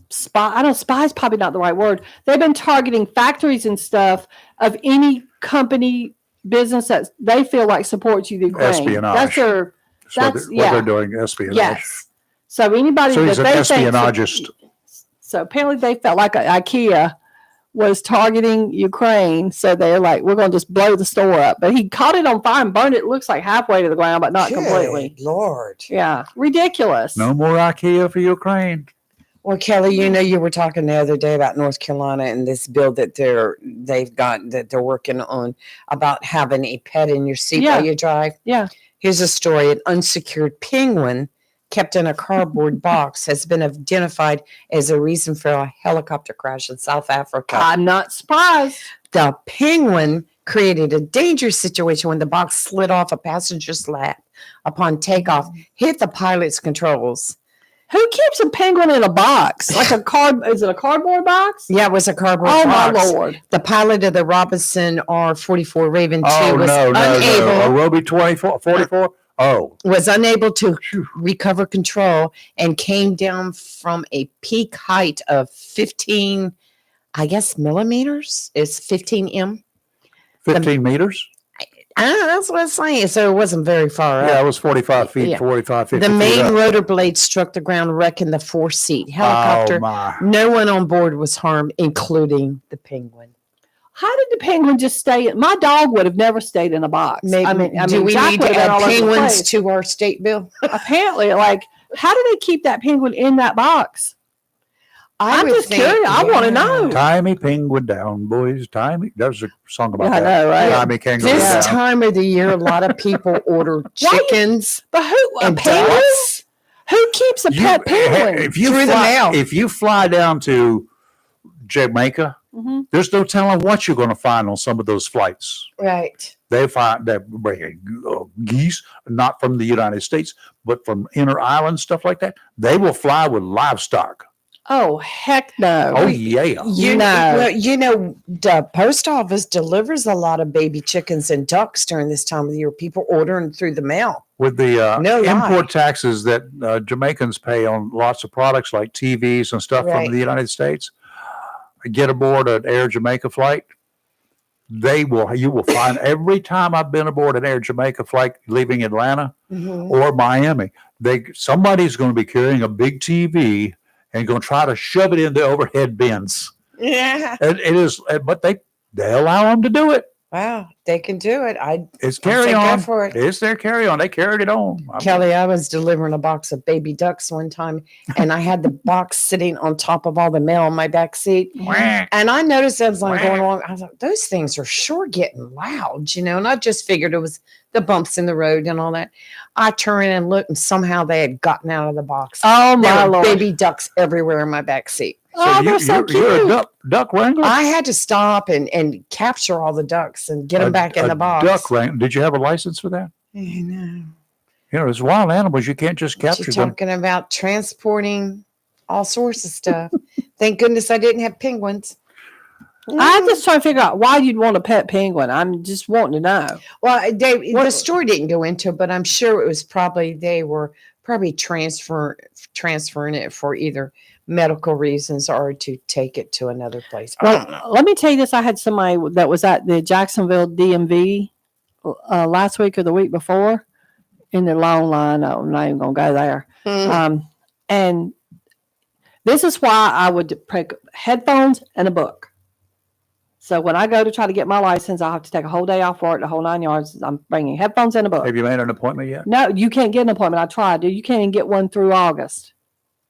spy is probably not the right word. They've been targeting factories and stuff of any company business that they feel like supports Ukraine. Espionage. That's what they're doing, espionage. Yes. So anybody So he's that an they espionagist. so apparently they felt like IKEA was targeting Ukraine. So they're like, we're going to just blow the store up. But he caught it on fire and burned it. It looks like halfway to the ground, but not completely. Lord. Yeah. Ridiculous. No more IKEA for Ukraine. Well, Kelly, you were talking the other day about North Carolina and this bill that they're working on about having a pet in your seat while you drive. Yeah. Here's a story. An unsecured penguin kept in a cardboard box has been identified as a reason for a helicopter crash in South Africa. I'm not surprised. The penguin created a dangerous situation when the box slid off a passenger's lap upon takeoff, hit the pilot's controls. Who keeps a penguin in a box? Is it a cardboard box? Yeah, it was a cardboard box. Oh, my Lord. The pilot of the Robinson R-44 Raven 2 was unable. A Roby 44? Was unable to recover control and came down from a peak height of 15, I guess, millimeters. It's 15 m. 15 meters? That's what I'm saying. So it wasn't very far up. Yeah, it was 45 feet, Yeah. 45, 50 The feet main up. rotor blade struck the ground, wrecking the four-seat helicopter. Oh, my. No one on board was harmed, including the penguin. How did the penguin just stay? My dog would have never stayed in a box. Do we Jack need would to have been all add over the penguins place. to our state bill? Apparently, how do they keep that penguin in that box? I'm would just think- curious. I want to know. Tie me penguin down, boys. Tie me. There's a song about Yeah, I that. know, right? Tie me kangaroo This down. time of the year, a lot of people order chickens But who? A and penguin? ducks. Who keeps a pet penguin? If you Through the mail. If you fly down to Jamaica, Mhm. there's no telling what you're going to find on some of those flights. Right. They find that geese, not from the United States, but from inner islands, stuff like that. They will fly with livestock. Oh, heck no. Oh, yeah. The post office delivers a lot of baby chickens and ducks during this time of the year. People ordering through the mail. With the No lie. import taxes that Jamaicans pay on lots of products like TVs and stuff Right. from the United States, get aboard an Air Jamaica flight. You will find every time I've been aboard an Air Jamaica flight leaving Atlanta or Miami, somebody's going to be carrying a big TV and going to try to shove it in the overhead bins. Yeah. It is, but they allow them to do it. Wow. They can do it. It's say carry go on. for it. It's their carry on. They carried it on. Kelly, I was delivering a box of baby ducks one time, and I had the box sitting on top of all the mail in my back seat. Whack. And I noticed as I'm going along, I thought, those things are sure getting loud, and I just figured it was the bumps in the road and all that. I turned and looked, and somehow they had gotten out of the box. Oh, There my were Lord. Baby ducks everywhere in my back seat. They're so cute. You're a duck wrangler? I had to stop and capture all the ducks and get them back in the box. Duck wrangler. Did you have a license for that? I know. There's wild animals. You can't just You're capture them. talking about transporting all sorts of stuff. Thank goodness I didn't have penguins. I'm just trying to figure out why you'd want a pet penguin. I'm just wanting to know. Well, the story didn't go into it, but I'm sure it was they were transferring it for either medical reasons or to take it to another place. I don't know. Well, let me tell you this. I had somebody that was at the Jacksonville DMV last week or the week before in the long line. I'm not even going to go there. And this is why I would pick headphones and a book. So when I go to try to get my license, I'll have to take a whole day off work, the whole 9 yards. I'm bringing headphones and a book. Have you made an appointment yet? No, you can't get an appointment. I tried. You can't even get one through August.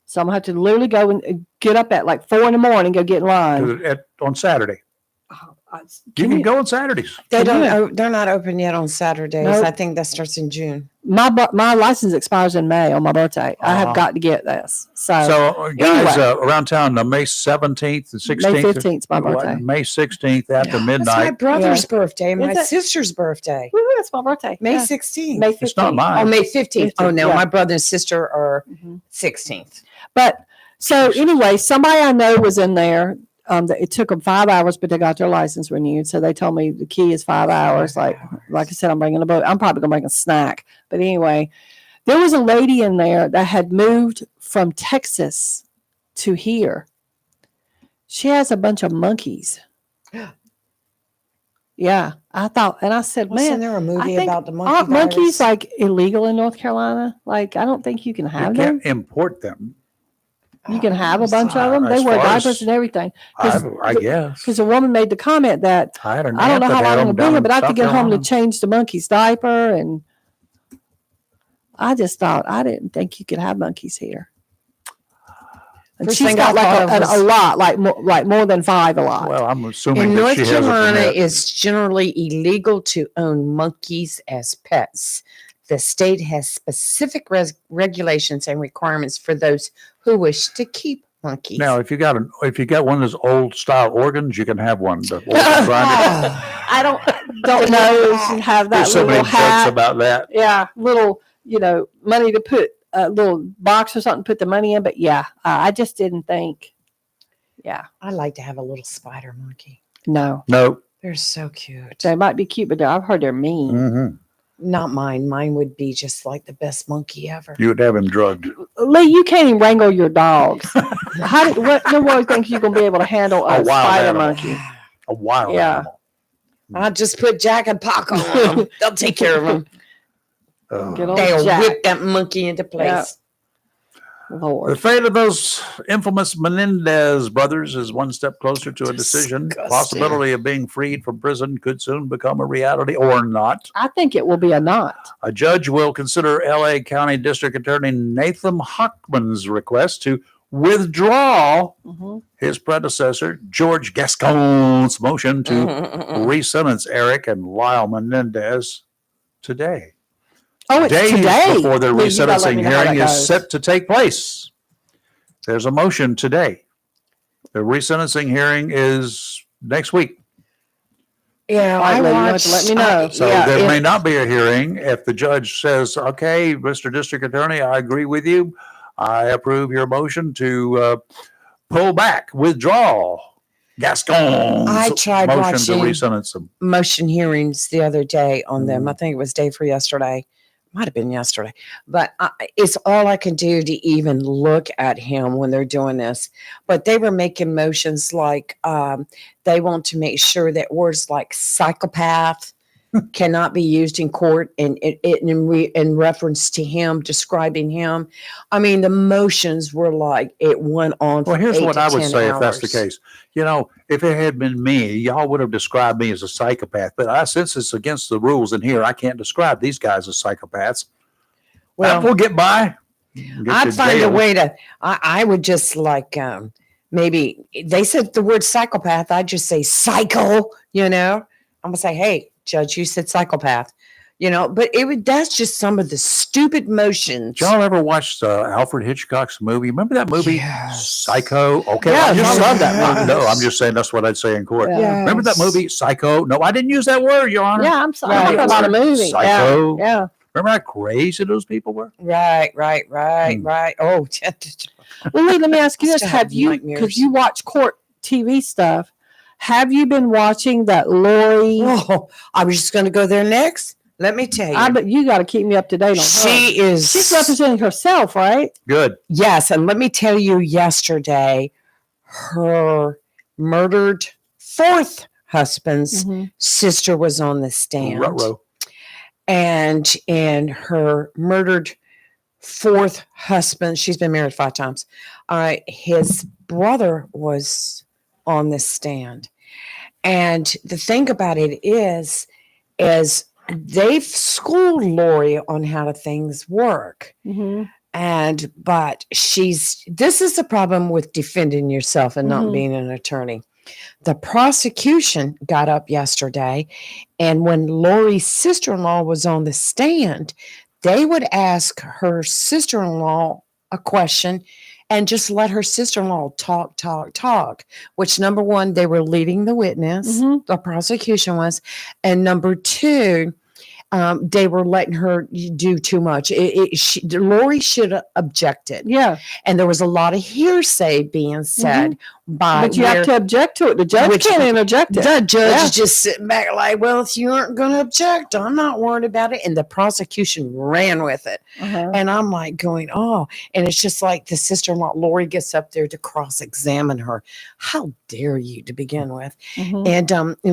So I'm going to have to literally go and get up at like 4 a.m, go get in line. On Saturday. You can go on Saturdays. They don't. They're not open yet on Saturdays. Nope. I think that starts in June. My license expires in May on my birthday. I have got to get this. So guys, around town, May 17th and 16th. May 15th is my birthday. May 16th after midnight. That's my brother's birthday. My Is it? sister's birthday. Woo, it's my birthday. May 16th. May 15th. It's not mine. Oh, May 15th. Oh, no. Yeah. My brother and sister are 16th. But so anyway, somebody I know was in there. It took them 5 hours, but they got their license renewed. So they told me the key is 5 hours. Like I said, I'm bringing a boat. I'm probably gonna bring a snack. But anyway, there was a lady in there that had moved from Texas to here. She has a bunch of monkeys. Yeah, I thought, and I said, Wasn't man, there a movie about the monkey aren't monkeys virus? like illegal in North Carolina? Like, I don't think you can You have them. can't import them. You can have a bunch of them. As They wear far as- diapers and everything. I guess. Because a woman made the comment that I had an I don't know aunt how that had long it'll them be down here, in but I have to South get home to Carolina. change the monkey's diaper. And I just thought, I didn't think you could have monkeys here. And First she's thing got I like thought of a lot, like more than 5 a lot. Well, I'm assuming In that North she has a Carolina, permit. it's generally illegal to own monkeys as pets. The state has specific regulations and requirements for those who wish to keep monkeys. Now, if you got one of those old style organs, you can have one. The old I don't know if you have that There's so little many jokes hat. about that. Yeah, little, money to put a little box or something, put the money in. But yeah, I just didn't think. Yeah, I like to have a little spider monkey. no, No. They're so cute. they might be cute, but I've heard they're mean. Mm-hmm. Not mine. Mine would be just like the best monkey ever. You would have him drugged. Lee, you can't even wrangle your dogs. What in the world think you're gonna be able to handle a A wild spider animal. monkey? A wild Yeah. animal. I'll just put Jack and Pac on them. They'll take care of them. Good old They'll Jack. whip that monkey into place. Yeah. The Lord. fate of those infamous Menendez brothers is one step closer to a decision. Disgusting. Possibility of being freed from prison could soon become a reality or not. I think it will be a knot. A judge will consider L.A. County District Attorney Nathan Hockman's request to withdraw his predecessor, George Gascon's motion to re-sentence Eric and Lyle Menendez today. Oh, it's Days today. before their Lee, you gotta let resentencing me know how hearing that is goes. set to take place. There's a motion today. The resentencing hearing is next week. Yeah, All right, I Lee, you have watched. to let me know. So Yeah, there if- may not be a hearing if the judge says, okay, Mr. District Attorney, I agree with you. I approve your motion to pull back, withdraw Gascon's I tried motion watching- to resentence him. motion hearings the other day on them. Mhm. I think it was day for yesterday. Might have been yesterday, but it's all I can do to even look at him when they're doing this. But they were making motions like they want to make sure that words like psychopath cannot be used in court and in reference to him, describing him. I mean, the motions were like it went on. Well, for here's 8 what to I would 10 say if that's the hours. case. If it had been me, y'all would have described me as a psychopath. But since it's against the rules in here, I can't describe these guys as psychopaths. Well, We'll get by. Get I'd to find a jail. way to. I would just like maybe they said the word psychopath. I'd just say psycho. I'm gonna say, hey, judge, you said psychopath. But that's just some of the stupid motions. Did y'all ever watch Alfred Hitchcock's movie? Remember that movie, Yes. Psycho? Okay, Yeah, I'm just I love that movie. No, I'm just saying that's what I'd say in court. Yeah. Remember that movie, Psycho? No, I didn't use that word, Your Honor. Yeah, I'm sorry. Right. I'm talking about a movie. Psycho. Yeah. Remember how crazy those people were? Right. Hmm. Oh, Well, Lee, let me ask you this: Still have have you, nightmares. because you watch court TV stuff, have you been watching that Lori? oh, I was just gonna go there next. Let me tell you, I bet you got to keep me up to date on her. she is. She's representing herself, right? Good. Yes, and let me tell you, yesterday, her murdered fourth husband's sister was on the stand. Ruh-roh. And her murdered fourth husband, she's been married 5 times. His brother was on the stand. And the thing about it is they've schooled Lori on how things work. But this is the problem with defending yourself and not being an attorney. The prosecution got up yesterday, and when Lori's sister-in-law was on the stand, they would ask her sister-in-law a question and just let her sister-in-law talk, which number one, they were leading the witness, the prosecution was, and number two, they were letting her do too much. Lori should have objected. Yeah. And there was a lot of hearsay being said by. But you have to object to it. The judge can't interject it. The judge is just sitting back like, well, if you aren't going to object, I'm not worried about it. And the prosecution ran with it. And I'm like going, oh. And it's just like the sister-in-law, Lori, gets up there to cross-examine her. How dare you, to begin with? And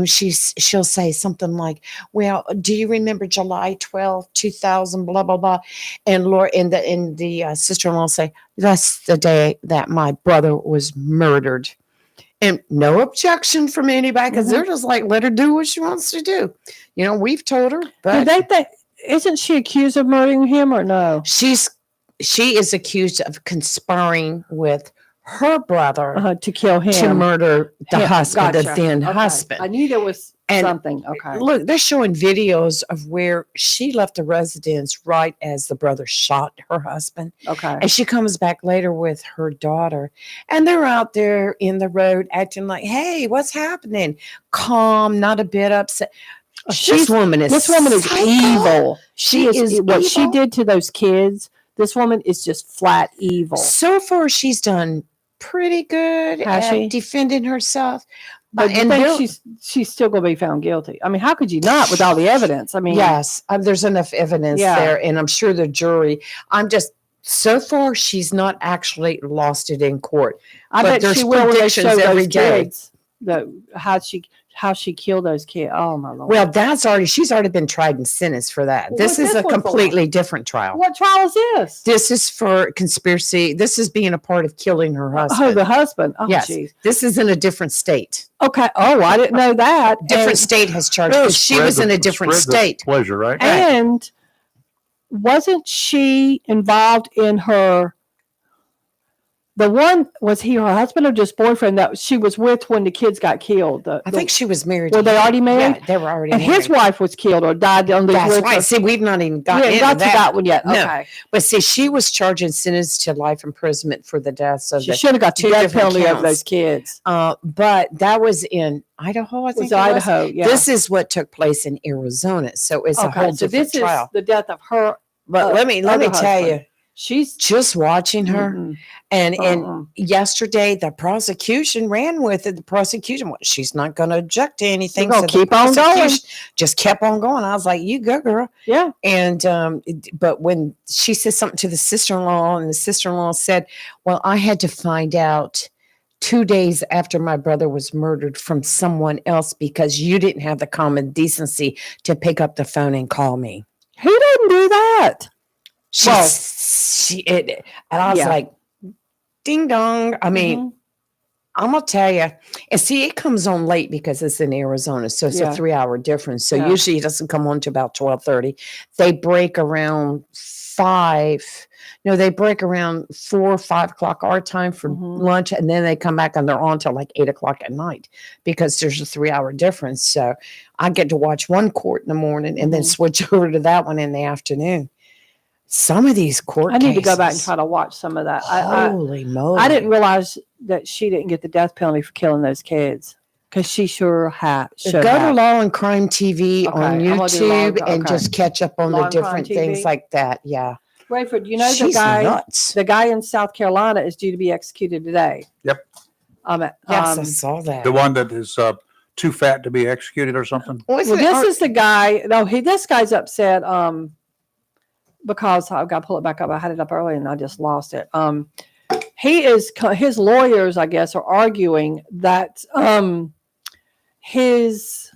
she'll say something like, well, do you remember July 12, 2000, blah, blah, blah. And Laura and the sister-in-law say, that's the day that my brother was murdered. And no objection from anybody because they're just like, let her do what she wants to do. You know, we've told her. But isn't she accused of murdering him or no? She is accused of conspiring with her brother to kill him, to murder the husband, the then husband. I knew there was something. Okay. Look, they're showing videos of where she left the residence right as the brother shot her husband. Okay. And she comes back later with her daughter, and they're out there in the road acting like, hey, what's happening? Calm, not a bit upset. This woman is evil. She is what evil. She did to those kids. This woman is just flat evil. So far, she's done pretty good at defending herself. But you think she's still going to be found guilty? I mean, how could you not with all the evidence? I mean, yes, there's enough evidence there, and I'm sure the jury. So far, she's not actually lost it in court. I bet she will predictions every day. How she killed those kids. Oh my Lord. Well, she's already been tried and sentenced for that. This is a completely different trial. What trial is this? This is for conspiracy. This is being a part of killing her husband. Oh, the husband. Oh, yes. Geez. This is in a different state. Okay. Oh, I didn't know that. Different state has charged her. She was in a different state. Pleasure, right? And wasn't she involved in her? The one, was he her husband or just boyfriend that she was with when the kids got killed? I think she was married. Were they already married? Yeah, they were already married. And his wife was killed or died on the That's right. See, we've not even got to that one yet. No. Okay. But see, she was charged and sentenced to life imprisonment for the deaths of she should have got the death penalty over those kids. But that was in Idaho, I think it was. Idaho, yeah. This is what took place in Arizona. So it's a whole different trial. Is the death of her. But let me tell you. She's just watching her. And yesterday, the prosecution ran with it. The prosecution, she's not going to object to anything. So keep on going. Just kept on going. I was like, you go, girl. Yeah. And, but when she said something to the sister-in-law, and the sister-in-law said, well, I had to find out 2 days after my brother was murdered from someone else because you didn't have the common decency to pick up the phone and call me. Who didn't do that? And I was like, ding dong. I mean, I'm going to tell you. And see, it comes on late because it's in Arizona. So it's a 3-hour difference. So usually it doesn't come on to about 12:30. They break around 5. No, they break around 4 or 5 o'clock our time for lunch. And then they come back and they're on till like 8 o'clock at night because there's a 3-hour difference. So I get to watch one court in the morning and then switch over to that one in the afternoon. Some of these court cases. I need to go back and try to watch some of that. Holy moly. I didn't realize that she didn't get the death penalty for killing those kids because she sure had. Go to Law and Crime TV on YouTube and just catch up on the different things like that. Yeah. Rayford, you know the guy in South Carolina is due to be executed today. Yep. Yes, I saw that. The one that is too fat to be executed or something? Well, this is the guy. No, this guy's upset. Because I've got to pull it back up. I had it up earlier and I just lost it. His lawyers, I guess, are arguing that it's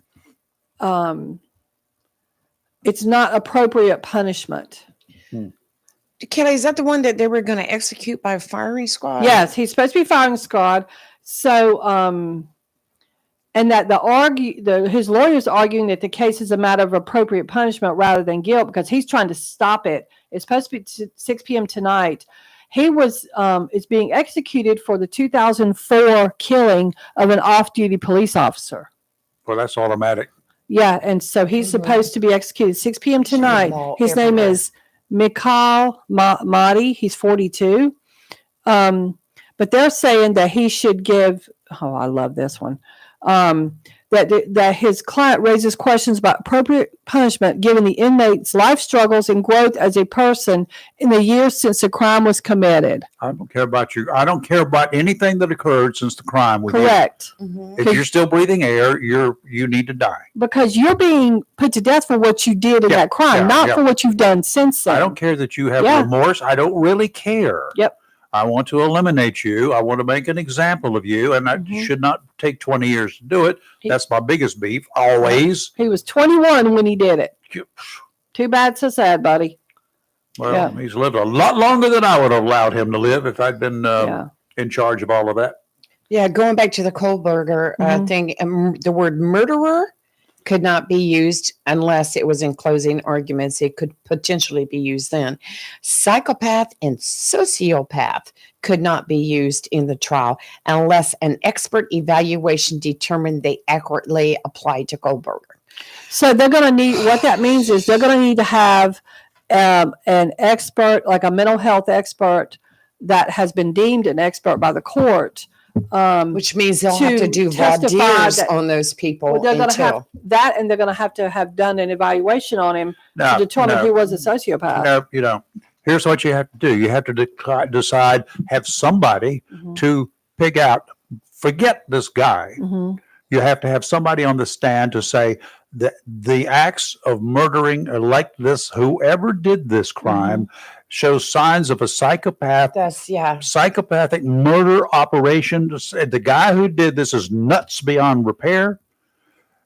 not appropriate punishment. Kelly, is that the one that they were going to execute by firing squad? Yes, he's supposed to be firing squad. So, and that his lawyers arguing that the case is a matter of appropriate punishment rather than guilt because he's trying to stop it. It's supposed to be 6 p.m. tonight. He was is being executed for the 2004 killing of an off-duty police officer. Well, that's automatic. Yeah, and so he's supposed to be executed 6 p.m. tonight. His name everywhere. is Mikhail Mahdi. He's 42. But they're saying that he should give. Oh, I love this one. That his client raises questions about appropriate punishment given the inmate's life struggles and growth as a person in the years since the crime was committed. I don't care about you. I don't care about anything that occurred since the crime was Correct. If you're still breathing air, you need to die. Because you're being put to death for what you did in that crime, not for what you've done since then. I don't care that you have remorse. I don't really care. Yep. I want to eliminate you. I want to make an example of you, and that should not take 20 years to do it. That's my biggest beef, always. He was 21 when he did it. Too bad, so sad, buddy. Well, he's lived a lot longer than I would have allowed him to live if I'd been in charge of all of that. Yeah, going back to the Kohlberger thing, the word murderer could not be used unless it was in closing arguments. It could potentially be used then. Psychopath and sociopath could not be used in the trial unless an expert evaluation determined they accurately applied to Kohlberger. So they're going to need, what that means is they're going to need to have an expert, like a mental health expert that has been deemed an expert by the court. Which means they'll have to do voir dire on those people. Well, they're going to have that, and they're going to have done an evaluation on him to determine he was a sociopath. No, you don't. Here's what you have to do. You have to decide, have somebody to pick out, forget this guy. You have to have somebody on the stand to say that the acts of murdering, like this, whoever did this crime, shows signs of a psychopath. Psychopathic murder operation. The guy who did this is nuts beyond repair.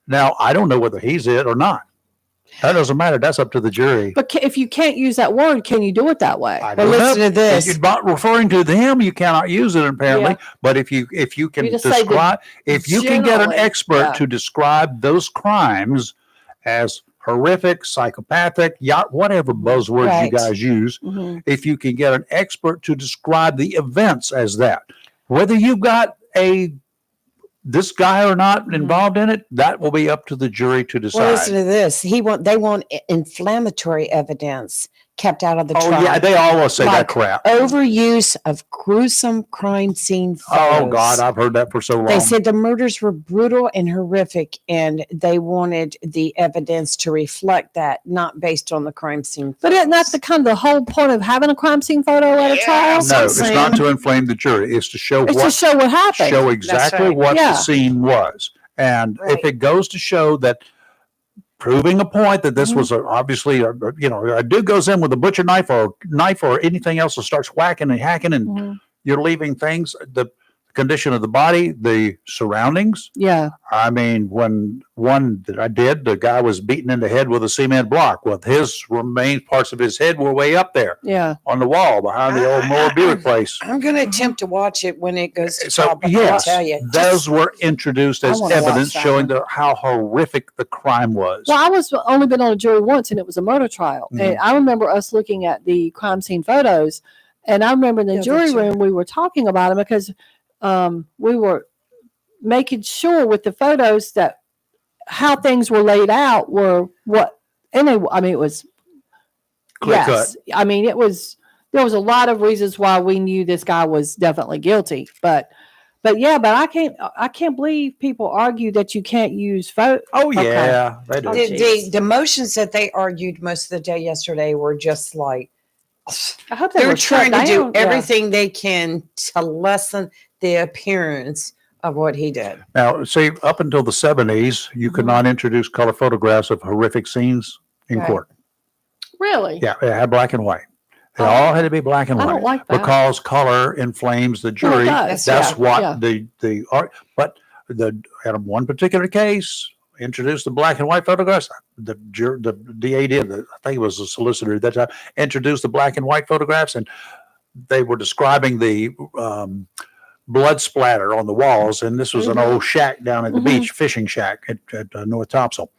Now, I don't know whether he's it or not. That doesn't matter. That's up to the jury. But if you can't use that word, can you do it that way? Well, listen to this. If you're not referring to them, you cannot use it apparently. But if you can describe, if you can get an expert to describe those crimes as horrific, psychopathic, whatever buzzwords you guys use, if you can get an expert to describe the events as that, whether you've got this guy or not involved in it, that will be up to the jury to decide. Well, listen to this. They want inflammatory evidence kept out of the trial. Oh, yeah, they always say that crap. Overuse of gruesome crime scene photos. Oh, God, I've heard that for so long. They said the murders were brutal and horrific, and they wanted the evidence to reflect that, not based on the crime scene photos. But isn't that the whole point of having a crime scene photo at a trial? No, it's not to inflame the jury. It's to show what happened. Show exactly what the scene was. And if it goes to show that proving a point that this was obviously, a dude goes in with a butcher knife or anything else and starts whacking and hacking, and you're leaving things, the condition of the body, the surroundings. Yeah. I mean, when one that I did, the guy was beaten in the head with a cement block. Well, his remain parts of his head were way up there. Yeah. On the wall behind the old Moore Buick place. I'm going to attempt to watch it when it goes to trial. So, yes, I'll tell you, those were introduced as evidence showing how horrific the crime was. Well, I was only been on a jury once, and it was a murder trial. And I remember us looking at the crime scene photos, and I remember in the jury room we were talking about them because we were making sure with the photos that how things were laid out were what, and it was clear cut. I mean, there was a lot of reasons why we knew this guy was definitely guilty, but I can't believe people argue that you can't use photos. Oh yeah, they do. The motions that they argued most of the day yesterday were just like, I hope they're trying to do everything they can to lessen the appearance of what he did. Now, see, up until the 70s, you could not introduce color photographs of horrific scenes in court. Really? Yeah, it had black and white. They all had to be black and white. I don't like that. Because color inflames the jury. That's what but in one particular case, introduced the black and white photographs. The DA did. I think it was the solicitor at that time. Introduced the black and white photographs, and they were describing the blood splatter on the walls. And this was an old shack down at the beach, fishing shack at North Topsail,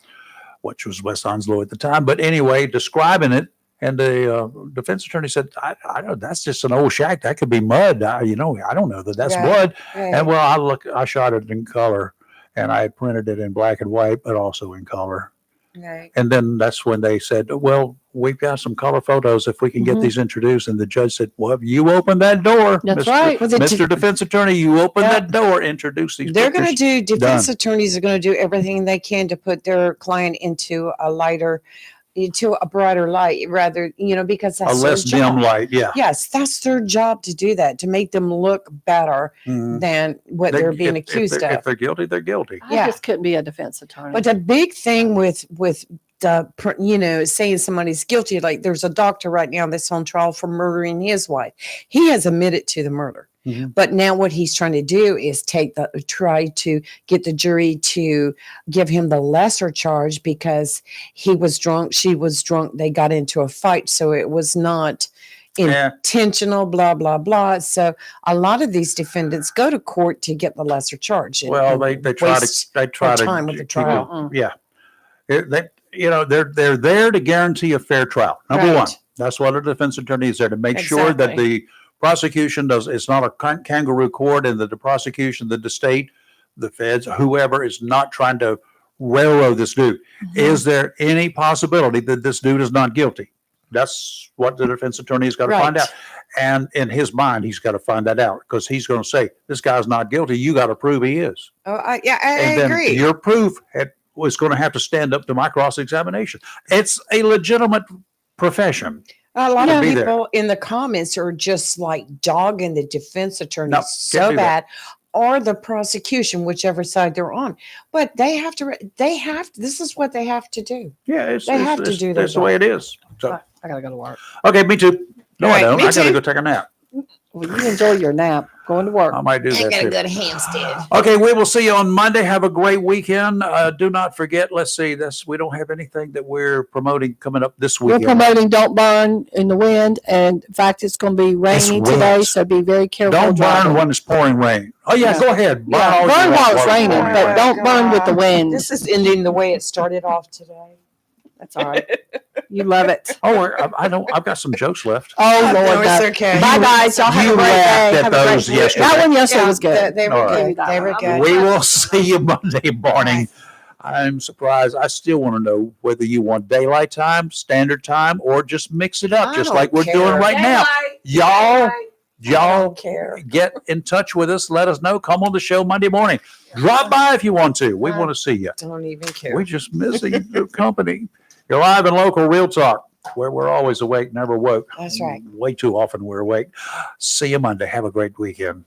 which was West Onslow at the time. But anyway, describing it, And the defense attorney said, I don't, that's just an old shack. That could be mud. I don't know that that's Right. blood. Right. And well, I shot it in color and I had printed it in black and white, but also in color. Right. And then that's when they said, well, we've got some color photos if we can get Mhm. these introduced. And the judge said, well, you open that door. That's Mr. right. Well, the Mr. Defense Attorney, you open Yeah. that door, introduce these They're going to pictures. do, defense Done. attorneys are going to do everything they can to put their client into a brighter light, rather, because A that's less their job. dim light. Yeah. Yes, that's their job to do that, to make them look better Mhm. than what they're being accused If of. they're guilty, they're guilty. I Yeah. just couldn't be a defense attorney. But the big thing with the, saying somebody's guilty, like there's a doctor right now that's on trial for murdering his wife. He has admitted to the murder. Mhm. But now what he's trying to do is try to get the jury to give him the lesser charge because he was drunk, she was drunk, they got into a fight. So it was not Yeah. intentional, blah, blah, blah. So a lot of these defendants go to court to get the lesser charge. Well, they try waste to time with the keep trial. it- Yeah. They're there to guarantee a fair trial. Number one, Right. that's what a defense attorney is there to make sure that Exactly. the prosecution it's not a kangaroo court, and that the prosecution, the state, the feds, whoever is not trying to railroad this dude. Mm-hmm. Is there any possibility that this dude is not guilty? That's what the defense attorney has got to find Right. out. And in his mind, he's got to find that out because he's going to say, this guy's not guilty. You got to prove he is. Oh, I And then agree. your proof was going to have to stand up to my cross-examination. It's a legitimate profession. A lot to of be there. people in the comments are just like dogging the defense attorney No, can't so do that. bad, or the prosecution, whichever side they're on. But this is what they have to do. Yeah, They have to do their that's the way it is. So, I gotta go to work. okay, me too. No, All I right, don't. me I got to too. go take a nap. Well, you enjoy your nap. Going to work. I might do that too. to Hampstead. Okay, we will see you on Monday. Have a great weekend. Do not forget, let's see, we don't have anything that we're promoting coming up this We're weekend. promoting Don't Burn in the Wind, and in fact, it's going to be rainy It's today, wet. so be very careful. Don't burn driving. when it's pouring rain. Oh, yeah, Yeah. go ahead. Yeah, all you burn want while it's it's raining, pouring but rain. don't burn with the wind. This is ending the way it started off today. That's all right. You love it. Oh, I don't. I've got some jokes left. Oh, No, Lord, it's no. okay. Bye, guys. Y'all have You a great laughed day. at Have a great those day. yesterday. That one yesterday was good. They All were right. good. They were good. We will see you Monday morning. I'm surprised. I still want to know whether you want daylight time, standard time, or just mix it up, I just don't like we're care. doing right now. I Y'all don't care. get in touch with us. Let us know. Come on the show Monday morning. Drop by if you want to. We want to see you. Don't even care. We're just missing your company. You're live and local Real Talk, where we're always awake, never woke. That's right. Way too often we're awake. See you Monday. Have a great weekend.